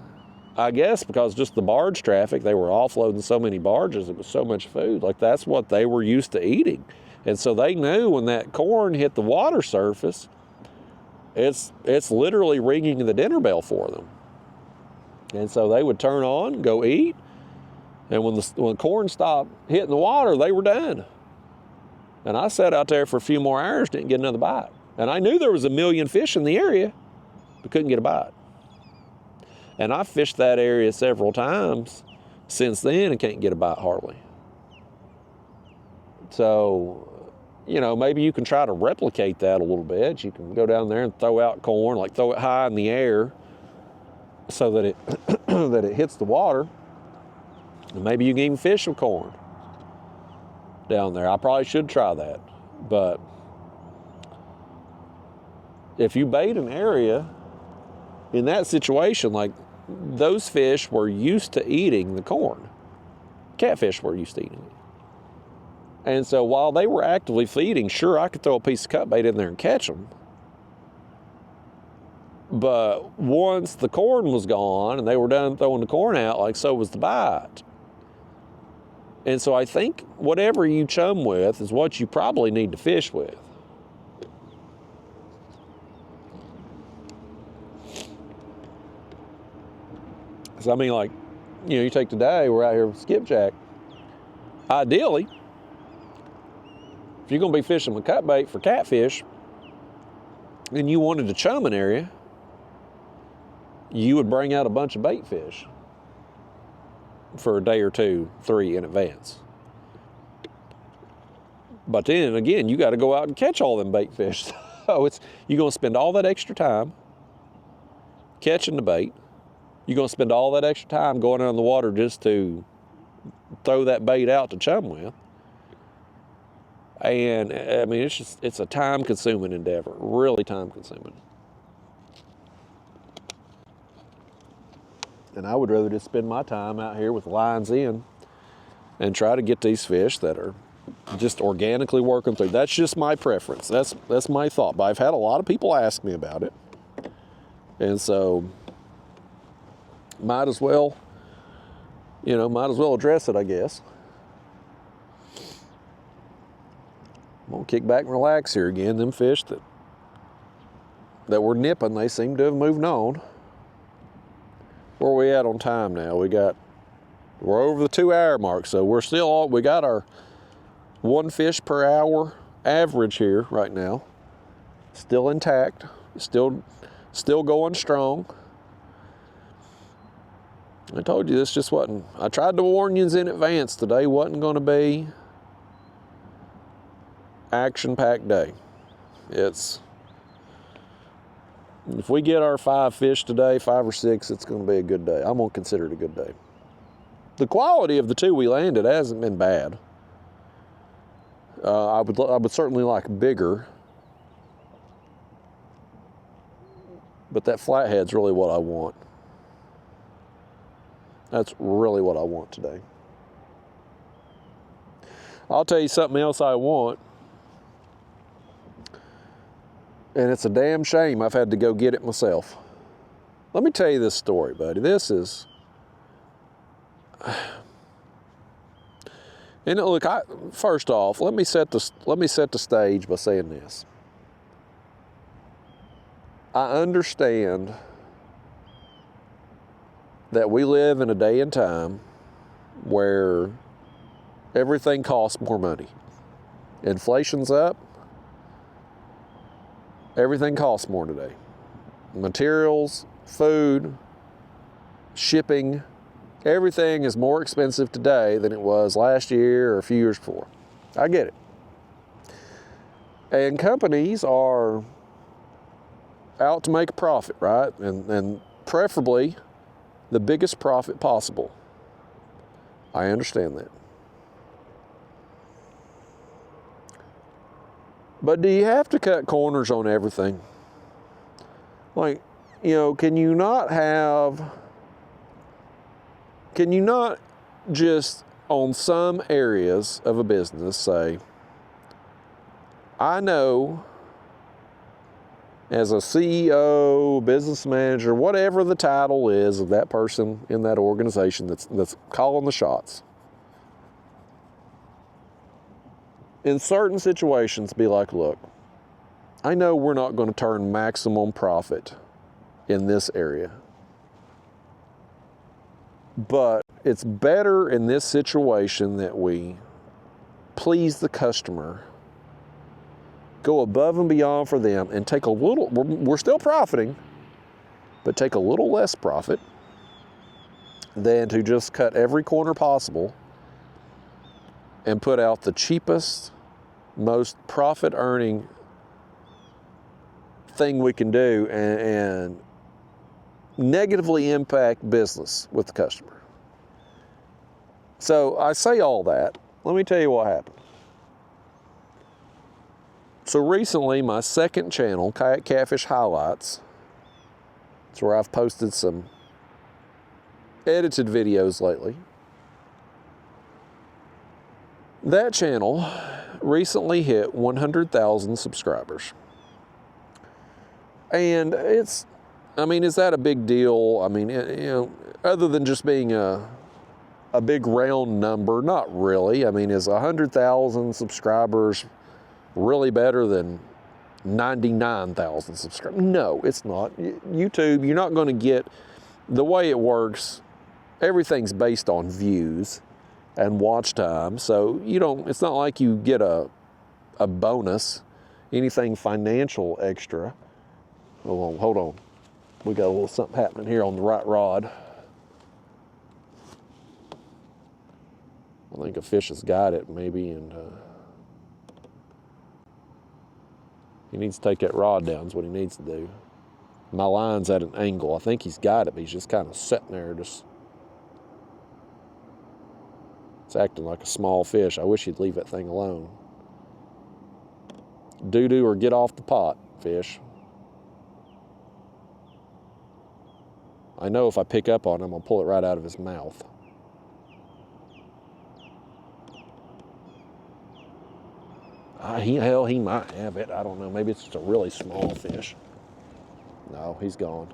I guess because just the barge traffic, they were offloading so many barges, it was so much food, like that's what they were used to eating. And so they knew when that corn hit the water surface, it's literally ringing the dinner bell for them. And so they would turn on, go eat, and when the corn stopped hitting the water, they were done. And I sat out there for a few more hours, didn't get another bite. And I knew there was a million fish in the area, but couldn't get a bite. And I fished that area several times since then and can't get a bite hardly. So, you know, maybe you can try to replicate that a little bit. You can go down there and throw out corn, like throw it high in the air so that it that it hits the water. And maybe you can even fish some corn down there. I probably should try that. But if you bait an area in that situation, like those fish were used to eating the corn. Catfish were used to eating it. And so while they were actively feeding, sure, I could throw a piece of cut bait in there and catch them. But once the corn was gone and they were done throwing the corn out, like so was the bite. And so I think whatever you chum with is what you probably need to fish with. So I mean, like, you know, you take today, we're out here with skipjack. Ideally, if you're gonna be fishing with cut bait for catfish and you wanted to chum an area, you would bring out a bunch of bait fish for a day or two, 3 in advance. But then again, you got to go out and catch all them bait fish. So you're going to spend all that extra time catching the bait. You're going to spend all that extra time going out in the water just to throw that bait out to chum with. And I mean, it's a time-consuming endeavor, really time-consuming. And I would rather just spend my time out here with the lines in and try to get these fish that are just organically working through. That's just my preference. That's my thought. But I've had a lot of people ask me about it. And so might as well address it, I guess. I'm gonna kick back and relax here again. Them fish that were nipping, they seem to have moved on. where we at on time now? We're over the 2-hour mark, so we got our 1 fish per hour average here right now. Still intact, still going strong. I told you this just wasn't, I tried to warn you in advance, today wasn't going to be action-packed day. If we get our 5 fish today, 5 or 6, it's going to be a good day. I'm going to consider it a good day. The quality of the 2 we landed hasn't been bad. I would certainly like bigger, but that flathead's really what I want. That's really what I want today. I'll tell you something else I want. And it's a damn shame I've had to go get it myself. Let me tell you this story, buddy. And look, first off, let me set the stage by saying this. I understand that we live in a day and time where everything costs more money. Inflation's up. Everything costs more today. Materials, food, shipping, everything is more expensive today than it was last year or a few years before. I get it. And companies are out to make a profit, right? And preferably the biggest profit possible. I understand that. But do you have to cut corners on everything? Like, can you not just on some areas of a business say, I know as a CEO, business manager, whatever the title is of that person in that organization that's calling the shots, in certain situations, be like, look, I know we're not going to turn maximum profit in this area, but it's better in this situation that we please the customer, go above and beyond for them, and take a little, we're still profiting, but take a little less profit than to just cut every corner possible and put out the cheapest, most profit-earning thing we can do and negatively impact business with the customer. So I say all that. Let me tell you what happened. So recently, my second channel, Kayak Catfish Highlights, it's where I've posted some edited videos lately. That channel recently hit 100,000 subscribers. And is that a big deal? I mean, other than just being a big round number, not really. I mean, is 100,000 subscribers really better than 99,000 subscribers? No, it's not. YouTube, you're not going to get, the way it works, everything's based on views and watch time. So it's not like you get a bonus, anything financial extra. Hold on. We got a little something happening here on the right rod. I think a fish has got it maybe, and he needs to take that rod down is what he needs to do. My line's at an angle. I think he's got it, but he's just kind of sitting there. It's acting like a small fish. I wish he'd leave that thing alone. Doo-doo or get off the pot, fish. I know if I pick up on him, I'll pull it right out of his mouth. He might have it. I don't know. Maybe it's just a really small fish. No, he's gone.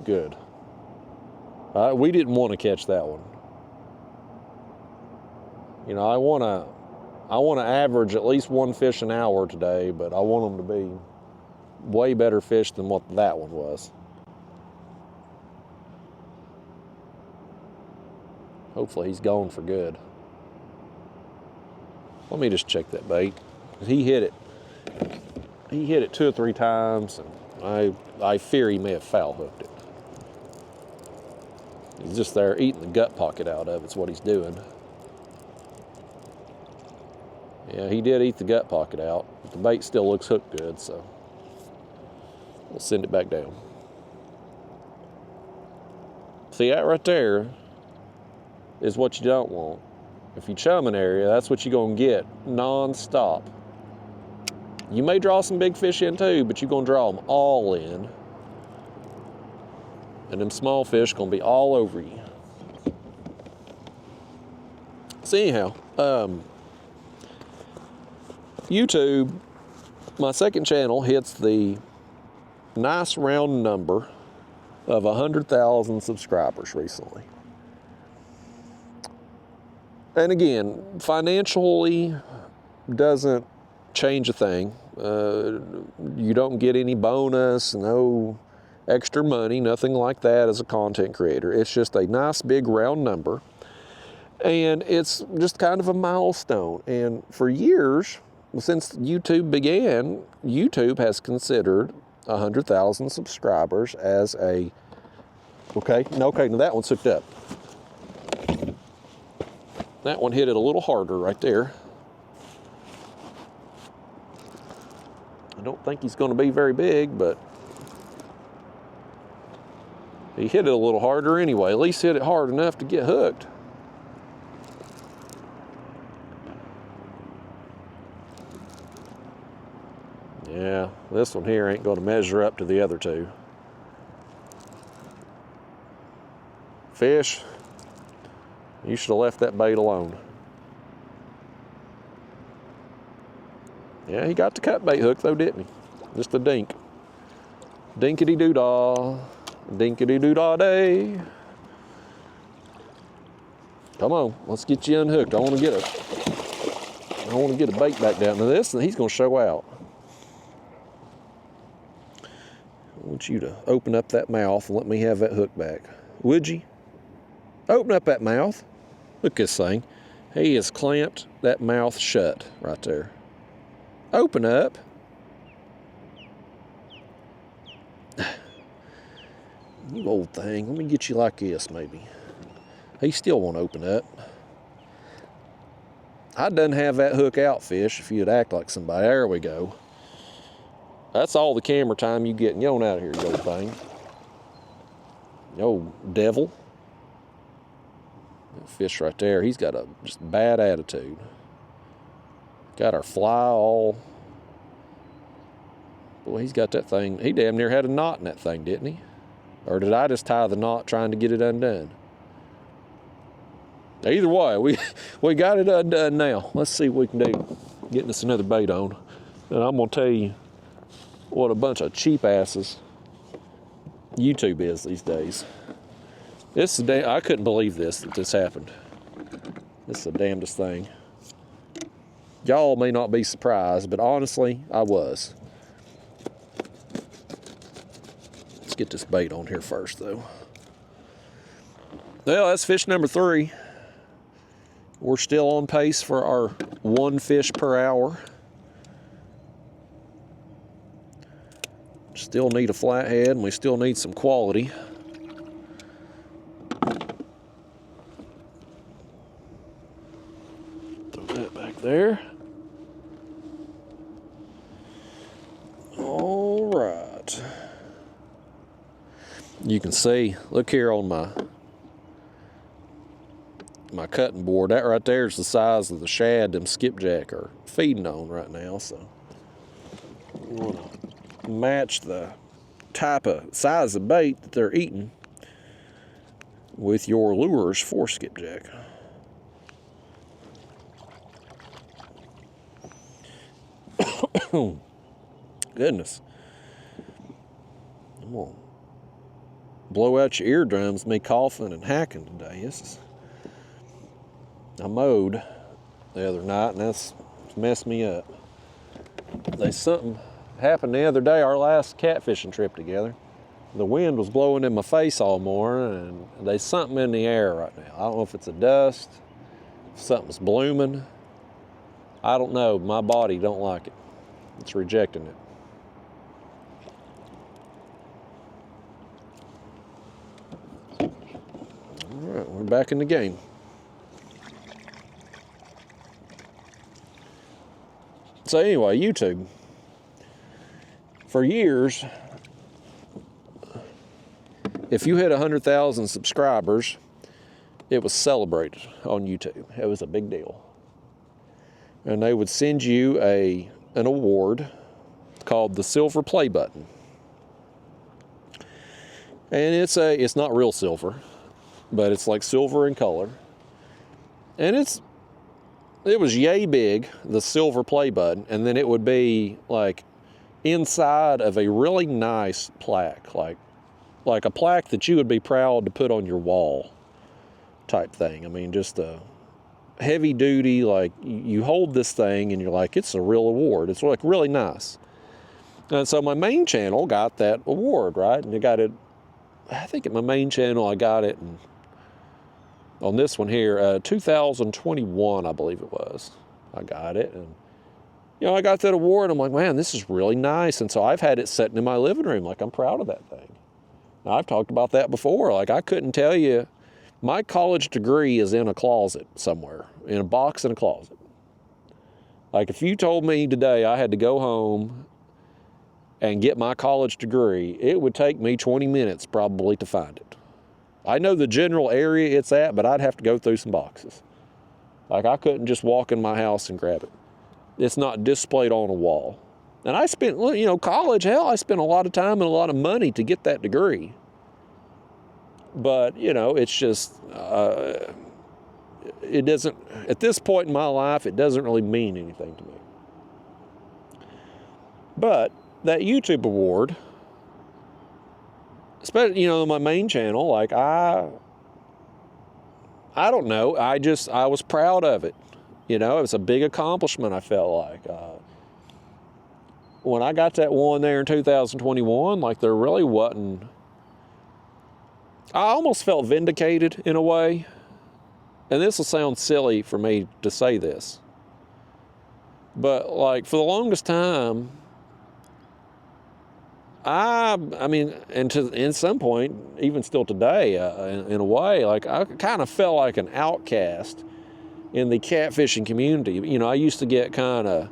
Good. We didn't want to catch that one. I want to average at least one fish an hour today, but I want them to be way better fish than what that one was. Hopefully he's gone for good. Let me just check that bait. He hit it. He hit it 2 or 3 times, and I fear he may have foul hooked it. He's just there eating the gut pocket out of it's what he's doing. Yeah, he did eat the gut pocket out, but the bait still looks hooked good, so we'll send it back down. See, that right there is what you don't want. If you chum an area, that's what you're gonna get non-stop. You may draw some big fish in too, but you're gonna draw them all in. And them small fish gonna be all over you. So anyhow, YouTube, my second channel hits the nice round number of 100,000 subscribers recently. And again, financially doesn't change a thing. You don't get any bonus, no extra money, nothing like that as a content creator. It's just a nice big round number. And it's just kind of a milestone. And for years, since YouTube began, YouTube has considered 100,000 subscribers as a, okay, now that one's hooked up. That one hit it a little harder right there. I don't think he's going to be very big, but he hit it a little harder anyway. At least hit it hard enough to get hooked. Yeah, this one here ain't going to measure up to the other two. Fish, you should have left that bait alone. Yeah, he got the cut bait hook though, didn't he? Just a dink. Dinkity-doo-dah. Dinkity-doo-dah day. Come on, let's get you unhooked. I want to get a bait back down to this, and he's going to show out. I want you to open up that mouth and let me have that hook back. Would you? Open up that mouth. Look at this thing. He has clamped that mouth shut right there. Open up. You old thing. Let me get you like this, maybe. He still won't open up. I done have that hook out, fish, if you'd act like somebody. There we go. That's all the camera time you get. You on out of here, you old thing. You old devil. That fish right there, he's got a just bad attitude. Got our fly all. Boy, he's got that thing. He damn near had a knot in that thing, didn't he? Or did I just tie the knot trying to get it undone? Either way, we got it undone now. Let's see what we can do getting us another bait on. And I'm going to tell you what a bunch of cheap asses YouTube is these days. This is I couldn't believe that this happened. This is the damnedest thing. Y'all may not be surprised, but honestly, I was. Let's get this bait on here first, though. Well, that's fish number 3. We're still on pace for our 1 fish per hour. Still need a flathead, and we still need some quality. Throw that back there. All right. You can see, look here on my cutting board. That right there is the size of the shad them skipjack are feeding on right now. So you want to match the type of size of bait that they're eating with your lures for skipjack. Goodness. I'm gonna blow out your eardrums, me coughing and hacking today. I mowed the other night and that's messed me up. There's something happened the other day, our last catfishing trip together. The wind was blowing in my face all morning, and there's something in the air right now. I don't know if it's a dust, if something's blooming. I don't know. My body don't like it. It's rejecting it. All right, we're back in the game. So anyway, YouTube. For years, if you hit 100,000 subscribers, it was celebrated on YouTube. It was a big deal. And they would send you an award called the Silver Play Button. And it's not real silver, but it's like silver in color. And it was yay big, the Silver Play Button, and then it would be like inside of a really nice plaque, like a plaque that you would be proud to put on your wall type thing. I mean, just a heavy duty, like you hold this thing and you're like, it's a real award. It's like really nice. And so my main channel got that award, right? And you got it, I think at my main channel, I got it on this one here, 2021, I believe it was. I got it. And, you know, I got that award. I'm like, man, this is really nice. And so I've had it sitting in my living room. Like, I'm proud of that thing. Now, I've talked about that before. Like, I couldn't tell you, my college degree is in a closet somewhere, in a box in a closet. Like, if you told me today I had to go home and get my college degree, it would take me 20 minutes probably to find it. I know the general area it's at, but I'd have to go through some boxes. Like, I couldn't just walk in my house and grab it. It's not displayed on a wall. And I spent, you know, college, hell, I spent a lot of time and a lot of money to get that degree. But, you know, it's just, it doesn't, at this point in my life, it doesn't really mean anything to me. But that YouTube award, especially, you know, my main channel, like I don't know, I was proud of it. You know, it was a big accomplishment, I felt like. When I got that one there in 2021, like there really wasn't, I almost felt vindicated in a way. And this will sound silly for me to say this, but like for the longest time, I mean, and in some point, even still today, in a way, like I kind of felt like an outcast in the catfishing community. You know, I used to get kind of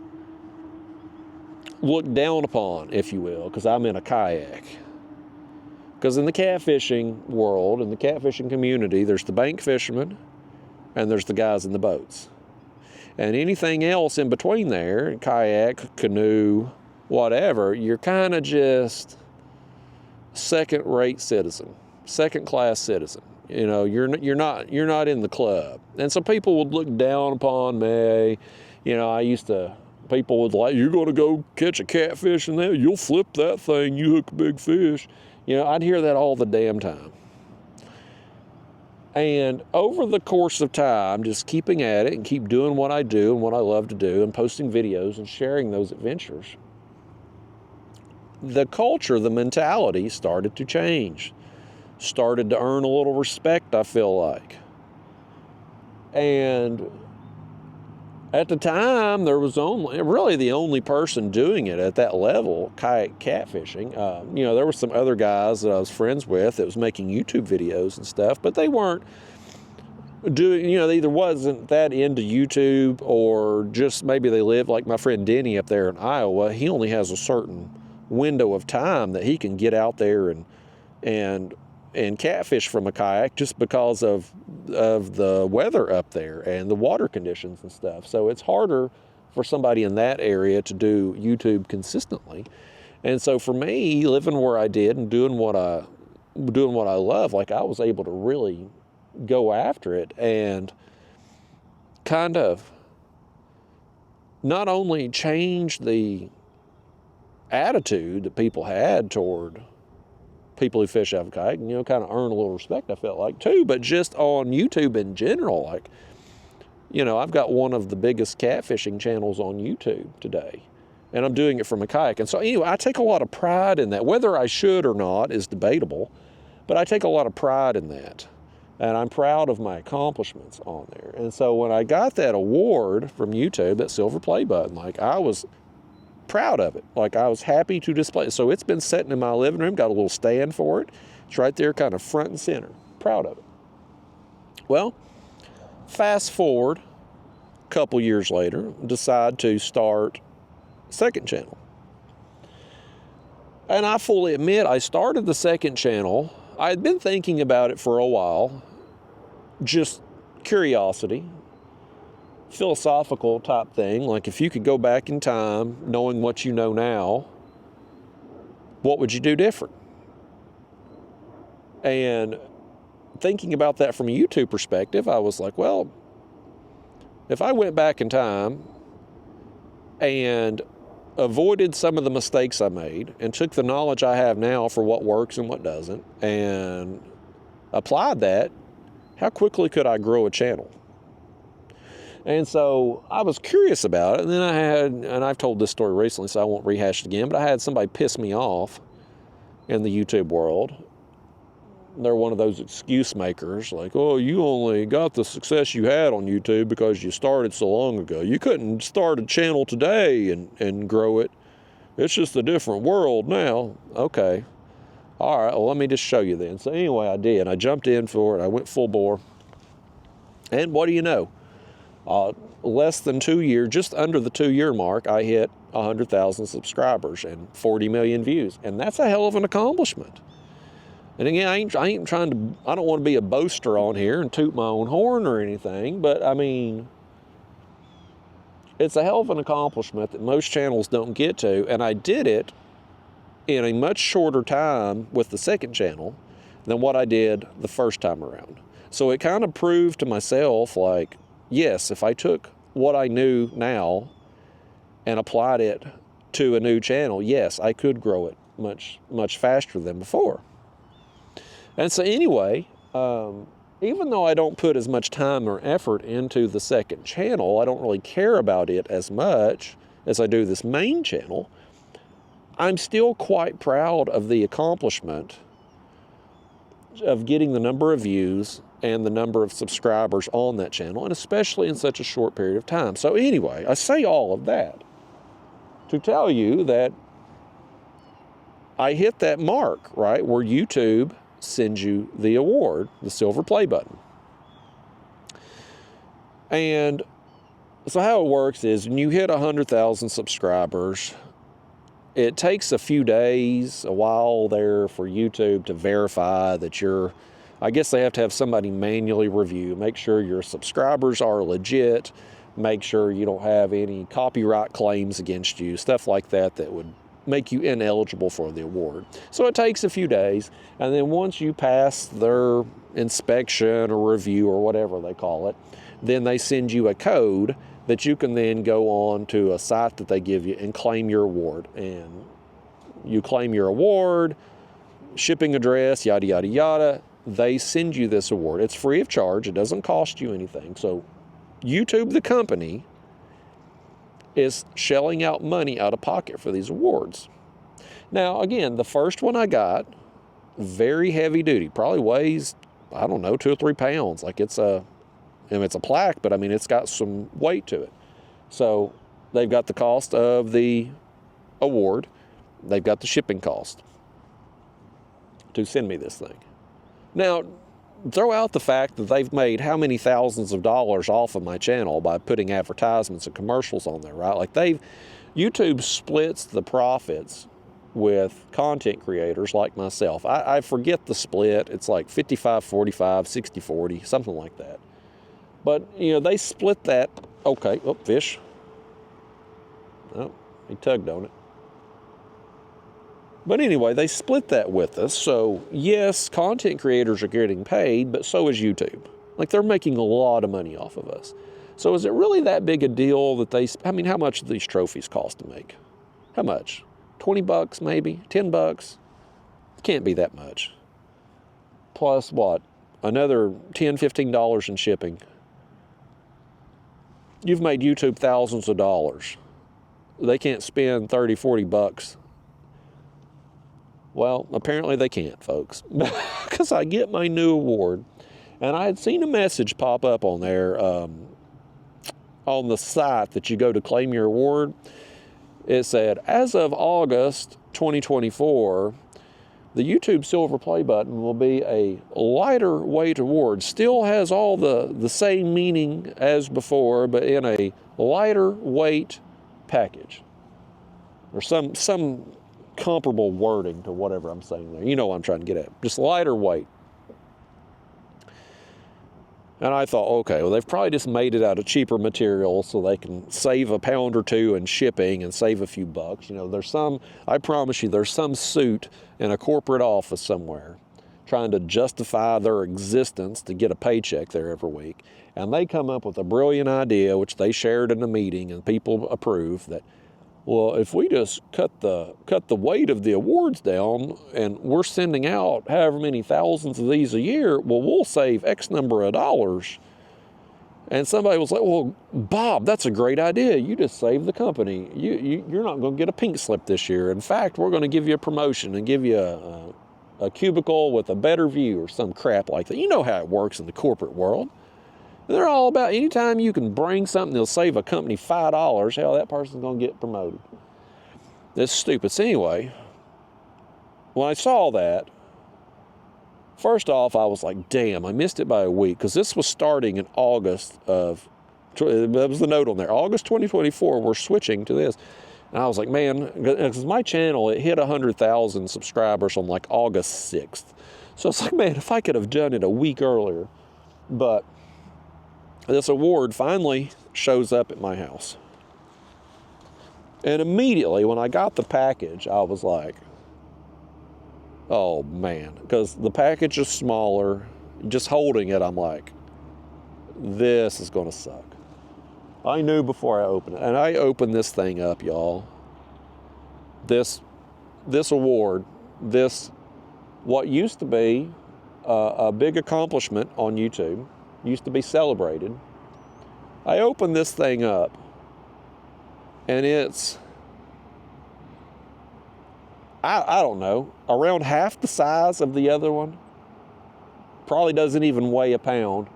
looked down upon, if you will, because I'm in a kayak. Because in the catfishing world, in the catfishing community, there's the bank fishermen and there's the guys in the boats. And anything else in between there, kayak, canoe, whatever, you're kind of just second-rate citizen, second-class citizen. You know, you're not in the club. And so people would look down upon me. You know, people would like, you're going to go catch a catfish in there, you'll flip that thing, you hook a big fish. You know, I'd hear that all the damn time. And over the course of time, just keeping at it and keep doing what I do and what I love to do and posting videos and sharing those adventures, the culture, the mentality started to change, started to earn a little respect, I feel like. And at the time, there was really the only person doing it at that level, kayak catfishing. You know, there were some other guys that I was friends with that was making YouTube videos and stuff, but they weren't doing, you know, they either wasn't that into YouTube or just maybe they lived, like my friend Denny up there in Iowa, he only has a certain window of time that he can get out there and catfish from a kayak just because of the weather up there and the water conditions and stuff. So it's harder for somebody in that area to do YouTube consistently. And so for me, living where I did and doing what I love, like I was able to really go after it and kind of not only change the attitude that people had toward people who fish out of a kayak, you know, kind of earn a little respect, I felt like, too. But just on YouTube in general, like, you know, I've got one of the biggest catfishing channels on YouTube today. and I'm doing it from a kayak. And so anyway, I take a lot of pride in that. Whether I should or not is debatable, but I take a lot of pride in that. And I'm proud of my accomplishments on there. And so when I got that award from YouTube, that silver play button, like, I was proud of it. Like, I was happy to display it. So it's been sitting in my living room, got a little stand for it. It's right there, kind of front and center. Proud of it. Well, fast forward a couple years later, decide to start a second channel. And I fully admit, I started the second channel. I had been thinking about it for a while, just curiosity, philosophical type thing. Like, if you could go back in time, knowing what you know now, what would you do different? And thinking about that from a YouTube perspective, I was like, well, if I went back in time and avoided some of the mistakes I made and took the knowledge I have now for what works and what doesn't and applied that, how quickly could I grow a channel? And so I was curious about it. And then I had, and I've told this story recently, so I won't rehash it again, but I had somebody piss me off in the YouTube world. They're one of those excuse makers, like, oh, you only got the success you had on YouTube because you started so long ago. You couldn't start a channel today and grow it. It's just a different world now. Okay. All right, well, let me just show you then. So anyway, I did. I jumped in for it. I went full bore. And what do you know? Less than 2 years, just under the 2-year mark, I hit 100,000 subscribers and 40 million views. And that's a hell of an accomplishment. And again, I ain't trying to, I don't want to be a boaster on here and toot my own horn or anything, but I mean, it's a hell of an accomplishment that most channels don't get to. And I did it in a much shorter time with the second channel than what I did the first time around. So it kind of proved to myself, like, yes, if I took what I knew now and applied it to a new channel, yes, I could grow it much, much faster than before. And so anyway, even though I don't put as much time or effort into the second channel, I don't really care about it as much as I do this main channel, I'm still quite proud of the accomplishment of getting the number of views and the number of subscribers on that channel, and especially in such a short period of time. So anyway, I say all of that to tell you that I hit that mark, right, where YouTube sends you the award, the silver play button. And so how it works is when you hit 100,000 subscribers, it takes a few days, a while there for YouTube to verify that you're, I guess they have to have somebody manually review, make sure your subscribers are legit, make sure you don't have any copyright claims against you, stuff like that that would make you ineligible for the award. So it takes a few days, and then once you pass their inspection or review or whatever they call it, then they send you a code that you can then go on to a site that they give you and claim your award. And you claim your award, shipping address, yada, yada, yada. They send you this award. It's free of charge. It doesn't cost you anything. So YouTube, the company, is shelling out money out of pocket for these awards. Now, again, the first one I got, very heavy duty, probably weighs, I don't know, 2 or 3 pounds. Like it's a plaque, but I mean, it's got some weight to it. So they've got the cost of the award. They've got the shipping cost to send me this thing. Now, throw out the fact that they've made how many thousands of dollars off of my channel by putting advertisements and commercials on there, right? Like YouTube splits the profits with content creators like myself. I forget the split. It's like 55-45, 60-40, something like that. But, you know, they split that. Okay, oh, fish. Oh, he tugged on it. But anyway, they split that with us. So yes, content creators are getting paid, but so is YouTube. Like they're making a lot of money off of us. So is it really that big a deal that I mean, how much do these trophies cost to make? How much? 20 bucks maybe? 10 bucks? It can't be that much. Plus what? Another $10, $15 in shipping. You've made YouTube thousands of dollars. they can't spend 30, 40 bucks. Well, apparently they can't, folks, because I get my new award. And I had seen a message pop up on there on the site that you go to claim your award. It said, as of August 2024, the YouTube Silver Play button will be a lighter weight award. Still has all the same meaning as before, but in a lighter weight package. Or some comparable wording to whatever I'm saying there. You know what I'm trying to get at. Just lighter weight. And I thought, okay, well, they've probably just made it out of cheaper material so they can save a pound or two in shipping and save a few bucks. You know, I promise you, there's some suit in a corporate office somewhere trying to justify their existence to get a paycheck there every week. And they come up with a brilliant idea, which they shared in a meeting and people approved, that, well, if we just cut the weight of the awards down and we're sending out however many thousands of these a year, well, we'll save X number of dollars. And somebody was like, well, Bob, that's a great idea. You just saved the company. You're not going to get a pink slip this year. In fact, we're going to give you a promotion and give you a cubicle with a better view or some crap like that. You know how it works in the corporate world. They're all about anytime you can bring something that'll save a company $5, hell, that person's going to get promoted. That's stupid. So anyway, when I saw that, first off, I was like, damn, I missed it by a week, because this was starting in August of, that was the note on there, August 2024, we're switching to this. And I was like, man, because my channel, it hit 100,000 subscribers on like August 6th. So it's like, man, if I could have done it a week earlier. But this award finally shows up at my house. And immediately when I got the package, I was like, oh man, because the package is smaller. Just holding it, I'm like, this is going to suck. I knew before I opened it. And I opened this thing up, y'all. This award, what used to be a big accomplishment on YouTube, used to be celebrated. I opened this thing up, and it's, I don't know, around half the size of the other one. Probably doesn't even weigh a pound.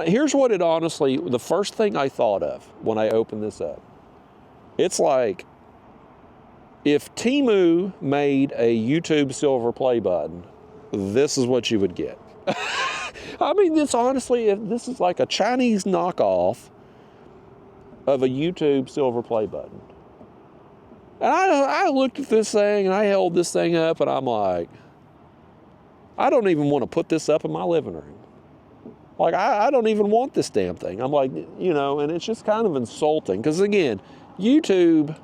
Here's what it honestly, the first thing I thought of when I opened this up. It's like if Temu made a YouTube Silver Play button, this is what you would get. I mean, this honestly, this is like a Chinese knockoff of a YouTube Silver Play button. And I looked at this thing and I held this thing up and I'm like, I don't even want to put this up in my living room. Like, I don't even want this damn thing. I'm like, you know, and it's just kind of insulting. Because again, YouTube,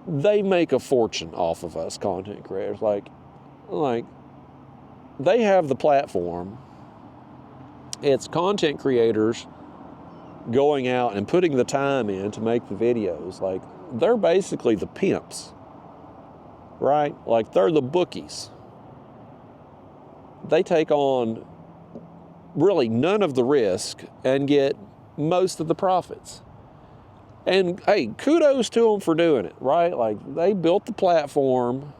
they make a fortune off of us content creators. Like, they have the platform. It's content creators going out and putting the time in to make the videos. Like, they're basically the pimps, right? Like, they're the bookies. They take on really none of the risk and get most of the profits. And hey, kudos to them for doing it, right? Like, they built the platform.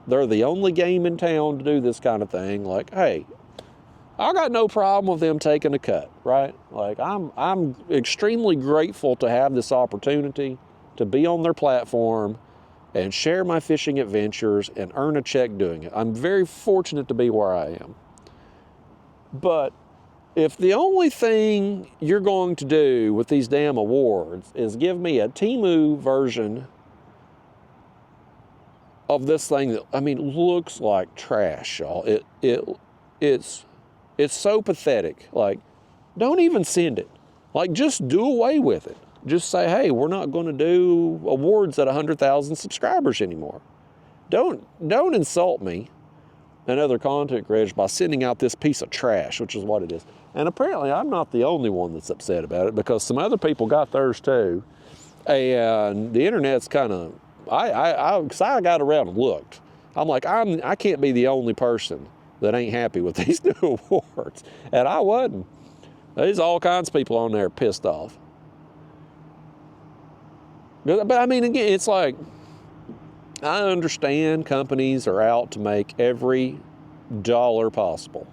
They're the only game in town to do this kind of thing. Like, hey, I got no problem with them taking a cut, right? Like, I'm extremely grateful to have this opportunity to be on their platform and share my fishing adventures and earn a check doing it. I'm very fortunate to be where I am. But if the only thing you're going to do with these damn awards is give me a Temu version of this thing that, I mean, looks like trash, y'all. It's so pathetic. Like, don't even send it. Like, just do away with it. Just say, hey, we're not going to do awards at 100,000 subscribers anymore. Don't insult me and other content creators by sending out this piece of trash, which is what it is. And apparently I'm not the only one that's upset about it, because some other people got theirs too. And the internet's kind of, I got around and looked. I'm like, I can't be the only person that ain't happy with these new awards. And I wasn't. There's all kinds of people on there pissed off. But I mean, again, it's like, I understand companies are out to make every dollar possible.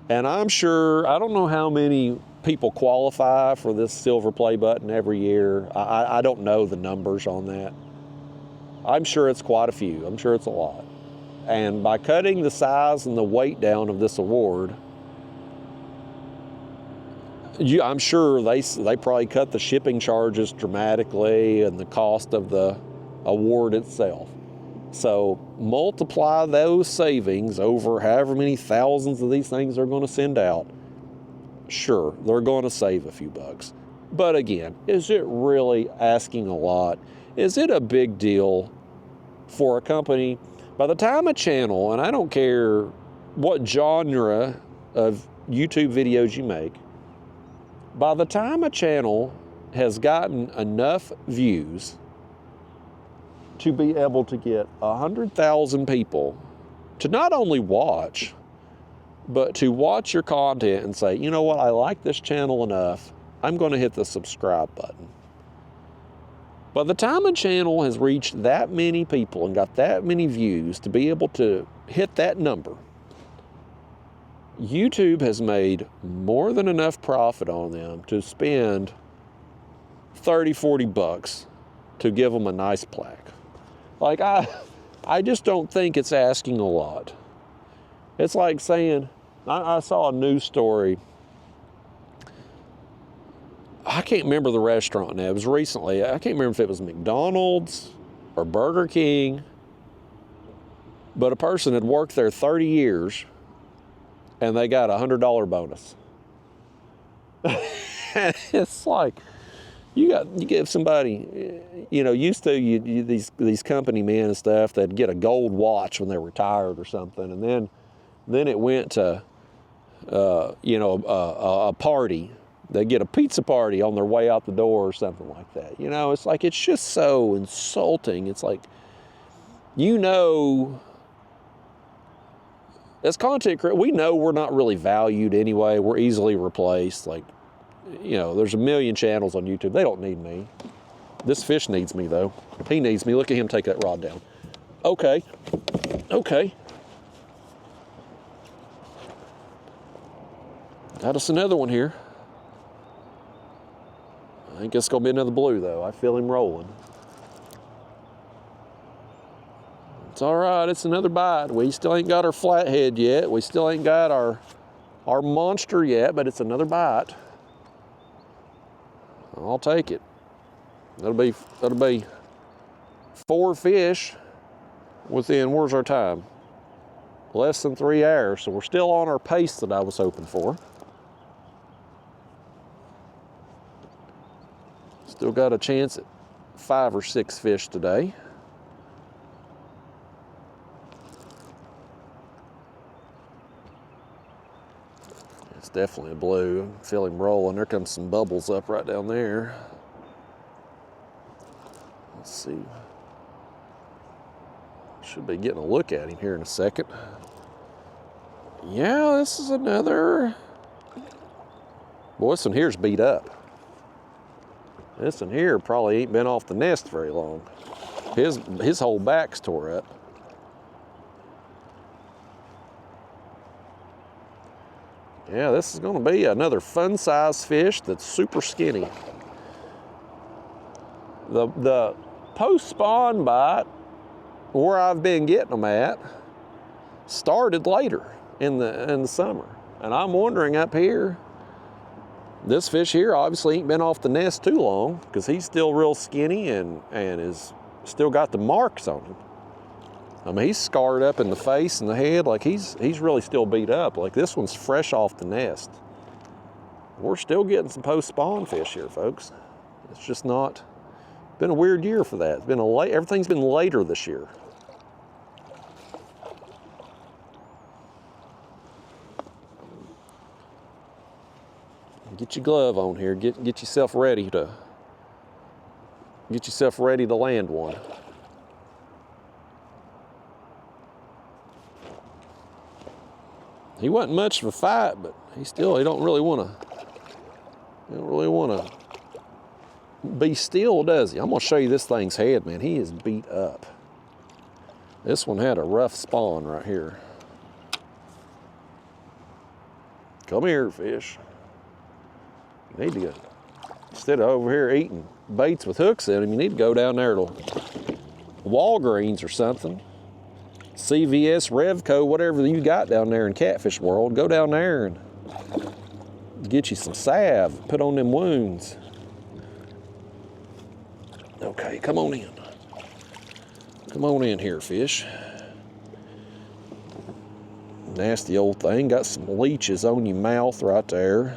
And I'm sure, I don't know how many people qualify for this silver play button every year. I don't know the numbers on that. I'm sure it's quite a few. I'm sure it's a lot. And by cutting the size and the weight down of this award, I'm sure they probably cut the shipping charges dramatically and the cost of the award itself. So multiply those savings over however many thousands of these things they're going to send out. Sure, they're going to save a few bucks. But again, is it really asking a lot? Is it a big deal for a company? By the time a channel, and I don't care what genre of YouTube videos you make, by the time a channel has gotten enough views to be able to get 100,000 people to not only watch, but to watch your content and say, you know what, I like this channel enough, I'm going to hit the subscribe button. By the time a channel has reached that many people and got that many views to be able to hit that number, YouTube has made more than enough profit on them to spend 30, 40 bucks to give them a nice plaque. Like, I just don't think it's asking a lot. It's like saying, I saw a news story. I can't remember the restaurant now. It was recently. I can't remember if it was McDonald's or Burger King. But a person had worked there 30 years and they got a $100 bonus. It's like, you give somebody, used to these company men and stuff, they'd get a gold watch when they retired or something, and then it went to a party. They get a pizza party on their way out the door or something like that. It's like, it's just so insulting. It's like, as content creators, we know we're not really valued anyway. We're easily replaced. Like, there's a million channels on YouTube. They don't need me. This fish needs me, though. He needs me. Look at him take that rod down. Okay. Got us another one here. I think it's going to be another blue, though. I feel him rolling. It's all right. It's another bite. We still ain't got our flathead yet. We still ain't got our monster yet, but it's another bite. I'll take it. That'll be 4 fish within, where's our time? Less than 3 hours. So we're still on our pace that I was hoping for. Still got a chance at 5 or 6 fish today. It's definitely a blue. I feel him rolling. There comes some bubbles up right down there. Let's see. Should be getting a look at him here in a second. Yeah, this is another. Boy, this one here's beat up. This one here probably ain't been off the nest very long. His whole back's tore up. Yeah, this is going to be another fun-sized fish that's super skinny. The post-spawn bite, where I've been getting them at, started later in the summer. And I'm wondering up here, this fish here obviously ain't been off the nest too long because he's still real skinny and is still got the marks on him. I mean, he's scarred up in the face and the head, like he's really still beat up. Like, this one's fresh off the nest. We're still getting some post-spawn fish here, folks. It's just not, been a weird year for that. It's been everything's been later this year. Get your glove on here. Get yourself ready to land one. He wasn't much of a fight, but he don't really want to be still, does he? I'm gonna show you this thing's head, man. He is beat up. This one had a rough spawn right here. Come here, fish. You need to go, instead of over here eating baits with hooks in them, you need to go down there to Walgreens or something. CVS, Revco, whatever you got down there in catfish world. Go down there and get you some salve, put on them wounds. Okay, come on in. Come on in here, fish. Nasty old thing, got some leeches on your mouth right there.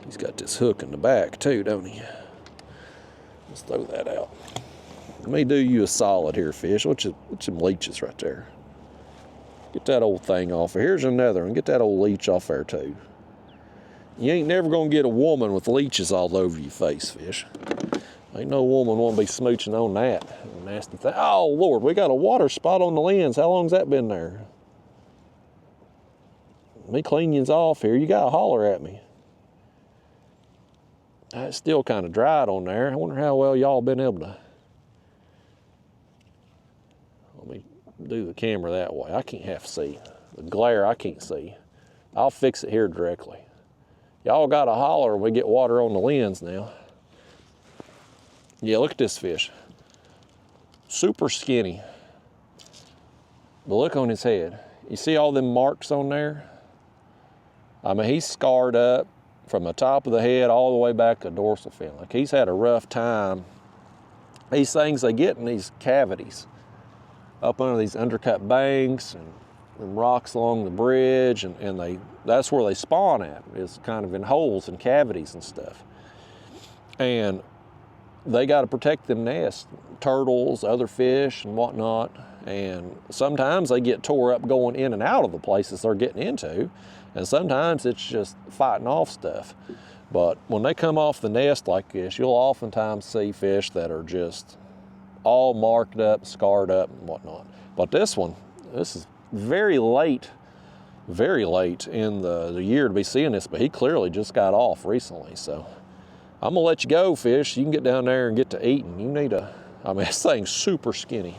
He's got this hook in the back too, don't he? Let's throw that out. Let me do you a solid here, fish. What's some leeches right there? Get that old thing off. Here's another one. Get that old leech off there too. You ain't never gonna get a woman with leeches all over your face, fish. Ain't no woman wanna be smooching on that nasty thing. Oh Lord, we got a water spot on the lens. How long's that been there? Let me clean yous off here. You gotta holler at me. It's still kind of dried on there. I wonder how well y'all been able to. Let me do the camera that way. I can't half see. The glare I can't see. I'll fix it here directly. Y'all gotta holler when we get water on the lens now. Yeah, look at this fish. Super skinny. But look on his head. You see all them marks on there? I mean, he's scarred up from the top of the head all the way back to the dorsal fin. Like, he's had a rough time. These things, they get in these cavities up under these undercut banks and rocks along the bridge, and that's where they spawn at, is kind of in holes and cavities and stuff. And they got to protect them nests, turtles, other fish and whatnot. And sometimes they get tore up going in and out of the places they're getting into. And sometimes it's just fighting off stuff. But when they come off the nest like this, you'll oftentimes see fish that are just all marked up, scarred up and whatnot. But this one, this is very late in the year to be seeing this, but he clearly just got off recently. So I'm gonna let you go, fish. You can get down there and get to eating. You need I mean, this thing's super skinny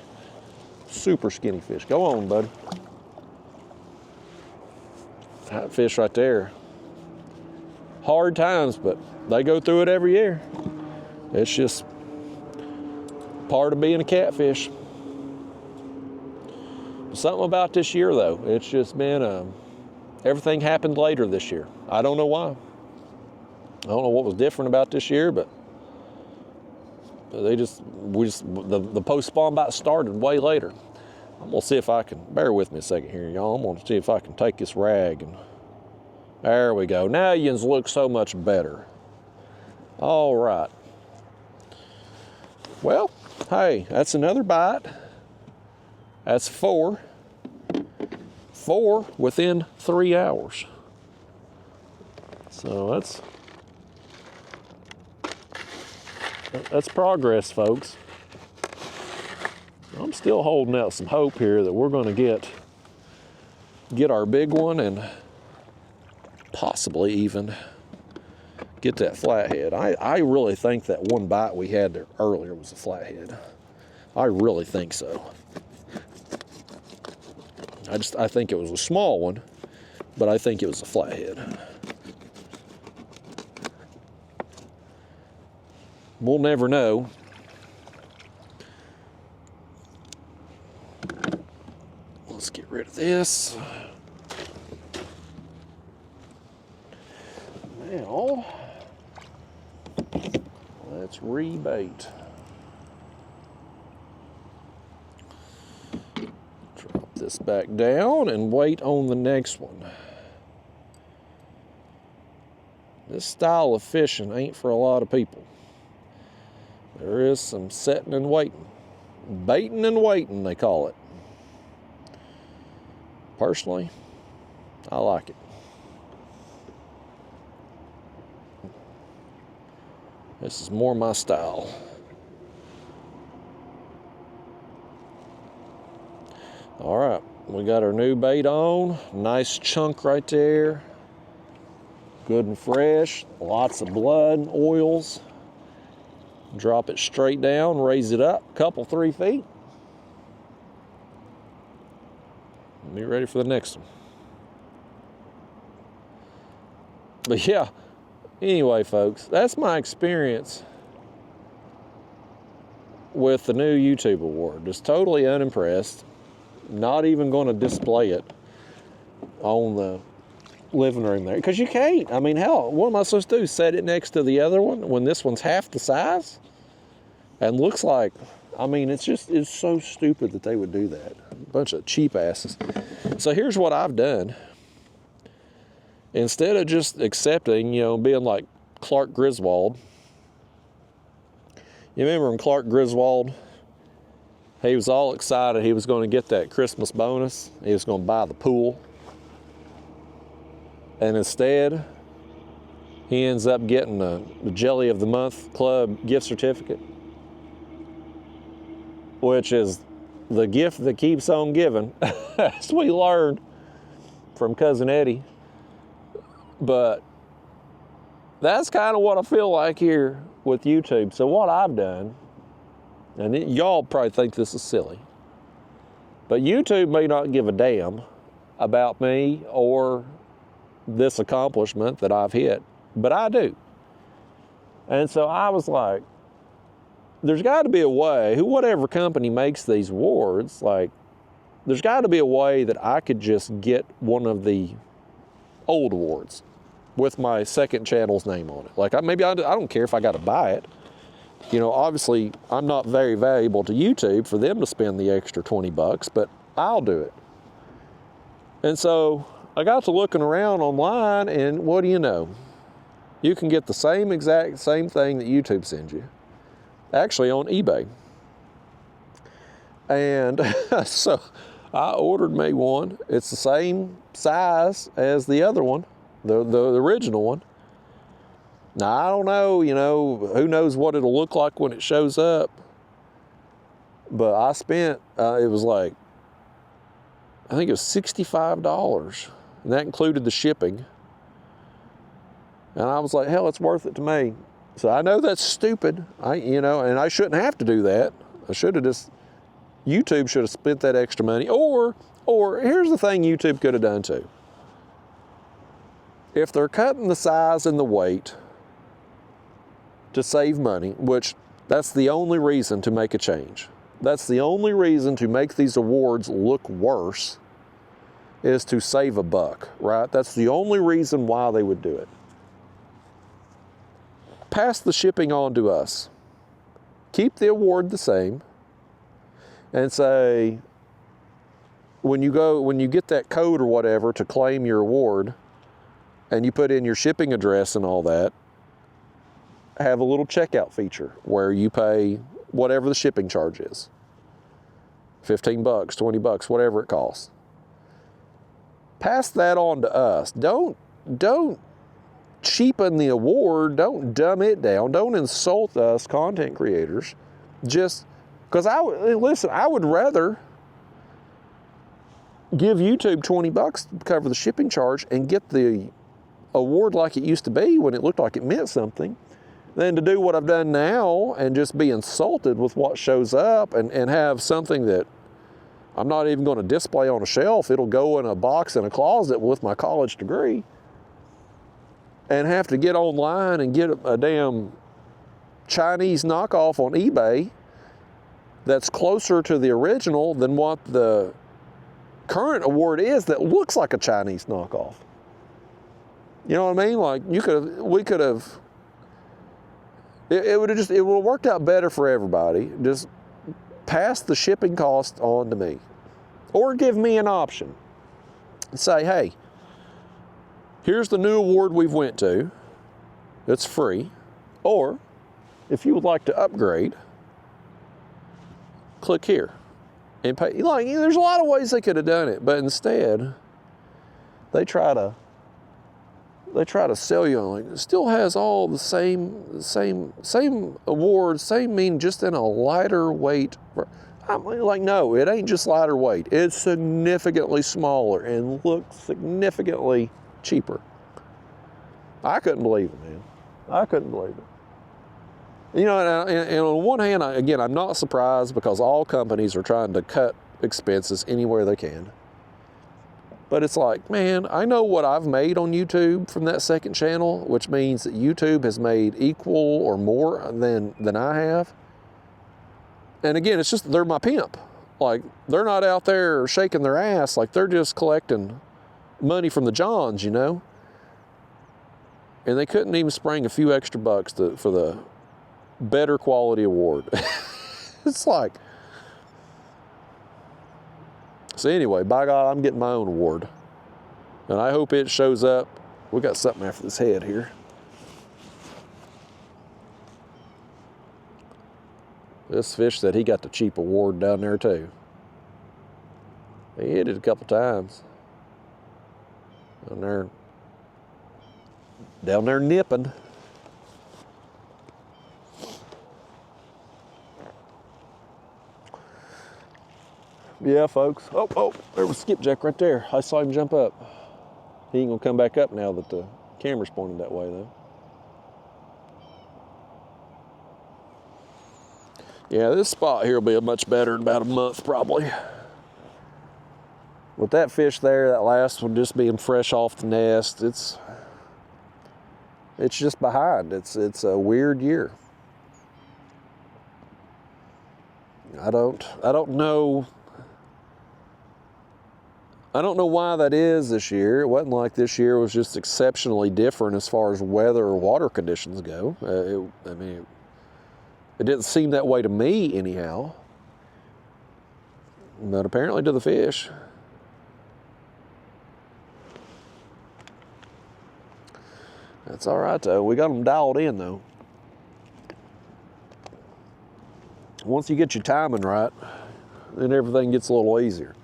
fish. Go on, bud. That fish right there. Hard times, but they go through it every year. It's just part of being a catfish. Something about this year, though. It's just been, everything happened later this year. I don't know why. I don't know what was different about this year, but the post-spawn bite started way later. I'm gonna see if I can, bear with me a second here, y'all. I'm gonna see if I can take this rag and, there we go. Now yous look so much better. All right. Well, hey, that's another bite. That's four within 3 hours. So that's progress, folks. I'm still holding out some hope here that we're going to get our big one and possibly even get that flathead. I really think that one bite we had there earlier was a flathead. I really think so. I think it was a small one, but I think it was a flathead. We'll never know. Let's get rid of this. Now, let's rebait. Drop this back down and wait on the next one. This style of fishing ain't for a lot of people. There is some setting and waiting. Baiting and waiting, they call it. Personally, I like it. This is more my style. All right, we got our new bait on. Nice chunk right there. Good and fresh, lots of blood, oils. Drop it straight down, raise it up, couple 3 feet. Be ready for the next one. But yeah, anyway, folks, that's my experience with the new YouTube award. Just totally unimpressed. Not even going to display it on the living room there, because you can't. I mean, hell, what am I supposed to do? Set it next to the other one when this one's half the size and looks like, I mean, it's so stupid that they would do that. A bunch of cheap asses. So here's what I've done. Instead of just accepting, being like Clark Griswold. You remember when Clark Griswold, he was all excited he was going to get that Christmas bonus. He was going to buy the pool. And instead, he ends up getting the Jelly of the Month Club gift certificate, which is the gift that keeps on giving, as we learned from Cousin Eddie. But that's kind of what I feel like here with YouTube. So what I've done, and y'all probably think this is silly, but YouTube may not give a damn about me or this accomplishment that I've hit, but I do. And so I was like, there's got to be a way, whatever company makes these awards, like, there's got to be a way that I could just get one of the old awards with my second channel's name on it. Like, maybe I don't care if I got to buy it. Obviously, I'm not very valuable to YouTube for them to spend the extra 20 bucks, but I'll do it. And so I got to looking around online, and what do you know? You can get the exact same thing that YouTube sends you, actually on eBay. And so I ordered me one. It's the same size as the other one, the original one. Now, I don't know, who knows what it'll look like when it shows up. But I spent, it was like, I think it was $65. And that included the shipping. And I was like, hell, it's worth it to me. So I know that's stupid, and I shouldn't have to do that. YouTube should have spent that extra money. Or here's the thing YouTube could have done too. If they're cutting the size and the weight to save money, which that's the only reason to make a change. That's the only reason to make these awards look worse, is to save a buck, right? That's the only reason why they would do it. Pass the shipping on to us. Keep the award the same, and say, when you get that code or whatever to claim your award, and you put in your shipping address and all that, have a little checkout feature where you pay whatever the shipping charge is. 15 bucks, 20 bucks, whatever it costs. Pass that on to us. Don't cheapen the award. Don't dumb it down. Don't insult us content creators. Just because I would rather give YouTube 20 bucks to cover the shipping charge and get the award like it used to be when it looked like it meant something, than to do what I've done now and just be insulted with what shows up and have something that I'm not even going to display on a shelf. It'll go in a box in a closet with my college degree, and have to get online and get a damn Chinese knockoff on eBay that's closer to the original than what the current award is, that looks like a Chinese knockoff. You know what I mean? Like, we could have, it would have worked out better for everybody. Just pass the shipping cost on to me, or give me an option. Say, hey, here's the new award we've went to. It's free. Or if you would like to upgrade, click here and pay. Like, there's a lot of ways they could have done it, but instead they try to sell you on, like, it still has all the same awards, mean just in a lighter weight. I'm like, no, it ain't just lighter weight. It's significantly smaller and looks significantly cheaper. I couldn't believe it, man. I couldn't believe it. You know, and on one hand, again, I'm not surprised because all companies are trying to cut expenses anywhere they can. But it's like, man, I know what I've made on YouTube from that second channel, which means that YouTube has made equal or more than I have. And again, it's just, they're my pimp. Like, they're not out there shaking their ass. Like, they're just collecting money from the Johns, you know? And they couldn't even spring a few extra bucks for the better quality award. It's like, so anyway, by God, I'm getting my own award. And I hope it shows up. We got something after this head here. This fish said he got the cheap award down there too. He hit it a couple times. Down there nipping. Yeah, folks. Oh, there was skipjack right there. I saw him jump up. He ain't gonna come back up now that the camera's pointed that way, though. Yeah, this spot here will be much better in about a month, probably. With that fish there, that last one just being fresh off the nest, it's just behind. It's a weird year. I don't know. I don't know why that is this year. It wasn't like this year was just exceptionally different as far as weather or water conditions go. It didn't seem that way to me anyhow. But apparently to the fish. That's all right though. We got them dialed in though. Once you get your timing right, then everything gets a little easier.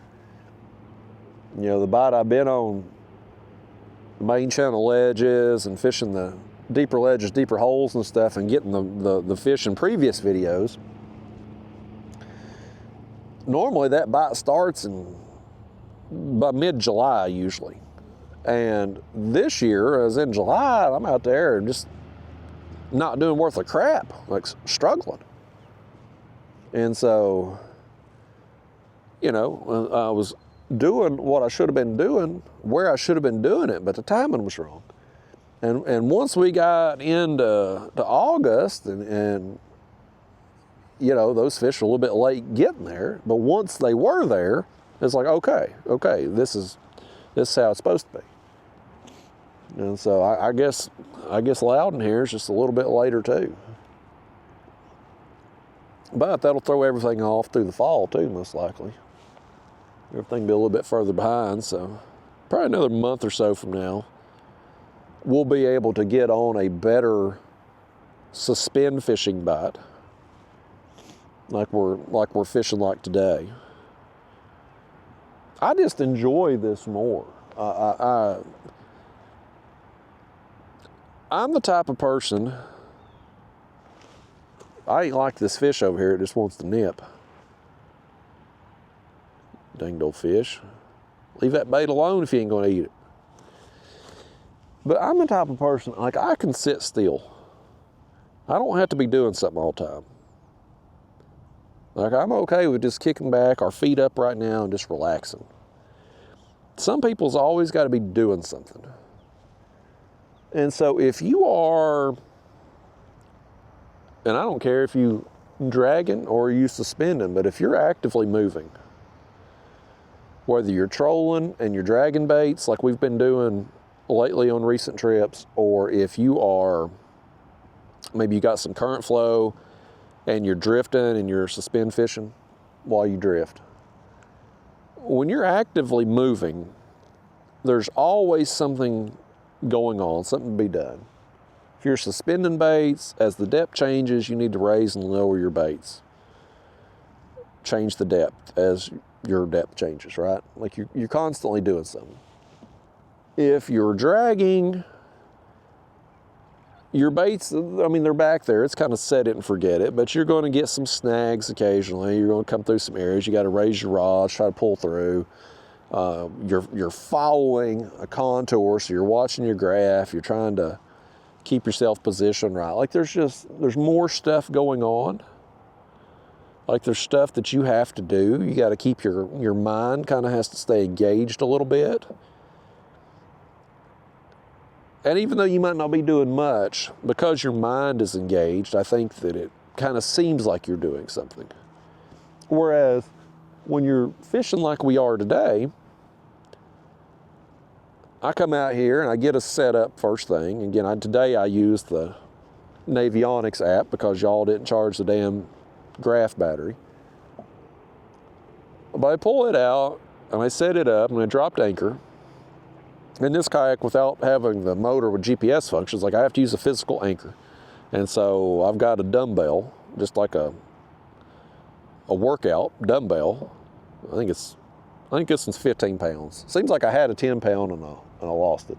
You know, the bite I've been on main channel ledges and fishing the deeper ledges, deeper holes and stuff, and getting the fish in previous videos, normally that bite starts by mid-July usually. And this year, as in July, I'm out there and just not doing worth a crap, like struggling. And so, you know, I was doing what I should have been doing, where I should have been doing it, but the timing was wrong. And once we got into August and you know, those fish were a little bit late getting there, but once they were there, it's like, okay, this is how it's supposed to be. And so I guess Loudon here is just a little bit later too. But that'll throw everything off through the fall too, most likely. Everything will be a little bit further behind, so probably another month or so from now, we'll be able to get on a better suspend fishing bite, like we're fishing like today. I just enjoy this more. I'm the type of person, I ain't like this fish over here, it just wants to nip. Danged old fish. Leave that bait alone if you ain't gonna eat it. But I'm the type of person, like, I can sit still. I don't have to be doing something all the time. Like, I'm okay with just kicking back, our feet up right now, and just relaxing. Some people's always got to be doing something. And so if you are, and I don't care if you dragging or you suspending, but if you're actively moving, whether you're trolling and you're dragging baits like we've been doing lately on recent trips, or if you are, maybe you got some current flow and you're drifting and you're suspend fishing while you drift. When you're actively moving, there's always something going on, something to be done. If you're suspending baits, as the depth changes, you need to raise and lower your baits. Change the depth as your depth changes, right? Like you're constantly doing something. If you're dragging, your baits, I mean, they're back there. It's kind of set it and forget it, but you're going to get some snags occasionally. You're going to come through some areas. You got to raise your rods, try to pull through. You're following a contour, so you're watching your graph. You're trying to keep yourself positioned right. Like there's more stuff going on. Like there's stuff that you have to do. You got to keep your mind kind of has to stay engaged a little bit. And even though you might not be doing much, because your mind is engaged, I think that it kind of seems like you're doing something. Whereas when you're fishing like we are today, I come out here and I get us set up first thing. Again, today I used the Navionics app because y'all didn't charge the damn graph battery. But I pull it out and I set it up and I dropped anchor. In this kayak, without having the motor with GPS functions, like I have to use a physical anchor. And so I've got a dumbbell, just like a workout dumbbell. I think this one's 15 pounds. Seems like I had a 10 pound and I lost it.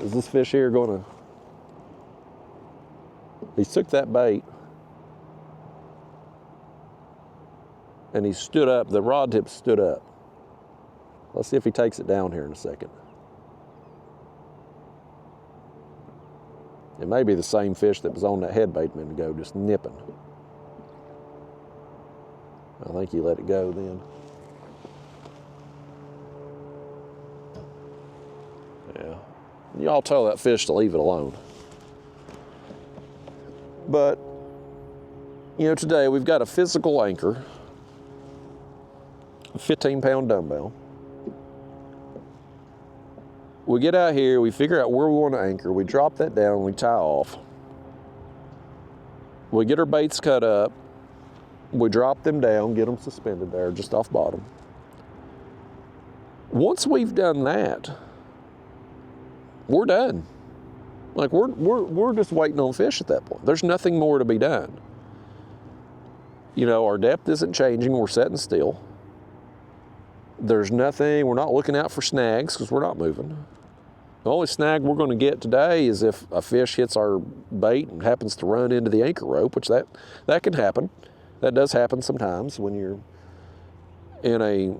Is this fish here gonna? He took that bait and he stood up, the rod tip stood up. Let's see if he takes it down here in a second. It may be the same fish that was on that head bait a minute ago, just nipping. I think he let it go then. Yeah. Y'all tell that fish to leave it alone. But, you know, today we've got a physical anchor, a 15-pound dumbbell. We get out here, we figure out where we want to anchor, we drop that down, we tie off. We get our baits cut up, we drop them down, get them suspended there, just off bottom. Once we've done that, we're done. Like we're just waiting on fish at that point. There's nothing more to be done. You know, our depth isn't changing, we're setting still. There's nothing, we're not looking out for snags because we're not moving. The only snag we're going to get today is if a fish hits our bait and happens to run into the anchor rope, which that can happen. That does happen sometimes when you're in a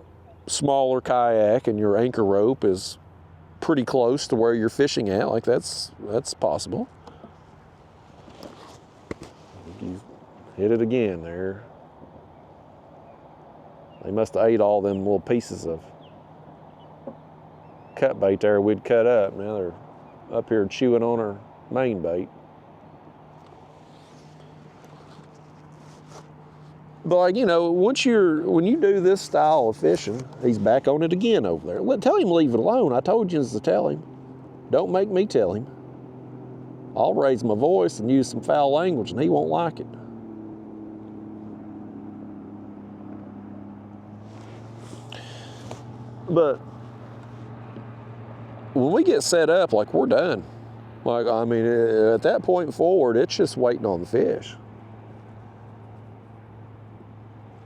smaller kayak and your anchor rope is pretty close to where you're fishing at. Like that's possible. You hit it again there. They must have ate all them little pieces of cut bait there we'd cut up. Now they're up here chewing on our main bait. But like, you know, when you do this style of fishing, he's back on it again over there. Tell him leave it alone. I told you to tell him. Don't make me tell him. I'll raise my voice and use some foul language and he won't like it. But when we get set up, like we're done. Like, I mean, at that point forward, it's just waiting on the fish.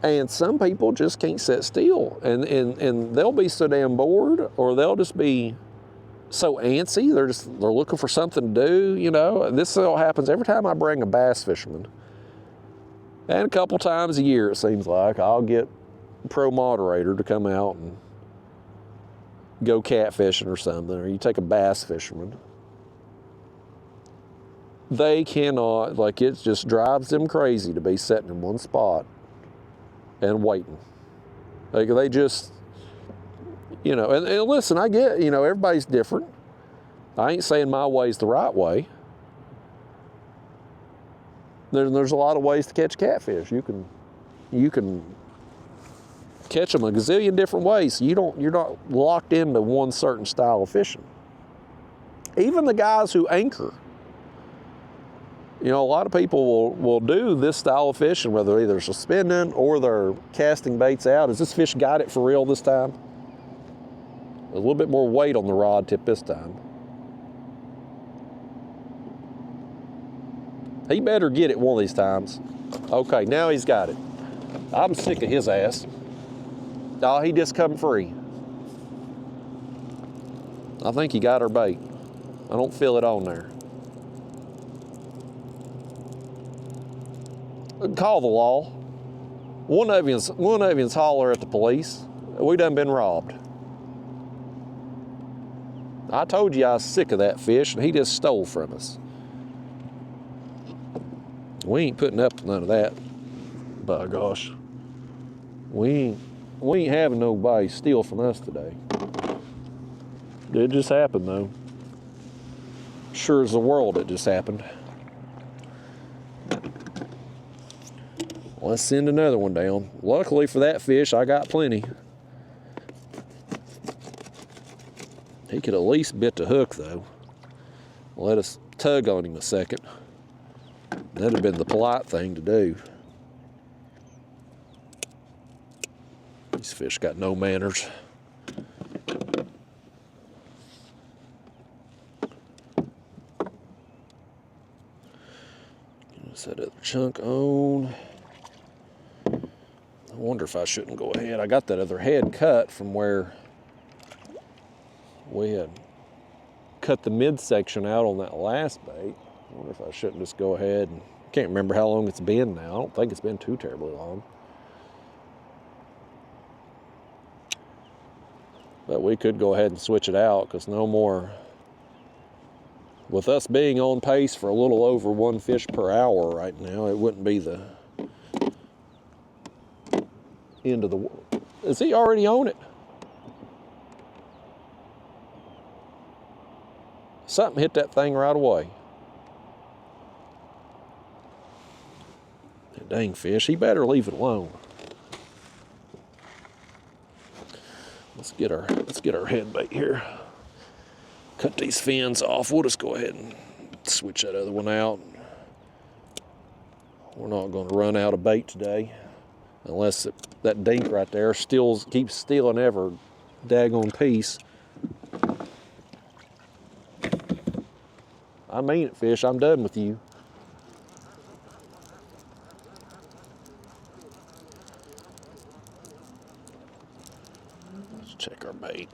And some people just can't sit still. And they'll be so damn bored, or they'll just be so antsy. They're looking for something to do, you know. This all happens every time I bring a bass fisherman. And a couple times a year, it seems like, I'll get a pro moderator to come out and go catfishing or something, or you take a bass fisherman. They cannot, like, it just drives them crazy to be sitting in one spot and waiting. Like, they just, you know, and listen, I get, you know, everybody's different. I ain't saying my way's the right way. There's a lot of ways to catch catfish. You can catch them a gazillion different ways. So you're not locked into one certain style of fishing. Even the guys who anchor, you know, a lot of people will do this style of fishing, whether they're either suspending or they're casting baits out. Has this fish got it for real this time? A little bit more weight on the rod tip this time. He better get it one of these times. Okay, now he's got it. I'm sick of his ass. Oh, he just come free. I think he got our bait. I don't feel it on there. Call the law. One of you's holler at the police. We done been robbed. I told you I was sick of that fish, and he just stole from us. We ain't putting up with none of that. By gosh. We ain't having nobody steal from us today. It just happened, though. Sure as the world it just happened. Let's send another one down. Luckily for that fish, I got plenty. He could at least bit the hook, though. Let us tug on him a second. That'd have been the polite thing to do. These fish got no manners. Set that other chunk on. I wonder if I shouldn't go ahead. I got that other head cut from where we had cut the midsection out on that last bait. I wonder if I shouldn't just go ahead and, I can't remember how long it's been now. I don't think it's been too terribly long. But we could go ahead and switch it out, because no more, with us being on pace for a little over 1 fish per hour right now, it wouldn't be the end of the world. Is he already on it? Something hit that thing right away. That dang fish, he better leave it alone. Let's get our head bait here. Cut these fins off. We'll just go ahead and switch that other one out. We're not going to run out of bait today, unless that dink right there keeps stealing every daggone piece. I mean it, fish. I'm done with you. Let's check our bait.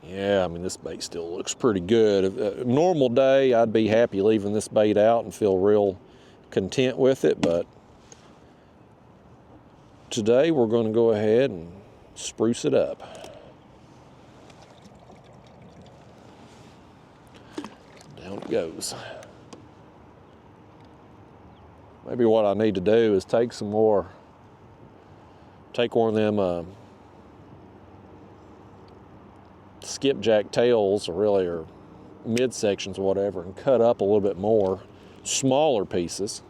Yeah, I mean, this bait still looks pretty good. A normal day, I'd be happy leaving this bait out and feel real content with it, but today we're going to go ahead and spruce it up. Down it goes. Maybe what I need to do is take one of them skipjack tails, or midsections or whatever, and cut up a little bit more, smaller pieces.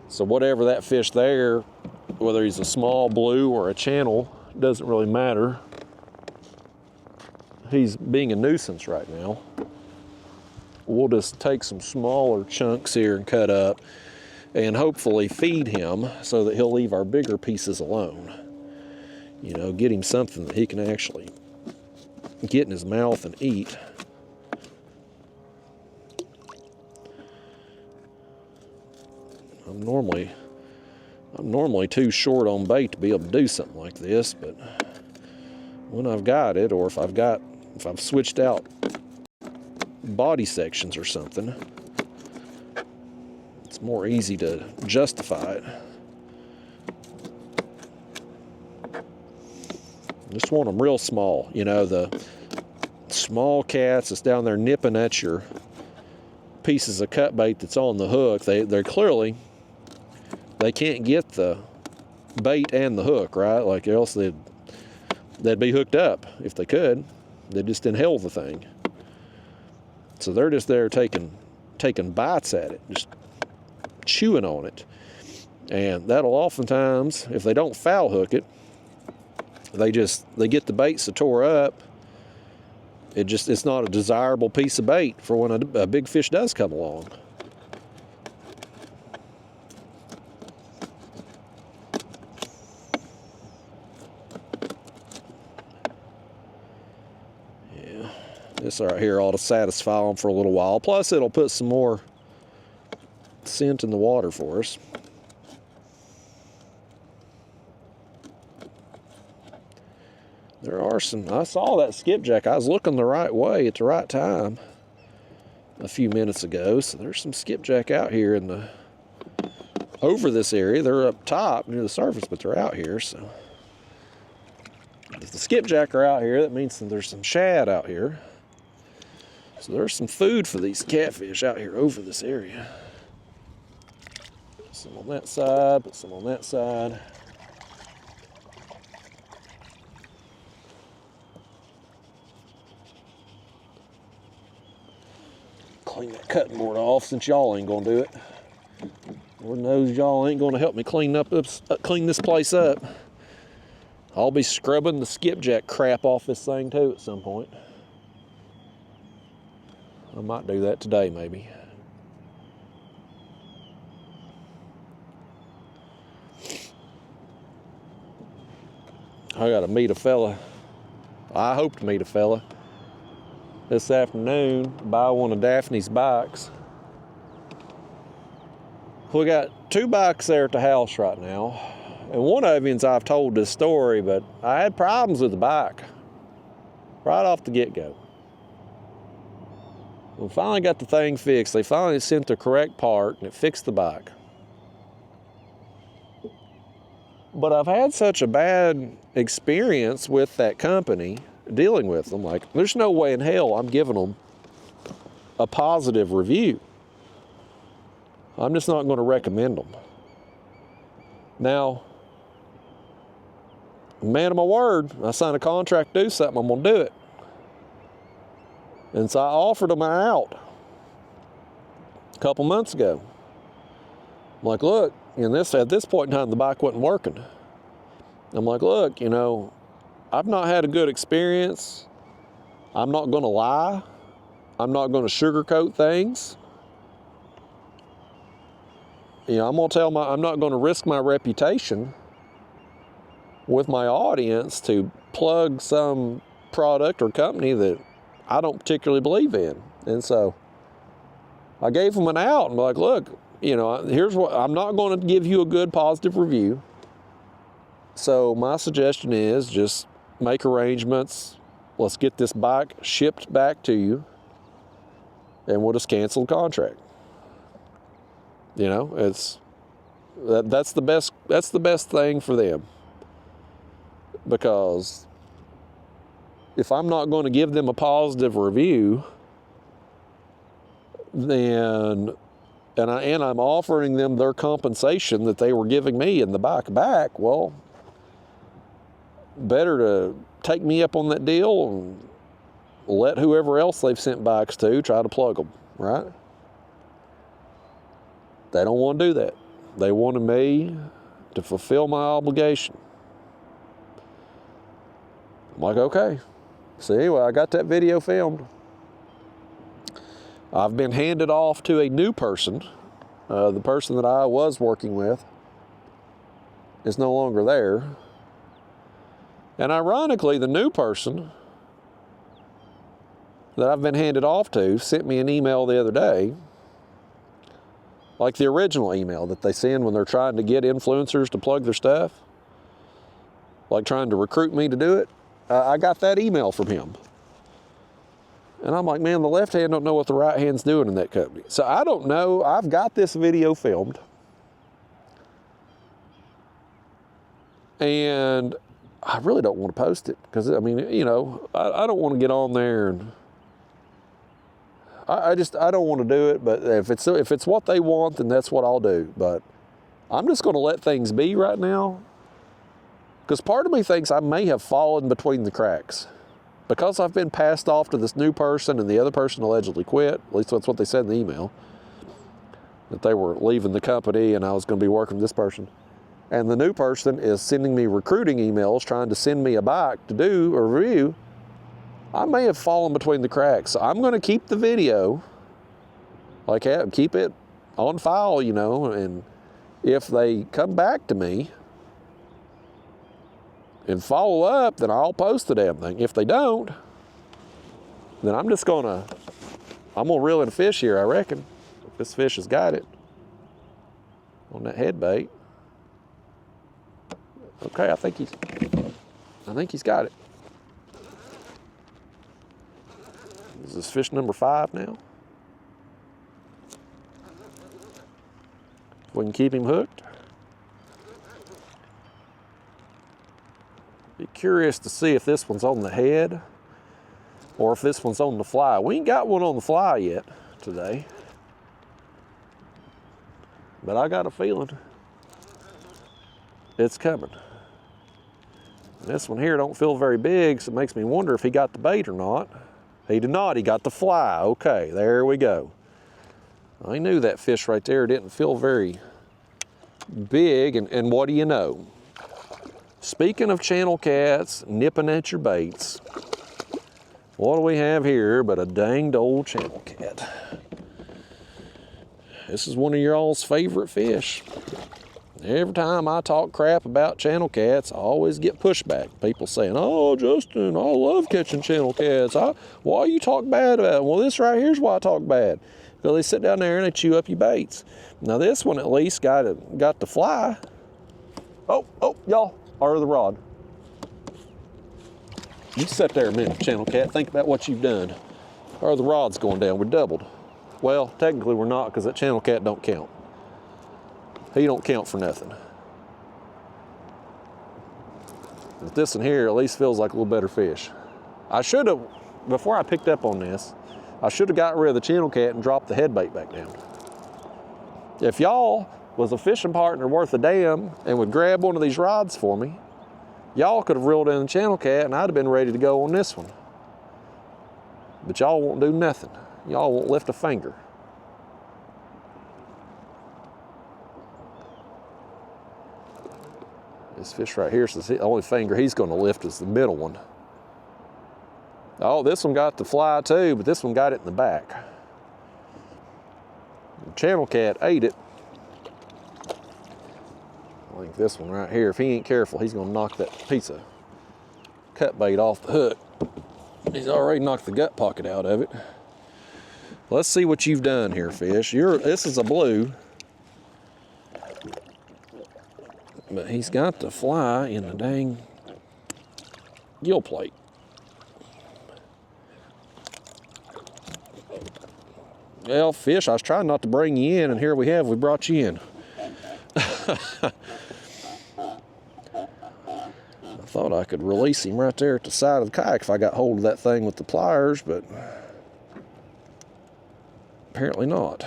So whatever that fish there, whether he's a small blue or a channel, doesn't really matter. He's being a nuisance right now. We'll just take some smaller chunks here and cut up and hopefully feed him so that he'll leave our bigger pieces alone. You know, get him something that he can actually get in his mouth and eat. I'm normally too short on bait to be able to do something like this, but when I've got it, or if I've switched out body sections or something, it's more easy to justify it. Just want them real small. You know, the small cats that's down there nipping at your pieces of cut bait that's on the hook, they're clearly, they can't get the bait and the hook, right? Like else they'd be hooked up if they could. They just inhale the thing. So they're just there taking bites at it, just chewing on it. And that'll oftentimes, if they don't foul hook it, they get the bait so tore up, it's not a desirable piece of bait for when a big fish does come along. Yeah, this right here ought to satisfy them for a little while. Plus, it'll put some more scent in the water for us. There are some, I saw that skipjack. I was looking the right way at the right time a few minutes ago. So there's some skipjack out here over this area. They're up top near the surface, but they're out here. So If the skipjack are out here, that means that there's some shad out here. So there's some food for these catfish out here over this area. Put some on that side, put some on that side. Clean that cutting board off since y'all ain't gonna do it. Lord knows y'all ain't gonna help me clean this place up. I'll be scrubbing the skipjack crap off this thing too at some point. I might do that today maybe. I gotta meet a fella. I hope to meet a fella this afternoon, buy one of Daphne's bikes. We got 2 bikes there at the house right now. And one of yous, I've told this story, but I had problems with the bike right off the get-go. We finally got the thing fixed. They finally sent the correct part and it fixed the bike. But I've had such a bad experience with that company dealing with them. Like, there's no way in hell I'm giving them a positive review. I'm just not going to recommend them. Now, man of my word, I signed a contract to do something, I'm going to do it. And so I offered them an out a couple months ago. I'm like, look, at this point in time, the bike wasn't working. I'm like, look, you know, I've not had a good experience. I'm not going to lie. I'm not going to sugarcoat things. You know, I'm not going to risk my reputation with my audience to plug some product or company that I don't particularly believe in. And so I gave them an out and be like, look, you know, here's what, I'm not going to give you a good positive review. So my suggestion is just make arrangements. Let's get this bike shipped back to you and we'll just cancel the contract. You know, that's the best thing for them. Because if I'm not going to give them a positive review, then I'm offering them their compensation that they were giving me in the bike back, well, better to take me up on that deal and let whoever else they've sent bikes to try to plug them, right? They don't want to do that. They wanted me to fulfill my obligation. I'm like, okay. So anyway, I got that video filmed. I've been handed off to a new person. The person that I was working with is no longer there. And ironically, the new person that I've been handed off to sent me an email the other day, like the original email that they send when they're trying to get influencers to plug their stuff, like trying to recruit me to do it. I got that email from him. And I'm like, man, the left hand don't know what the right hand's doing in that company. So I don't know. I've got this video filmed. And I really don't want to post it because, I mean, you know, I don't want to get on there and I don't want to do it. But if it's what they want, then that's what I'll do. But I'm just going to let things be right now because part of me thinks I may have fallen between the cracks. Because I've been passed off to this new person and the other person allegedly quit, at least that's what they said in the email, that they were leaving the company and I was going to be working with this person. And the new person is sending me recruiting emails trying to send me a bike to do a review. I may have fallen between the cracks. So I'm going to keep the video, like keep it on file, you know, and if they come back to me and follow up, then I'll post the damn thing. If they don't, then I'm gonna reel in a fish here, I reckon. This fish has got it on that head bait. Okay, I think he's got it. Is this fish number 5 now? If we can keep him hooked. Be Curious to see if this one's on the head or if this one's on the fly. We ain't got one on the fly yet today, but I got a feeling it's coming. This one here don't feel very big, so it makes me wonder if he got the bait or not. He did not, he got the fly. Okay, there we go. I knew that fish right there didn't feel very big, and what do you know? Speaking of channel cats nipping at your baits, what do we have here but a danged old channel cat? This is one of your all's favorite fish. Every time I talk crap about channel cats, I always get pushback. People saying, oh, Justin, I love catching channel cats. Why you talk bad about them? Well, this right here's why I talk bad. Because they sit down there and they chew up your baits. Now this one at least got the fly. Oh, y'all, or the rod. You sit there a minute, channel cat. Think about what you've done. Or the rod's going down, we're doubled. Well, technically we're not, because that channel cat don't count. He don't count for nothing. But this one here at least feels like a little better fish. I should have, before I picked up on this, I should have got rid of the channel cat and dropped the head bait back down. If y'all was a fishing partner worth a damn and would grab one of these rods for me, y'all could have reeled in the channel cat and I'd have been ready to go on this one. But y'all won't do nothing. Y'all won't lift a finger. This fish right here says the only finger he's going to lift is the middle one. Oh, this one got the fly too, but this one got it in the back. The channel cat ate it. I think this one right here, if he ain't careful, he's going to knock that piece of cut bait off the hook. He's already knocked the gut pocket out of it. Let's see what you've done here, fish. This is a blue. But he's got the fly in the dang gill plate. Well, fish, I was trying not to bring you in, and here we brought you in. I thought I could release him right there at the side of the kayak if I got hold of that thing with the pliers, but apparently not.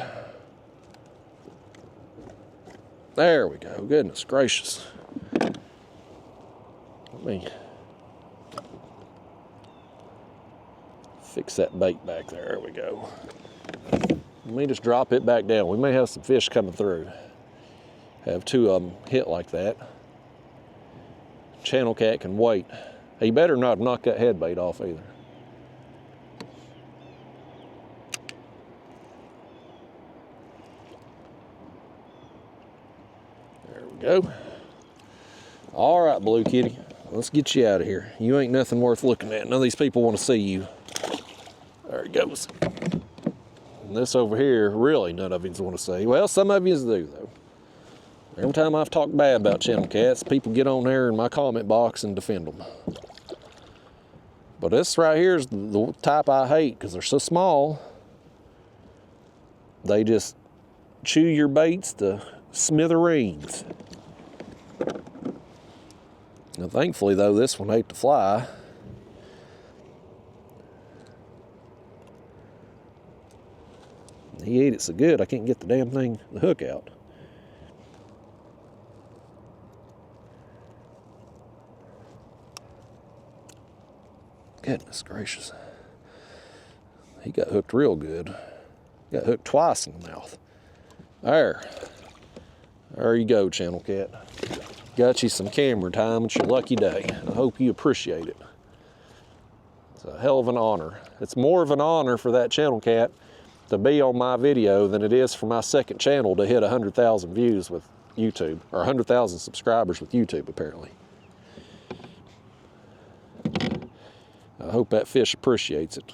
There we go, goodness gracious. Let me fix that bait back there, there we go. Let me just drop it back down. We may have some fish coming through. Have two of them hit like that. Channel cat can wait. He better not knock that head bait off either. Go. All right, Blue Kitty, let's get you out of here. You ain't nothing worth looking at. None of these people want to see you. There he goes. And this over here, really none of you want to see. Well, some of you do, though. Every time I've talked bad about channel cats, people get on there in my comment box and defend them. But this right here is the type I hate because they're so small. They just chew your baits to smithereens. Now, thankfully, though, this one ate the fly. He ate it so good, I can't get the damn thing, the hook out. Goodness gracious. He got hooked real good. Got hooked twice in the mouth. There you go, channel cat. Got you some camera time. It's your lucky day. I hope you appreciate it. It's a hell of an honor. It's more of an honor for that channel cat to be on my video than it is for my second channel to hit 100,000 views with YouTube, or 100,000 subscribers with YouTube, apparently. I hope that fish appreciates it.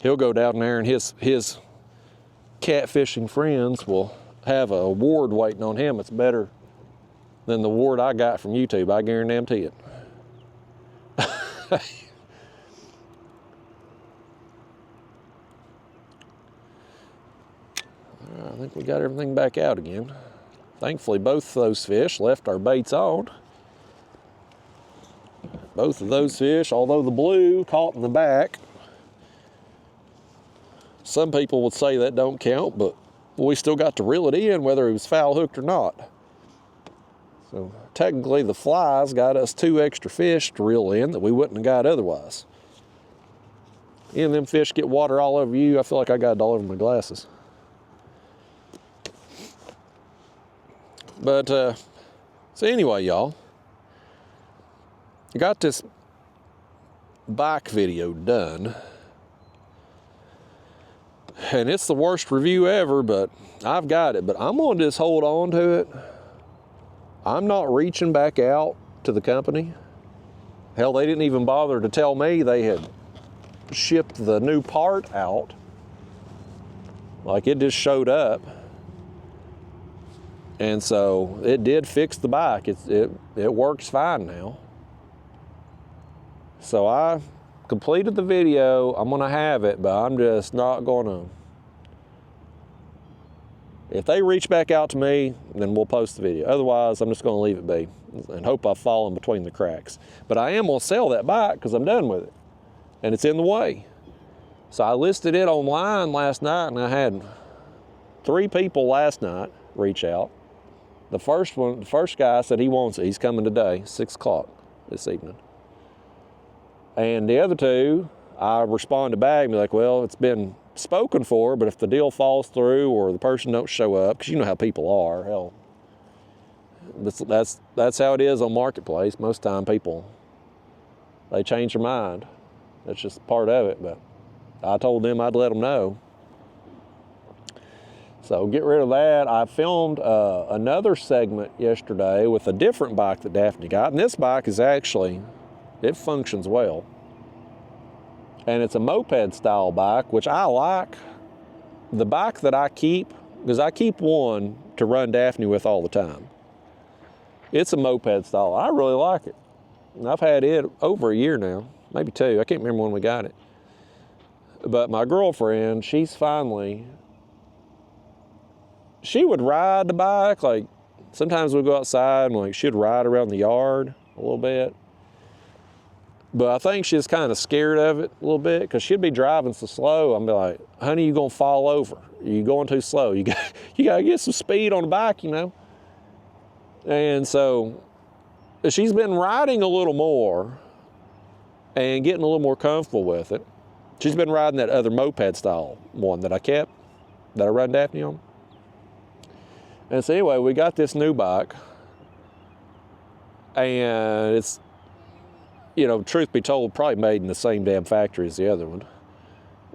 He'll go down there and his catfishing friends will have an award waiting on him. It's better than the award I got from YouTube, I guarantee it. I think we got everything back out again. Thankfully, both of those fish left our baits on. both of those fish, although the blue caught in the back. Some people would say that don't count, but we still got to reel it in whether he was foul hooked or not. So technically the flies got us 2 extra fish to reel in that we wouldn't have got otherwise. And them fish get water all over you. I feel like I got it all over my glasses. But, so anyway, y'all, I got this bike video done. And it's the worst review ever, but I've got it. But I'm gonna just hold on to it. I'm not reaching back out to the company. Hell, they didn't even bother to tell me they had shipped the new part out. Like, it just showed up. And so it did fix the bike. It works fine now. So I completed the video. I'm gonna have it, but I'm just not gonna. If they reach back out to me, then we'll post the video. Otherwise, I'm just gonna leave it be and hope I've fallen between the cracks. But I am gonna sell that bike because I'm done with it. And it's in the way. So I listed it online last night, and I had 3 people last night reach out. The first guy said he wants it. He's coming today, 6 o'clock this evening. And the other 2, I responded back and be like, well, it's been spoken for, but if the deal falls through or the person don't show up, because you know how people are, hell, that's how it is on Marketplace. Most time people, they change their mind. That's just part of it, but I told them I'd let them know. So get rid of that. I filmed another segment yesterday with a different bike that Daphne got, and this bike is actually, it functions well. And it's a moped style bike, which I like. The bike that I keep, because I keep one to run Daphne with all the time. It's a moped style. I really like it. And I've had it over a year now, maybe 2. I can't remember when we got it. But my girlfriend, she's finally, she would ride the bike. Like, sometimes we'd go outside and like she'd ride around the yard a little bit. But I think she's kind of scared of it a little bit because she'd be driving so slow. I'd be like, honey, you're gonna fall over. You're going too slow. You gotta get some speed on the bike, you know? And so she's been riding a little more and getting a little more comfortable with it. She's been riding that other moped style one that I kept, that I run Daphne on. And so anyway, we got this new bike, and it's, you know, truth be told, probably made in the same damn factory as the other one.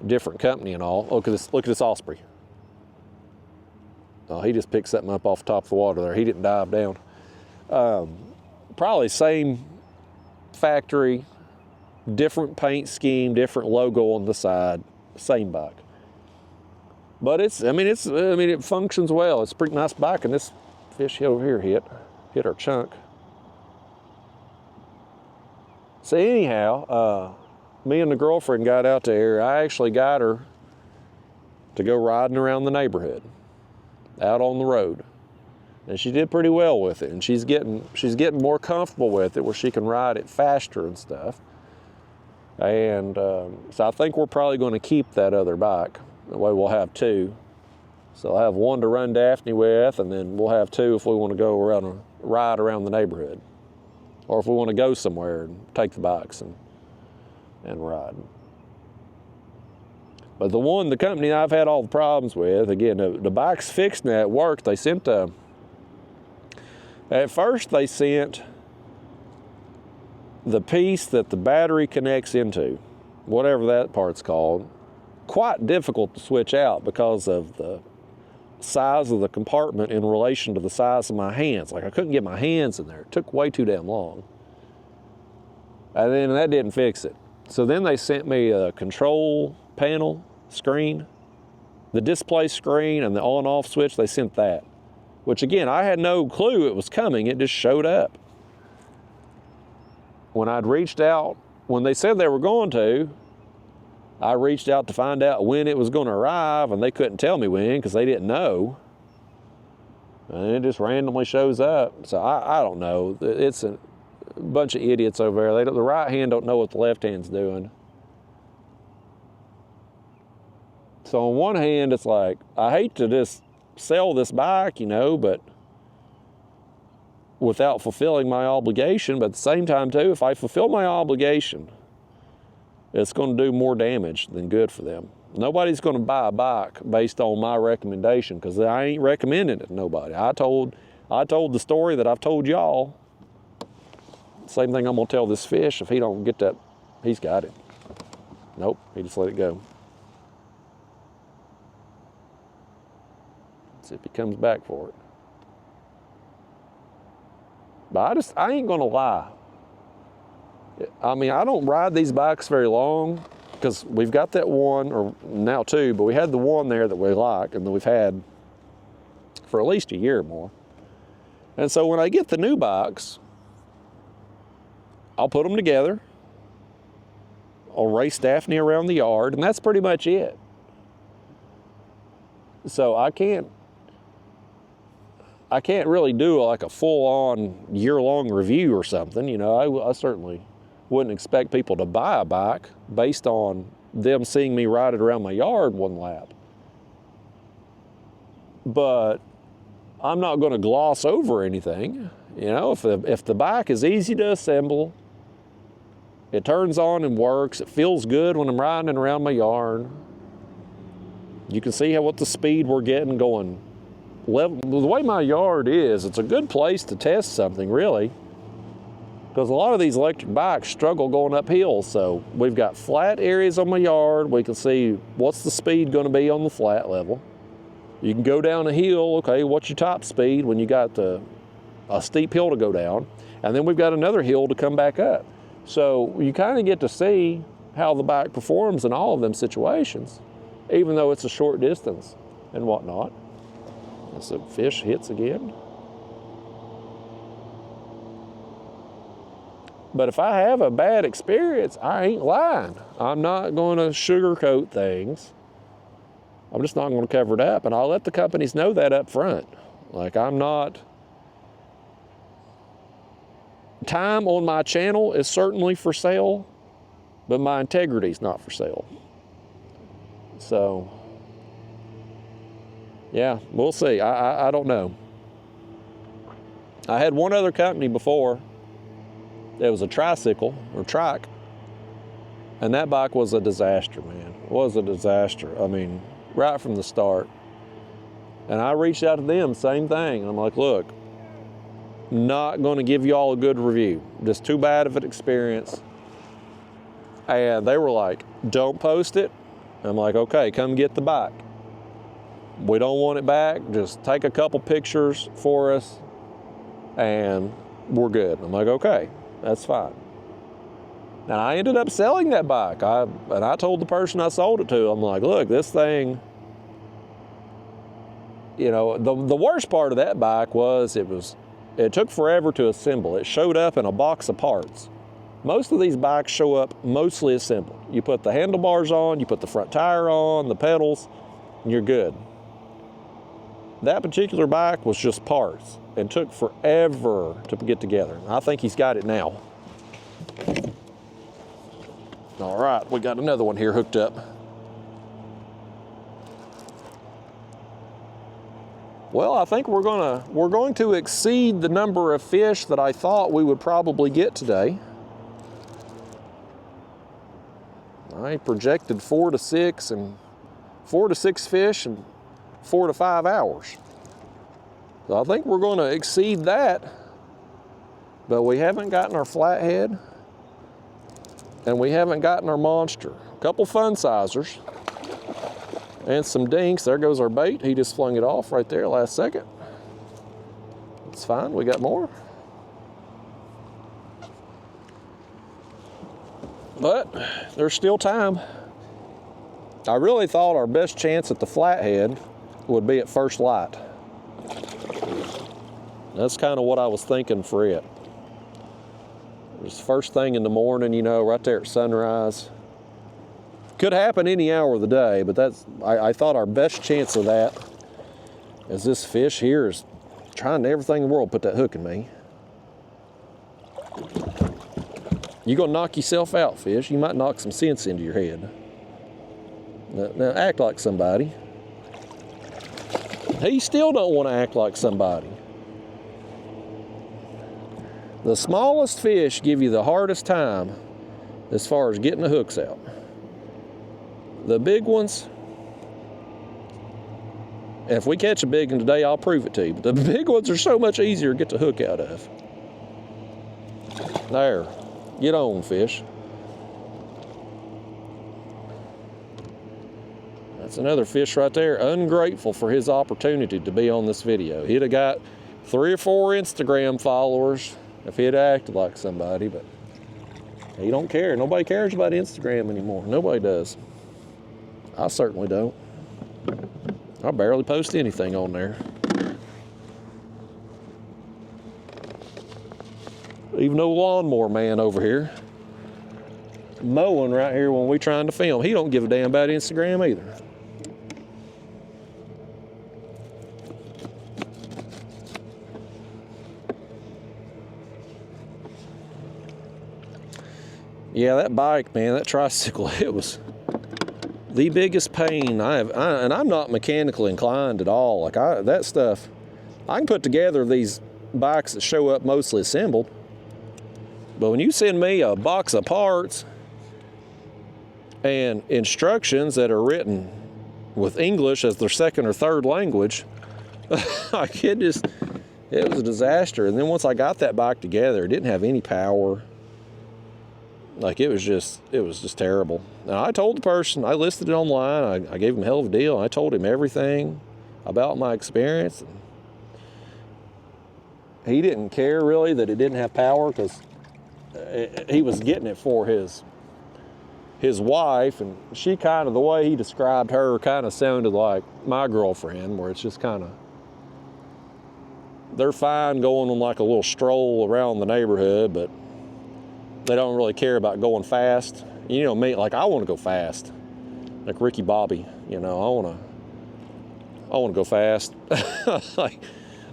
Different company and all. Look at this Osprey. Oh, he just picked something up off the top of the water there. He didn't dive down. Probably same factory, different paint scheme, different logo on the side, same bike. But it functions well. It's a pretty nice bike, and this fish over here hit our chunk. So anyhow, me and the girlfriend got out there. I actually got her to go riding around the neighborhood, out on the road. And she did pretty well with it. And she's getting more comfortable with it where she can ride it faster and stuff. And so I think we're probably going to keep that other bike. That way we'll have 2. So I'll have 1 to run Daphne with, and then we'll have 2 if we want to go around and ride around the neighborhood. Or if we want to go somewhere and take the bikes and ride. But the company I've had all the problems with, again, the bike's fixed now at work. They sent at first they sent the piece that the battery connects into, whatever that part's called, quite difficult to switch out because of the size of the compartment in relation to the size of my hands. Like, I couldn't get my hands in there. It took way too damn long. And then that didn't fix it. So then they sent me a control panel screen, the display screen and the on-off switch. They sent that, which again, I had no clue it was coming. It just showed up. When I'd reached out, when they said they were going to, I reached out to find out when it was going to arrive, and they couldn't tell me when because they didn't know. And it just randomly shows up. So I don't know. bunch of idiots over there. The right hand don't know what the left hand's doing. So on one hand, it's like, I hate to just sell this bike, you know, but without fulfilling my obligation. But at the same time too, if I fulfill my obligation, it's going to do more damage than good for them. Nobody's going to buy a bike based on my recommendation, because I ain't recommending it to nobody. I told the story that I've told y'all. Same thing I'm going to tell this fish. If he don't get that, he's got it. Nope, he just let it go. See if he comes back for it. But I ain't gonna lie. I mean, I don't ride these bikes very long, because we've got that one, or now two, but we had the one there that we like, and that we've had for at least a year or more. And so when I get the new bikes, I'll put them together. I'll race Daphne around the yard, and that's pretty much it. So I can't really do like a full-on year-long review or something. You know, I certainly wouldn't expect people to buy a bike based on them seeing me ride it around my yard one lap. But I'm not going to gloss over anything. You know, if the bike is easy to assemble, it turns on and works, it feels good when I'm riding it around my yard. You can see what the speed we're getting going. Level, the way my yard is, it's a good place to test something, really, because a lot of these electric bikes struggle going up hills. So we've got flat areas on my yard. We can see what's the speed going to be on the flat level. You can go down a hill. Okay, what's your top speed when you got a steep hill to go down, and then we've got another hill to come back up. So you kind of get to see how the bike performs in all of them situations, even though it's a short distance and whatnot. So fish hits again. But if I have a bad experience, I ain't lying. I'm not going to sugarcoat things. I'm just not going to cover it up, and I'll let the companies know that up front. Like, I'm not. Time on my channel is certainly for sale, but my integrity is not for sale. So yeah, we'll see. I don't know. I had one other company before. It was a tricycle or trike, and that bike was a disaster, man. It was a disaster. I mean, right from the start. And I reached out to them, same thing. I'm like, look, not going to give you all a good review. Just too bad of an experience. And they were like, don't post it. I'm like, okay, come get the bike. We don't want it back. Just take a couple pictures for us and we're good. I'm like, okay, that's fine. And I ended up selling that bike. And I told the person I sold it to, I'm like, look, this thing, you know, the worst part of that bike was it took forever to assemble. It showed up in a box of parts. Most of these bikes show up mostly assembled. You put the handlebars on, you put the front tire on, the pedals, and you're good. That particular bike was just parts and took forever to get together. I think he's got it now. All right, we got another one here hooked up. Well, I think we're going to exceed the number of fish that I thought we would probably get today. I projected 4 to 6 fish in 4 to 5 hours. So I think we're going to exceed that, but we haven't gotten our flathead and we haven't gotten our monster. A couple fun sizers and some dinks. There goes our bait. He just flung it off right there last second. It's fine, we got more. But there's still time. I really thought our best chance at the flathead would be at first light. That's kind of what I was thinking for it. It was first thing in the morning, you know, right there at sunrise. Could happen any hour of the day, but I thought our best chance of that is this fish here is trying everything in the world to put that hook in me. You're gonna knock yourself out, fish. You might knock some sense into your head. Now act like somebody. He still don't want to act like somebody. The smallest fish give you the hardest time as far as getting the hooks out. The big ones, and if we catch a big one today, I'll prove it to you. But the big ones are so much easier to get the hook out of. There, get on, fish. That's another fish right there, ungrateful for his opportunity to be on this video. He'd have got 3 or 4 Instagram followers if he'd acted like somebody, but he don't care. Nobody cares about Instagram anymore. Nobody does. I certainly don't. I barely post anything on there. Even though lawnmower man over here mowing right here when we trying to film, he don't give a damn about Instagram either. Yeah, that bike, man, that tricycle, it was the biggest pain I have. And I'm not mechanically inclined at all. Like that stuff, I can put together these bikes that show up mostly assembled. But when you send me a box of parts and instructions that are written with English as their second or third language, like it was a disaster. And then once I got that bike together, it didn't have any power. Like it was just terrible. Now I told the person, I listed it online, I gave him a hell of a deal. I told him everything about my experience. He didn't care really that it didn't have power because he was getting it for his wife, and she kind of, the way he described her kind of sounded like my girlfriend, where it's just kind of, they're fine going on like a little stroll around the neighborhood, but they don't really care about going fast. You know me, like I want to go fast, like Ricky Bobby. You know, I want to go fast. like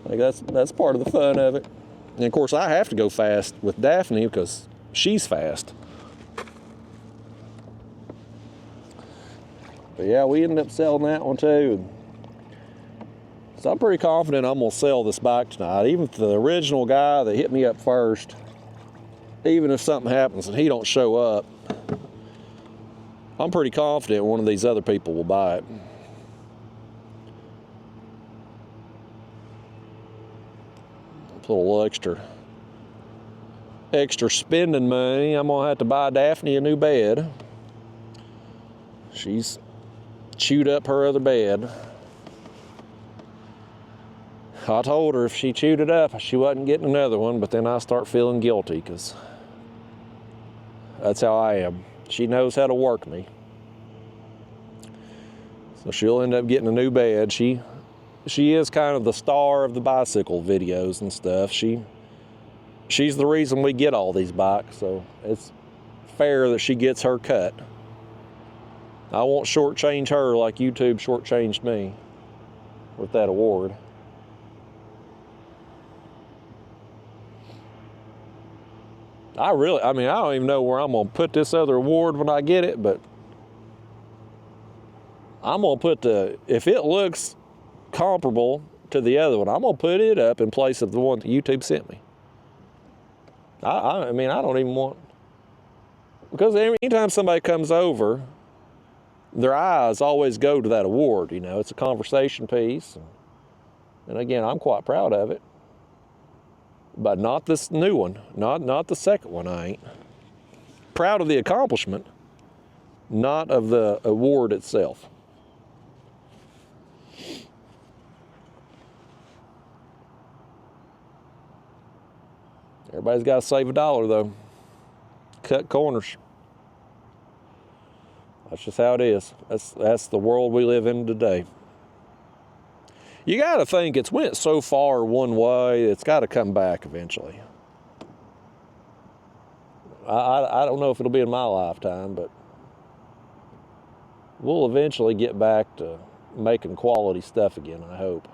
that's part of the fun of it. And of course, I have to go fast with Daphne because she's fast. But yeah, we ended up selling that one too. So I'm pretty confident I'm gonna sell this bike tonight. Even if the original guy that hit me up first, even if something happens and he don't show up, I'm pretty confident one of these other people will buy it. Put a little extra spending money. I'm gonna have to buy Daphne a new bed. She's chewed up her other bed. I told her if she chewed it up, she wasn't getting another one, but then I start feeling guilty because that's how I am. She knows how to work me. So she'll end up getting a new bed. She is kind of the star of the bicycle videos and stuff. She's the reason we get all these bikes, so it's fair that she gets her cut. I won't shortchange her like YouTube shortchanged me with that award. I don't even know where I'm gonna put this other award when I get it, but I'm gonna put if it looks comparable to the other one, I'm gonna put it up in place of the one that YouTube sent me. I mean, I don't even want, because anytime somebody comes over, their eyes always go to that award. You know, it's a conversation piece, and again, I'm quite proud of it. But not this new one, not the second one. I ain't proud of the accomplishment, not of the award itself. Everybody's got to save $1 though. Cut corners. That's just how it is. That's the world we live in today. You got to think it's went so far one way, it's got to come back eventually. I don't know if it'll be in my lifetime, but we'll eventually get back to making quality stuff again, I hope.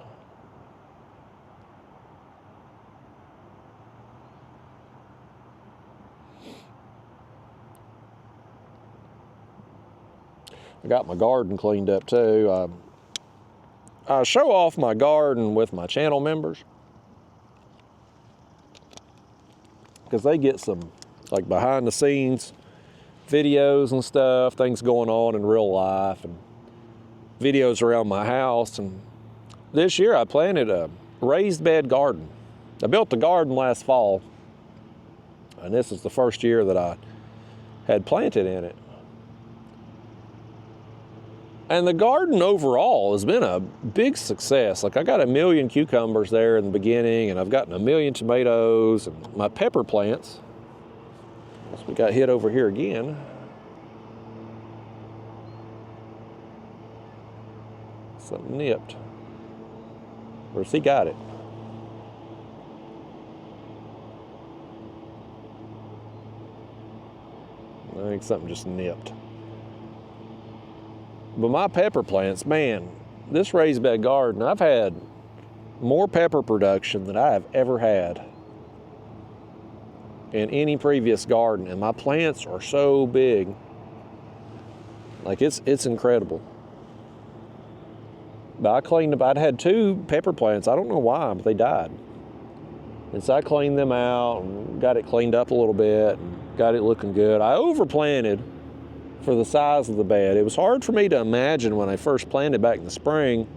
I got my garden cleaned up too. I show off my garden with my channel members because they get some like behind the scenes videos and stuff, things going on in real life, and videos around my house. And this year I planted a raised bed garden. I built the garden last fall, and this is the first year that I had planted in it. And the garden overall has been a big success. Like I got 1 million cucumbers there in the beginning, and I've gotten 1 million tomatoes, and my pepper plants. So we got hit over here again. Something nipped. Where's he got it? I think something just nipped. But my pepper plants, man, this raised bed garden, I've had more pepper production than I have ever had in any previous garden, and my plants are so big. Like it's incredible. But I cleaned up, I'd had 2 pepper plants, I don't know why, but they died. And so I cleaned them out and got it cleaned up a little bit and got it looking good. I overplanted for the size of the bed. It was hard for me to imagine when I first planted back in the spring,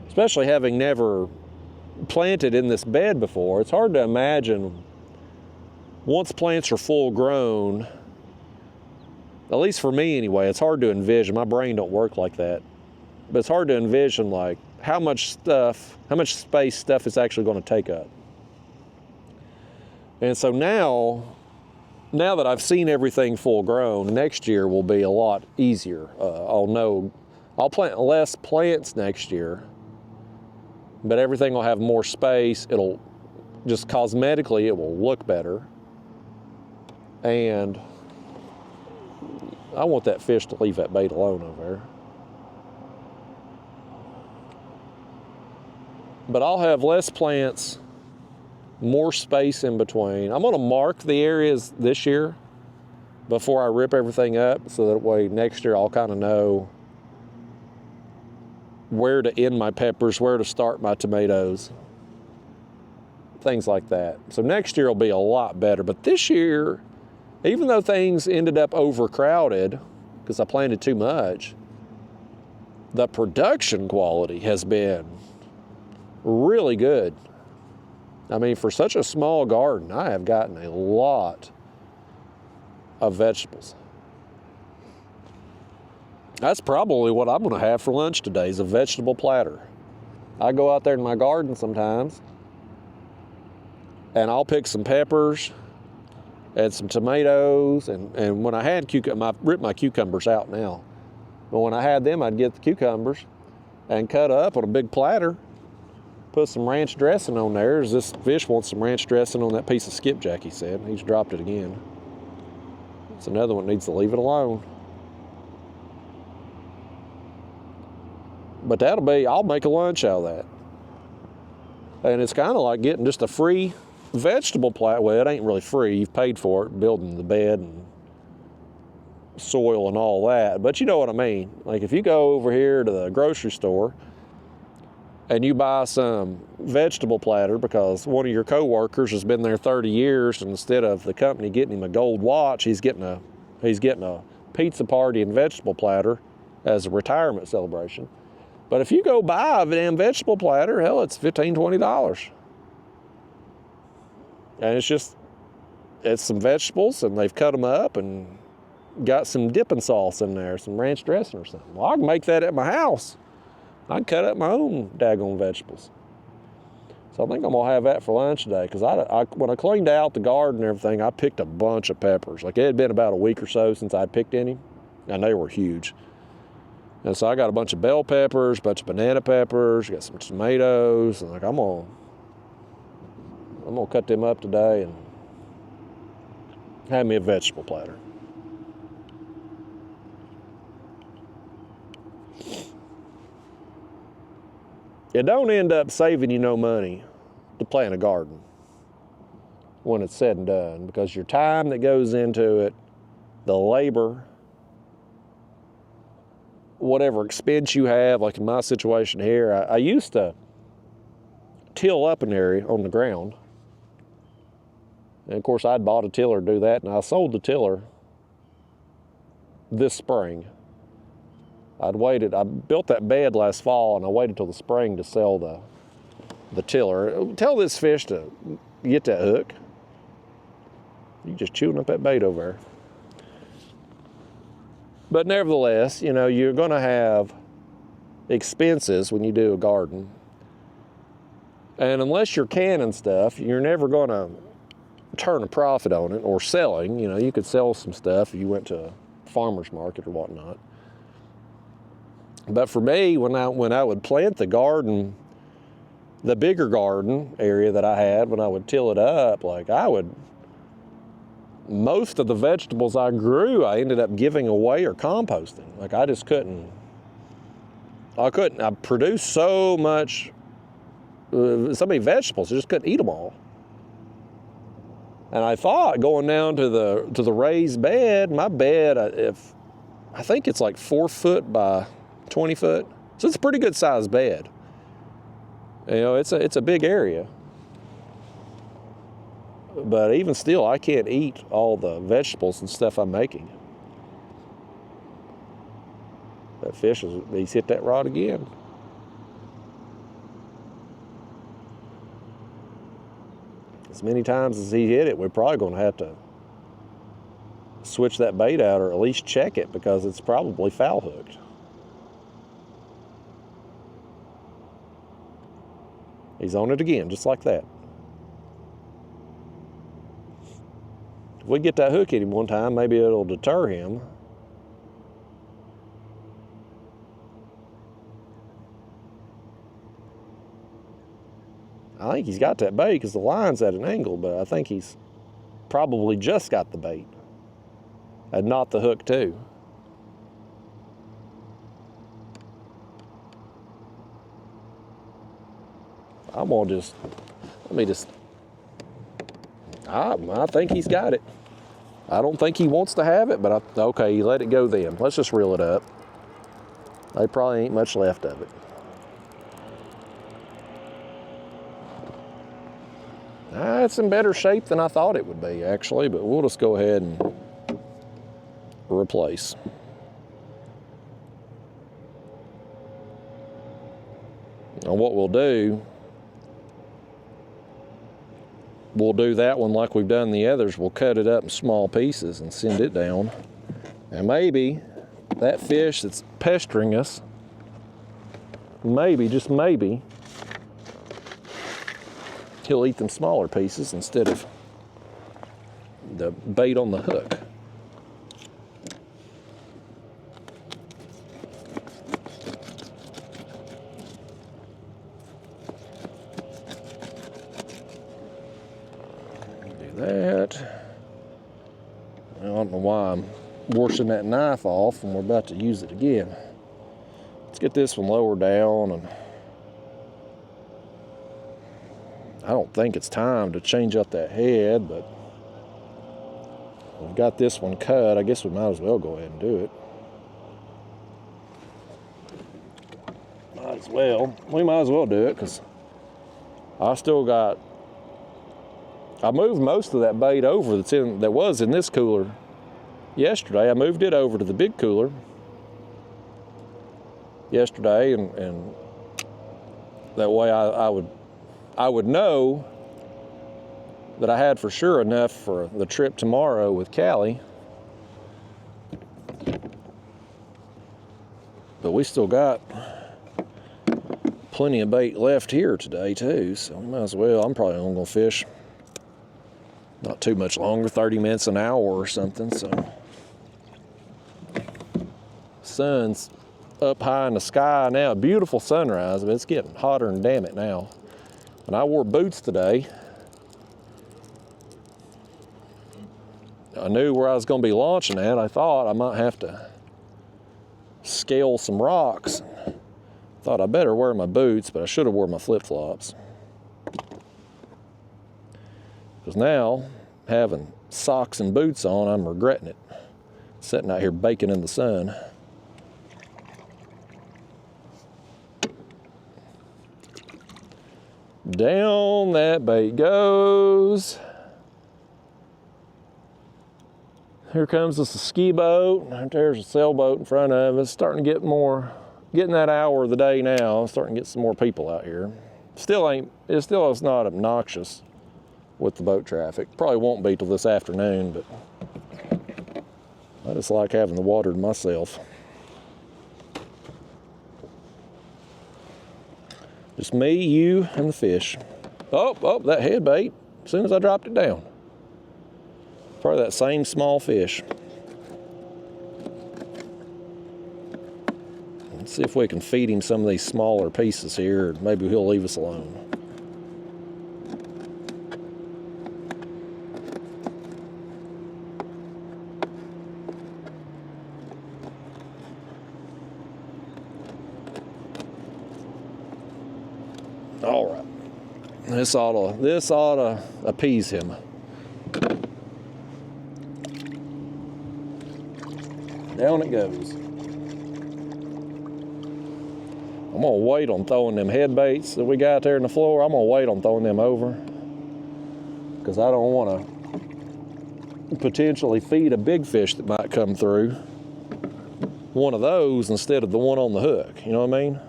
especially having never planted in this bed before. It's hard to imagine once plants are full grown, at least for me anyway, it's hard to envision. My brain don't work like that. But it's hard to envision like how much space stuff is actually going to take up. And so now that I've seen everything full grown, next year will be a lot easier. I'll plant less plants next year, but everything will have more space. It'll just cosmetically, it will look better. And I want that fish to leave that bait alone over there. But I'll have less plants, more space in between. I'm gonna mark the areas this year before I rip everything up, so that way next year I'll kind of know where to end my peppers, where to start my tomatoes, things like that. So next year will be a lot better. But this year, even though things ended up overcrowded because I planted too much, the production quality has been really good. I mean, for such a small garden, I have gotten a lot of vegetables. That's probably what I'm gonna have for lunch today, is a vegetable platter. I go out there in my garden sometimes and I'll pick some peppers and some tomatoes, and when I had I ripped my cucumbers out now, but when I had them, I'd get the cucumbers and cut up on a big platter, put some ranch dressing on there, as this fish wants some ranch dressing on that piece of skipjack, he said. He's dropped it again. It's another one, needs to leave it alone. But I'll make a lunch out of that. And it's kind of like getting just a free vegetable platter. Well, it ain't really free. You've paid for it, building the bed and soil and all that. But you know what I mean. Like if you go over here to the grocery store and you buy some vegetable platter because one of your coworkers has been there 30 years, and instead of the company getting him a gold watch, he's getting a pizza party and vegetable platter as a retirement celebration. But if you go buy a damn vegetable platter, hell, it's $15, $20. And it's some vegetables, and they've cut them up and got some dipping sauce in there, some ranch dressing or something. Well, I can make that at my house. I can cut up my own daggone vegetables. So I think I'm gonna have that for lunch today, because when I cleaned out the garden and everything, I picked a bunch of peppers. Like it had been about a week or so since I'd picked any, and they were huge. And so I got a bunch of bell peppers, a bunch of banana peppers, got some tomatoes, and like I'm gonna cut them up today and have me a vegetable platter. It don't end up saving you no money to plant a garden when it's said and done, because your time that goes into it, the labor, whatever expense you have, like in my situation here, I used to till up an area on the ground. And of course, I'd bought a tiller to do that, and I sold the tiller this spring. I built that bed last fall, and I waited till the spring to sell the tiller. Tell this fish to get that hook. You're just chewing up that bait over there. But nevertheless, you know, you're gonna have expenses when you do a garden. And unless you're canning stuff, you're never gonna turn a profit on it, or selling. You know, you could sell some stuff if you went to a farmer's market or whatnot. But for me, when I would plant the garden, the bigger garden area that I had, when I would till it up, like most of the vegetables I grew, I ended up giving away or composting. Like I just couldn't. I produced so many vegetables, I just couldn't eat them all. And I thought going down to the raised bed, my bed, I think it's like 4 foot by 20 foot. So it's a pretty good sized bed. You know, it's a big area. But even still, I can't eat all the vegetables and stuff I'm making. That fish, he's hit that rod again. As many times as he hit it, we're probably going to have to switch that bait out, or at least check it, because it's probably foul hooked. He's on it again, just like that. If we get that hook hit him one time, maybe it'll deter him. I think he's got that bait because the line's at an angle, but I think he's probably just got the bait and not the hook too. I'm gonna I think he's got it. I don't think he wants to have it, but okay, you let it go then. Let's just reel it up. There probably ain't much left of it. It's in better shape than I thought it would be, actually, but we'll just go ahead and replace. Now what we'll do that one like we've done the others. We'll cut it up in small pieces and send it down. And maybe that fish that's pestering us, maybe, just maybe, he'll eat them smaller pieces instead of the bait on the hook. Do that. I don't know why I'm washing that knife off and we're about to use it again. Let's get this one lower down, and I don't think it's time to change up that head, but we've got this one cut. I guess we might as well go ahead and do it. Might as well. We might as well do it because I moved most of that bait over that was in this cooler yesterday. I moved it over to the big cooler yesterday, and that way I would know that I had for sure enough for the trip tomorrow with Callie. But we still got plenty of bait left here today too, so we might as well. I'm probably only gonna fish not too much longer, 30 minutes, an hour or something. So sun's up high in the sky now, beautiful sunrise, but it's getting hotter and damn it now. And I wore boots today. I knew where I was going to be launching at. I thought I might have to scale some rocks. Thought I better wear my boots, but I should have worn my flip-flops. Because now, having socks and boots on, I'm regretting it. Sitting out here baking in the sun. Down that bait goes. Here comes the ski boat. There's a sailboat in front of us. Starting to get more, getting that hour of the day now. Starting to get some more people out here. Still is not obnoxious with the boat traffic. Probably won't be till this afternoon, but I just like having the water to myself. Just me, you, and the fish. Oh, that head bait, as soon as I dropped it down. Probably that same small fish. Let's see if we can feed him some of these smaller pieces here, or maybe he'll leave us alone. All right, this ought to appease him. Down it goes. I'm gonna wait on throwing them head baits that we got there in the floor. I'm gonna wait on throwing them over because I don't want to potentially feed a big fish that might come through one of those instead of the one on the hook. You know what I mean?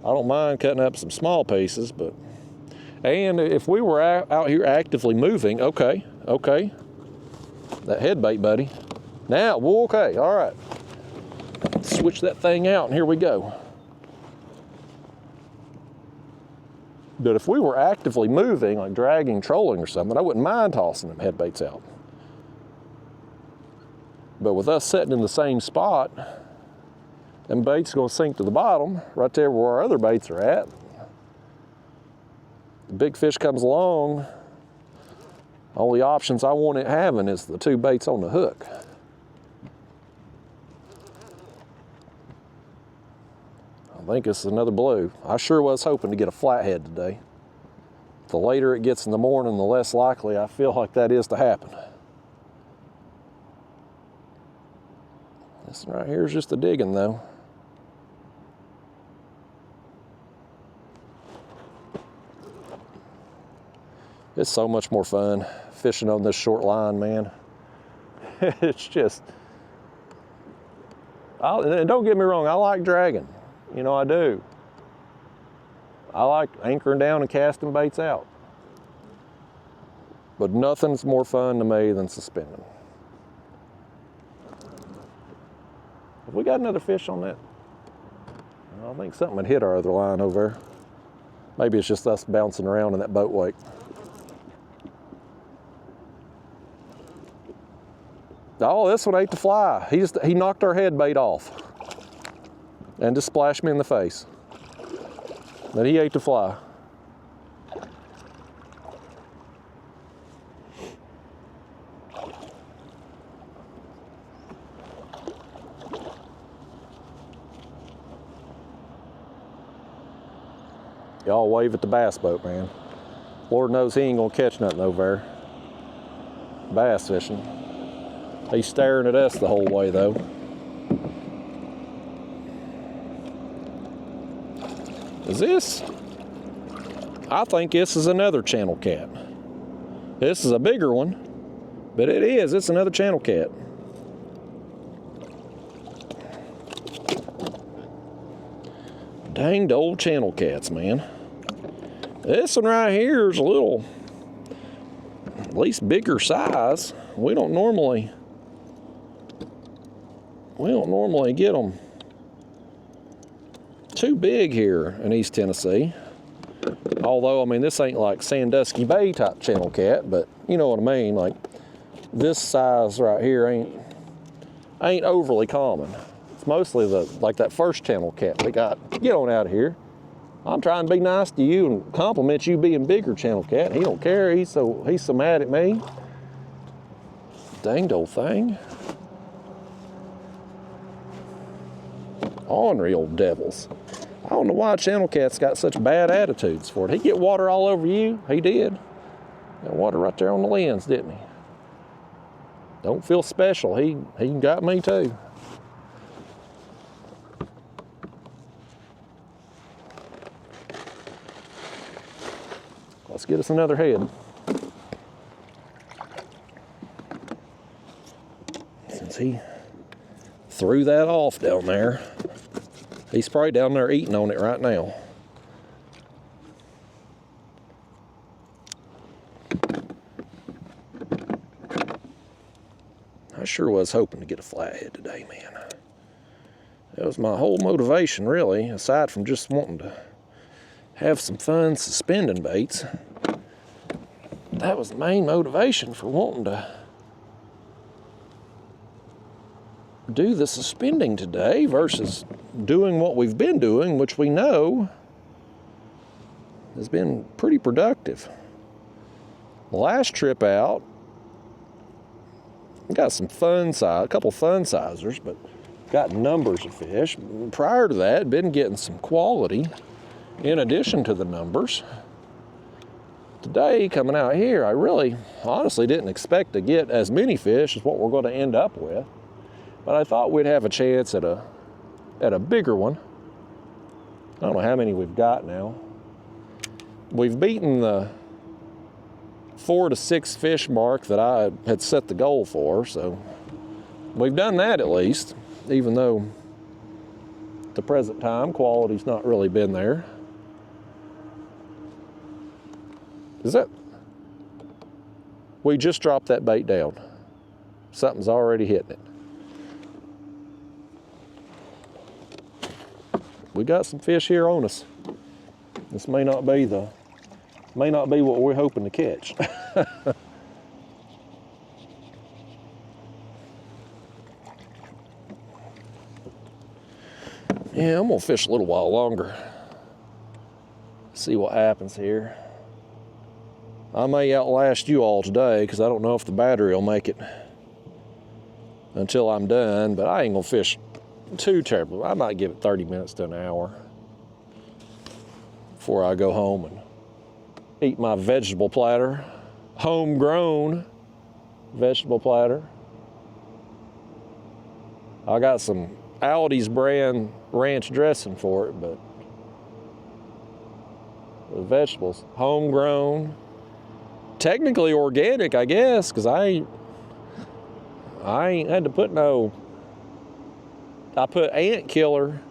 I don't mind cutting up some small pieces, but, and if we were out here actively moving, okay, that head bait, buddy. Now, well, okay, all right. Switch that thing out and here we go. But if we were actively moving, like dragging, trolling or something, I wouldn't mind tossing them head baits out. But with us sitting in the same spot, them baits are gonna sink to the bottom, right there where our other baits are at. The big fish comes along, all the options I want it having is the two baits on the hook. I think it's another blue. I sure was hoping to get a flathead today. The later it gets in the morning, the less likely I feel like that is to happen. This one right here is just a digging though. It's so much more fun fishing on this short line, man. It's just, and don't get me wrong, I like dragging. You know, I do. I like anchoring down and casting baits out. But nothing's more fun to me than suspending. Have we got another fish on that? I think something had hit our other line over there. Maybe it's just us bouncing around in that boat wake. Oh, this one ate the fly. He knocked our head bait off and just splashed me in the face. But he ate the fly. Y'all wave at the bass boat, man. Lord knows he ain't gonna catch nothing over there. Bass fishing. He's staring at us the whole way though. Is this? I think this is another channel cat. This is a bigger one, but it is. It's another channel cat. Danged old channel cats, man. This one right here is a little, at least bigger size. We don't normally get them too big here in East Tennessee. Although, I mean, this ain't like Sandusky Bay type channel cat, but you know what I mean. Like this size right here ain't overly common. It's mostly like that first channel cat we got. Get on out of here. I'm trying to be nice to you and compliment you being bigger, channel cat. He don't care. He's so mad at me. Danged old thing. Ornery old devils. I don't know why channel cat's got such bad attitudes for it. He get water all over you. He did. Got water right there on the lens, didn't he? Don't feel special. He got me too. Let's get us another head. Since he threw that off down there, he's probably down there eating on it right now. I sure was hoping to get a flathead today, man. That was my whole motivation, really, aside from just wanting to have some fun suspending baits. That was the main motivation for wanting to do the suspending today versus doing what we've been doing, which we know has been pretty productive. The last trip out, got some a couple fun sizers, but got numbers of fish. Prior to that, been getting some quality in addition to the numbers. Today, coming out here, I really honestly didn't expect to get as many fish as what we're going to end up with, but I thought we'd have a chance at a bigger one. I don't know how many we've got now. We've beaten the 4 to 6 fish mark that I had set the goal for, so we've done that at least, even though at the present time quality's not really been there. We just dropped that bait down. Something's already hitting it. We got some fish here on us. This may not be what we're hoping to catch. Yeah, I'm gonna fish a little while longer. See what happens here. I may outlast you all today because I don't know if the battery will make it until I'm done, but I ain't gonna fish too terribly. I might give it 30 minutes to an hour before I go home and eat my vegetable platter. Homegrown vegetable platter. I got some Aldi's brand ranch dressing for it, but the vegetables, homegrown. Technically organic, I guess, because I ain't had to put I put ant killer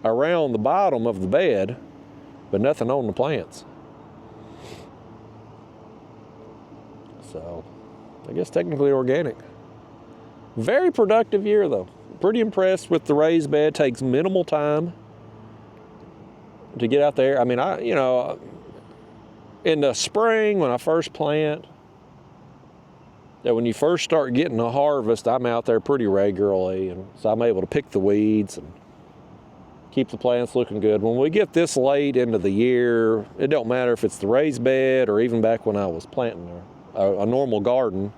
around the bottom of the bed, but nothing on the plants. So, I guess technically organic. Very productive year though. Pretty impressed with the raised bed. Takes minimal time to get out there. I mean, in the spring when I first plant, that when you first start getting a harvest, I'm out there pretty regularly, and so I'm able to pick the weeds and keep the plants looking good. When we get this late into the year, it don't matter if it's the raised bed or even back when I was planting a normal garden,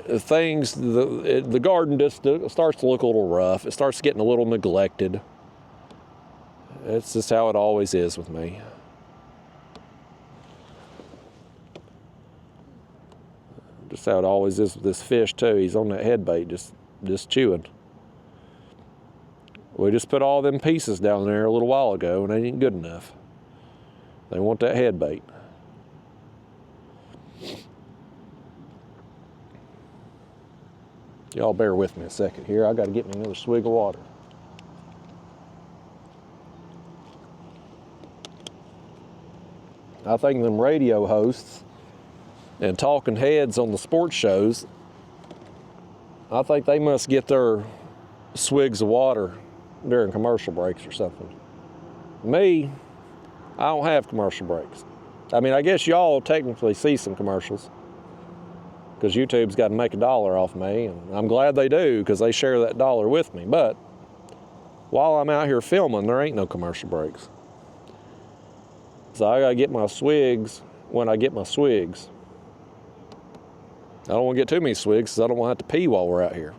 the garden just starts to look a little rough. It starts getting a little neglected. It's just how it always is with me. Just how it always is with this fish too. He's on that head bait, just chewing. We just put all them pieces down there a little while ago, and they ain't good enough. They want that head bait. Y'all bear with me a second here. I got to get me another swig of water. I think them radio hosts and talking heads on the sports shows, I think they must get their swigs of water during commercial breaks or something. Me, I don't have commercial breaks. I mean, I guess y'all technically see some commercials because YouTube's got to make $1 off me, and I'm glad they do because they share that $1 with me. But while I'm out here filming, there ain't no commercial breaks. So I gotta get my swigs when I get my swigs. I don't want to get too many swigs because I don't want to have to pee while we're out here.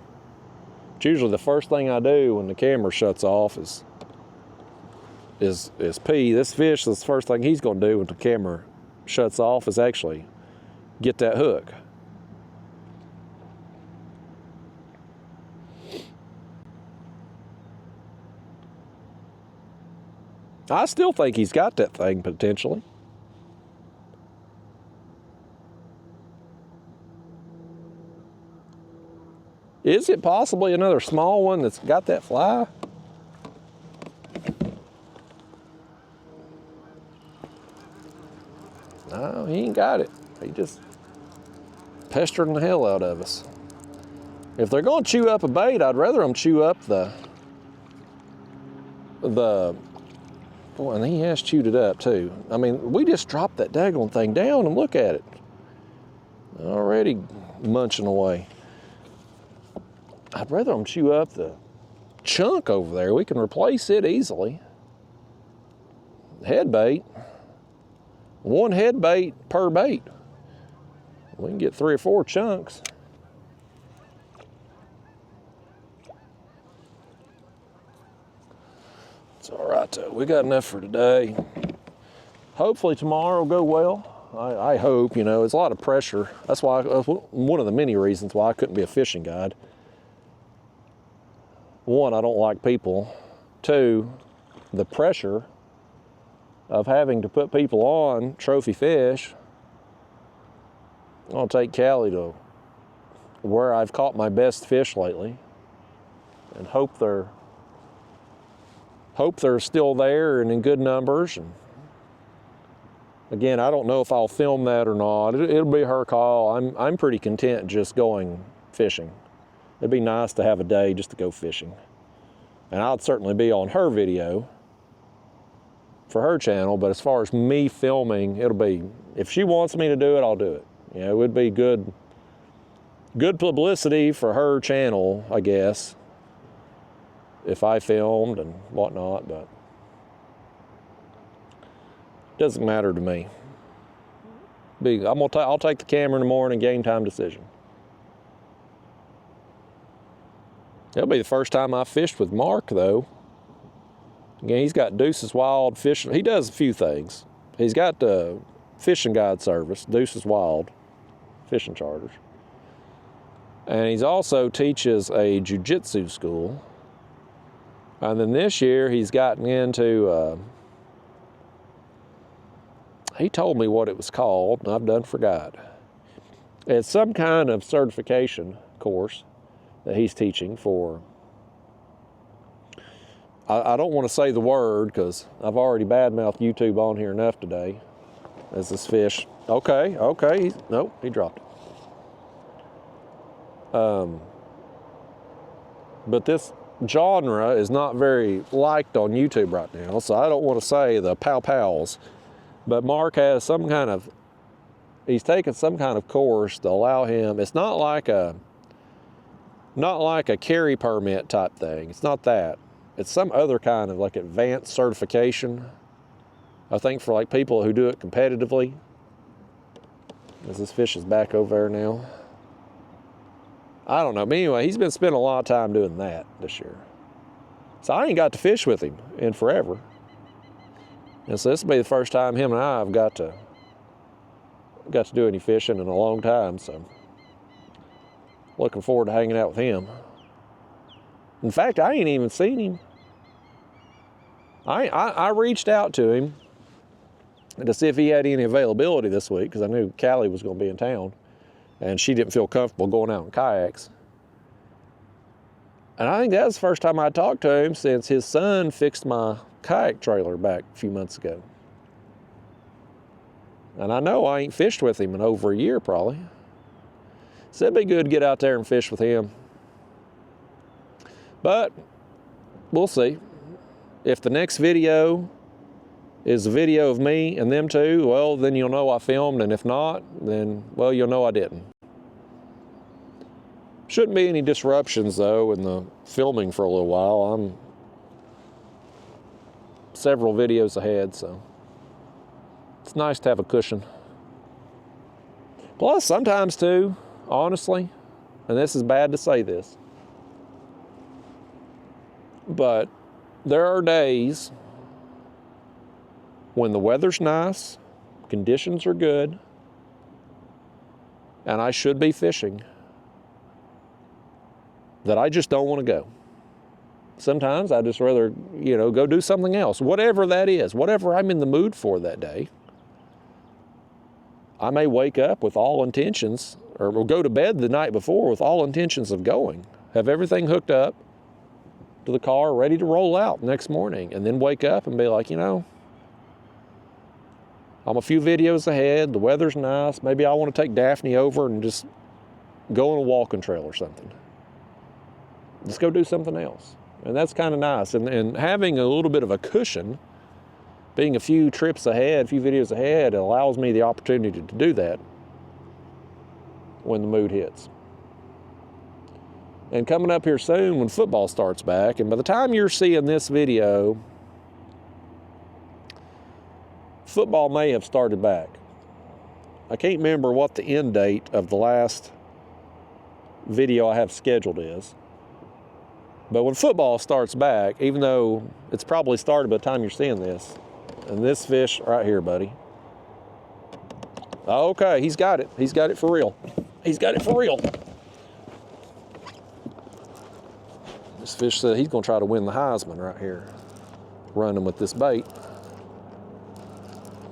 It's usually the first thing I do when the camera shuts off is pee. This fish, the first thing he's going to do when the camera shuts off is actually get that hook. I still think he's got that thing potentially. Is it possibly another small one that's got that fly? No, he ain't got it. He just pestering the hell out of us. If they're gonna chew up a bait, I'd rather them chew up the, boy, and he has chewed it up too. I mean, we just dropped that daggone thing down and look at it. Already munching away. I'd rather them chew up the chunk over there. We can replace it easily. Head bait. One head bait per bait. We can get 3 or 4 chunks. It's all right though. We got enough for today. Hopefully tomorrow will go well. I hope, you know, it's a lot of pressure. That's why, one of the many reasons why I couldn't be a fishing guide. 1, I don't like people. 2, the pressure of having to put people on trophy fish. I'll take Callie to where I've caught my best fish lately and hope they're still there and in good numbers. And again, I don't know if I'll film that or not. It'll be her call. I'm pretty content just going fishing. It'd be nice to have a day just to go fishing. And I'd certainly be on her video for her channel, but as far as me filming, it'll be, if she wants me to do it, I'll do it. You know, it would be good publicity for her channel, I guess, if I filmed and whatnot, but it doesn't matter to me. I'll take the camera in the morning, game time decision. It'll be the first time I fished with Mark, though. Again, he's got Deuce's Wild Fishing. He does a few things. He's got the fishing guide service, Deuce's Wild Fishing Charters. And he also teaches a jiu-jitsu school. And then this year he's gotten into, he told me what it was called, and I've done forgot. It's some kind of certification course that he's teaching for, I don't want to say the word because I've already badmouthed YouTube on here enough today. As this fish, okay, nope, he dropped it. But this genre is not very liked on YouTube right now, so I don't want to say the pow-pows, but Mark has some kind of, he's taken some kind of course to allow him, it's not like a carry permit type thing, it's not that. It's some other kind of like advanced certification, I think, for like people who do it competitively. As this fish is back over there now. I don't know, but anyway, he's been spending a lot of time doing that this year. So I ain't got to fish with him in forever. And so this will be the first time him and I have got to do any fishing in a long time, so looking forward to hanging out with him. In fact, I ain't even seen him. I reached out to him to see if he had any availability this week because I knew Callie was going to be in town and she didn't feel comfortable going out in kayaks. And I think that was the first time I talked to him since his son fixed my kayak trailer back a few months ago. And I know I ain't fished with him in over a year probably. So it'd be good to get out there and fish with him. But we'll see. If the next video is a video of me and them two, well, then you'll know I filmed, and if not, then, well, you'll know I didn't. Shouldn't be any disruptions, though, in the filming for a little while. I'm several videos ahead, so it's nice to have a cushion. Plus, sometimes, too, honestly, and this is bad to say this, but there are days when the weather's nice, conditions are good, and I should be fishing, that I just don't want to go. Sometimes I just rather, go do something else, whatever that is, whatever I'm in the mood for that day. I may wake up with all intentions, or will go to bed the night before with all intentions of going. Have everything hooked up to the car, ready to roll out next morning, and then wake up and be like, you know, I'm a few videos ahead, the weather's nice, maybe I want to take Daphne over and just go on a walking trail or something. Let's go do something else. And that's kind of nice. And having a little bit of a cushion, being a few trips ahead, a few videos ahead, it allows me the opportunity to do that when the mood hits. And coming up here soon when football starts back, and by the time you're seeing this video, football may have started back. I can't remember what the end date of the last video I have scheduled is. But when football starts back, even though it's probably started by the time you're seeing this, and this fish right here, buddy. Okay, he's got it. He's got it for real. He's got it for real. This fish said he's going to try to win the Heisman right here, running with this bait.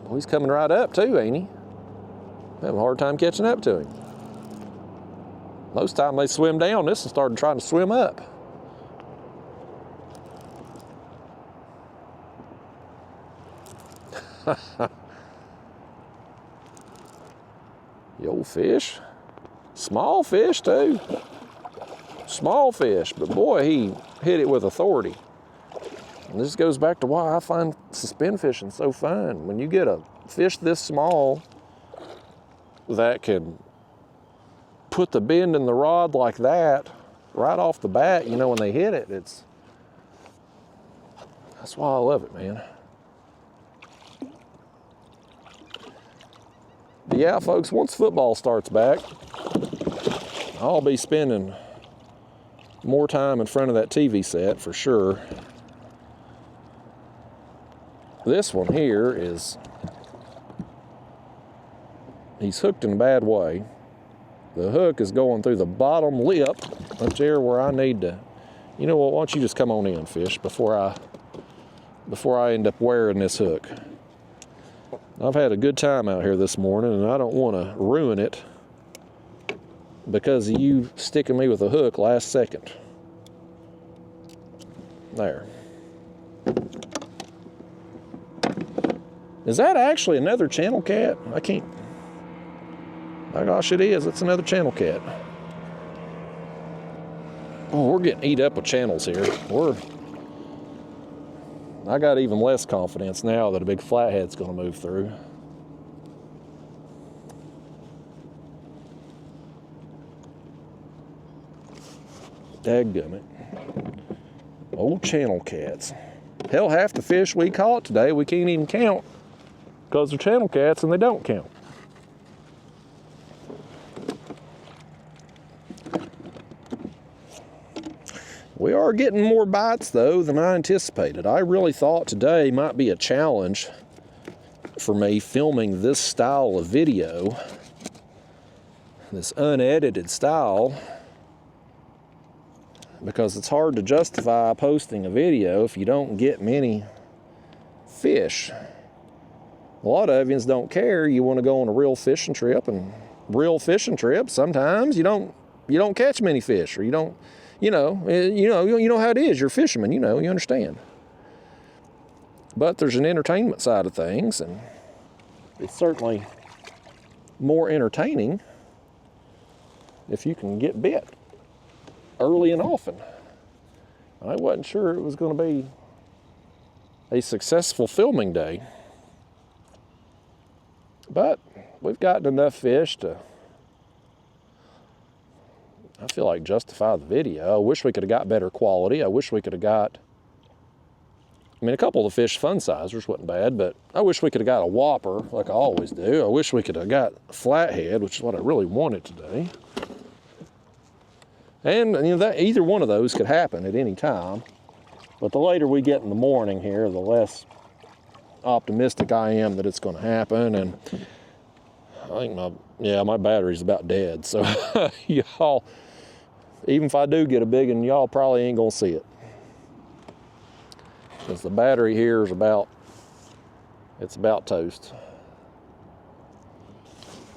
Well, he's coming right up too, ain't he? I'm having a hard time catching up to him. Most time they swim down, this one started trying to swim up. The old fish. Small fish too. Small fish, but boy, he hit it with authority. And this goes back to why I find suspend fishing so fun. When you get a fish this small that can put the bend in the rod like that right off the bat, you know, when they hit it, that's why I love it, man. But yeah, folks, once football starts back, I'll be spending more time in front of that TV set for sure. This one here he's hooked in a bad way. The hook is going through the bottom lip up there where I need to, you know what, why don't you just come on in, fish, before I end up wearing this hook. I've had a good time out here this morning, and I don't want to ruin it because of you sticking me with a hook last second. There. Is that actually another channel cat? I can't. My gosh, it is. It's another channel cat. Oh, we're getting eat up with channels here. I got even less confidence now that a big flathead's going to move through. Dadgummit. Old channel cats. Hell, half the fish we caught today we can't even count because they're channel cats and they don't count. We are getting more bites, though, than I anticipated. I really thought today might be a challenge for me filming this style of video, this unedited style, because it's hard to justify posting a video if you don't get many fish. A lot of you don't care. You want to go on a real fishing trip, and real fishing trips, sometimes you don't catch many fish, or you don't. You know how it is. You're a fisherman, you understand. But there's an entertainment side of things, and it's certainly more entertaining if you can get bit early and often. I wasn't sure it was going to be a successful filming day, but we've gotten enough fish to, I feel like, justify the video. I wish we could have got better quality. I wish we could have got, a couple of the fish fun sizers wasn't bad, but I wish we could have got a whopper like I always do. I wish we could have got a flathead, which is what I really wanted today. And that either one of those could happen at any time. But the later we get in the morning here, the less optimistic I am that it's going to happen. And I think my battery's about dead. So y'all, even if I do get a big one, y'all probably ain't gonna see it. Because the battery here is about toast.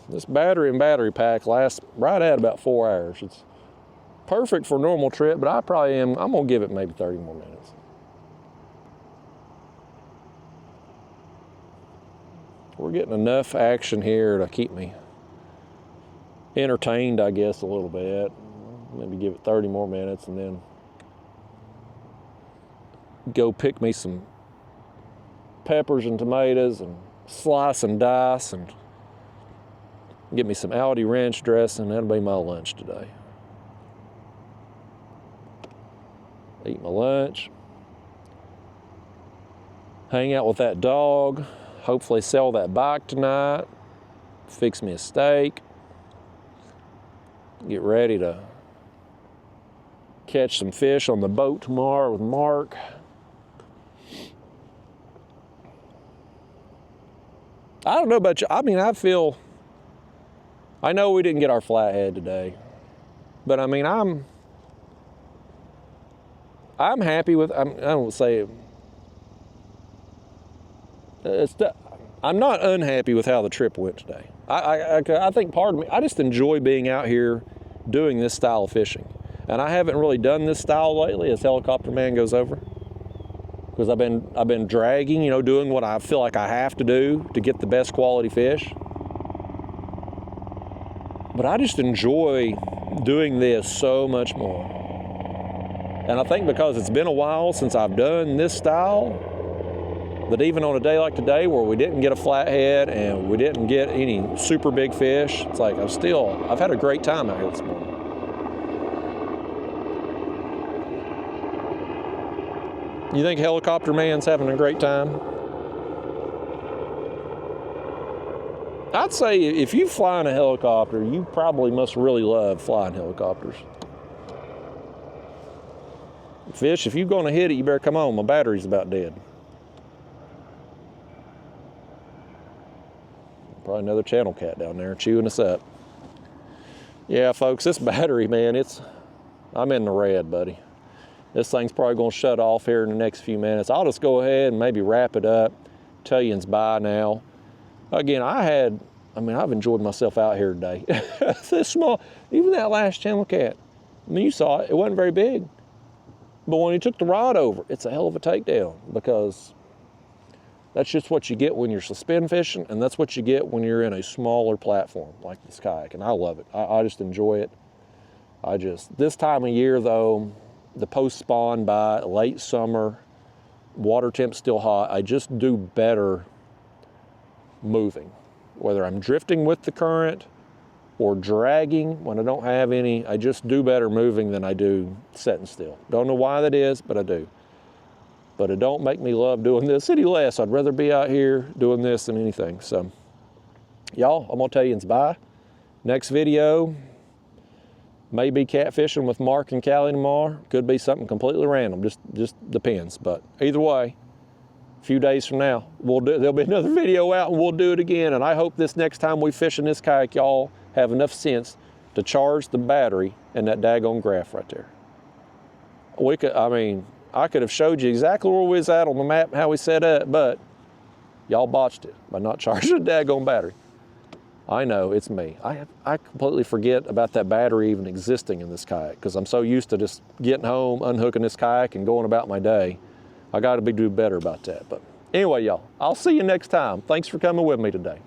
This battery and battery pack lasts right at about 4 hours. It's perfect for a normal trip, but I'm gonna give it maybe 30 more minutes. We're getting enough action here to keep me entertained, I guess, a little bit. Maybe give it 30 more minutes and then go pick me some peppers and tomatoes and slice and dice and get me some Aldi ranch dressing. That'll be my lunch today. Eat my lunch, hang out with that dog, hopefully sell that bike tonight, fix me a steak, get ready to catch some fish on the boat tomorrow with Mark. I don't know about you. I mean, I know we didn't get our flathead today, but I mean, I'm happy with, I don't say, I'm not unhappy with how the trip went today. I think part of me, I just enjoy being out here doing this style of fishing. And I haven't really done this style lately as Helicopter Man goes over. Because I've been dragging, doing what I feel like I have to do to get the best quality fish. But I just enjoy doing this so much more. And I think because it's been a while since I've done this style, that even on a day like today where we didn't get a flathead and we didn't get any super big fish, it's like I've had a great time out here this morning. You think Helicopter Man's having a great time? I'd say if you fly in a helicopter, you probably must really love flying helicopters. Fish, if you're going to hit it, you better come on. My battery's about dead. Probably another channel cat down there chewing us up. Yeah, folks, this battery, man, I'm in the red, buddy. This thing's probably going to shut off here in the next few minutes. I'll just go ahead and maybe wrap it up. Tell you it's bye now. Again, I've enjoyed myself out here today. This small, even that last channel cat. I mean, you saw it. It wasn't very big. But when he took the rod over, it's a hell of a takedown because that's just what you get when you're suspend fishing, and that's what you get when you're in a smaller platform like this kayak, and I love it. I just enjoy it. This time of year though, the post-spawn bite, late summer, water temp's still hot, I just do better moving. Whether I'm drifting with the current or dragging when I don't have any, I just do better moving than I do sitting still. Don't know why that is, but I do. But it don't make me love doing this any less. I'd rather be out here doing this than anything. So, y'all, I'm gonna tell you it's bye. Next video, maybe catfishing with Mark and Callie tomorrow. Could be something completely random, just depends. But either way, a few days from now, there'll be another video out and we'll do it again. And I hope this next time we fish in this kayak, y'all have enough sense to charge the battery and that daggone graph right there. I could have showed you exactly where we was at on the map, how we set up, but y'all botched it by not charging the daggone battery. I know, it's me. I completely forget about that battery even existing in this kayak because I'm so used to just getting home, unhooking this kayak, and going about my day. I got to do better about that. But anyway, y'all, I'll see you next time. Thanks for coming with me today.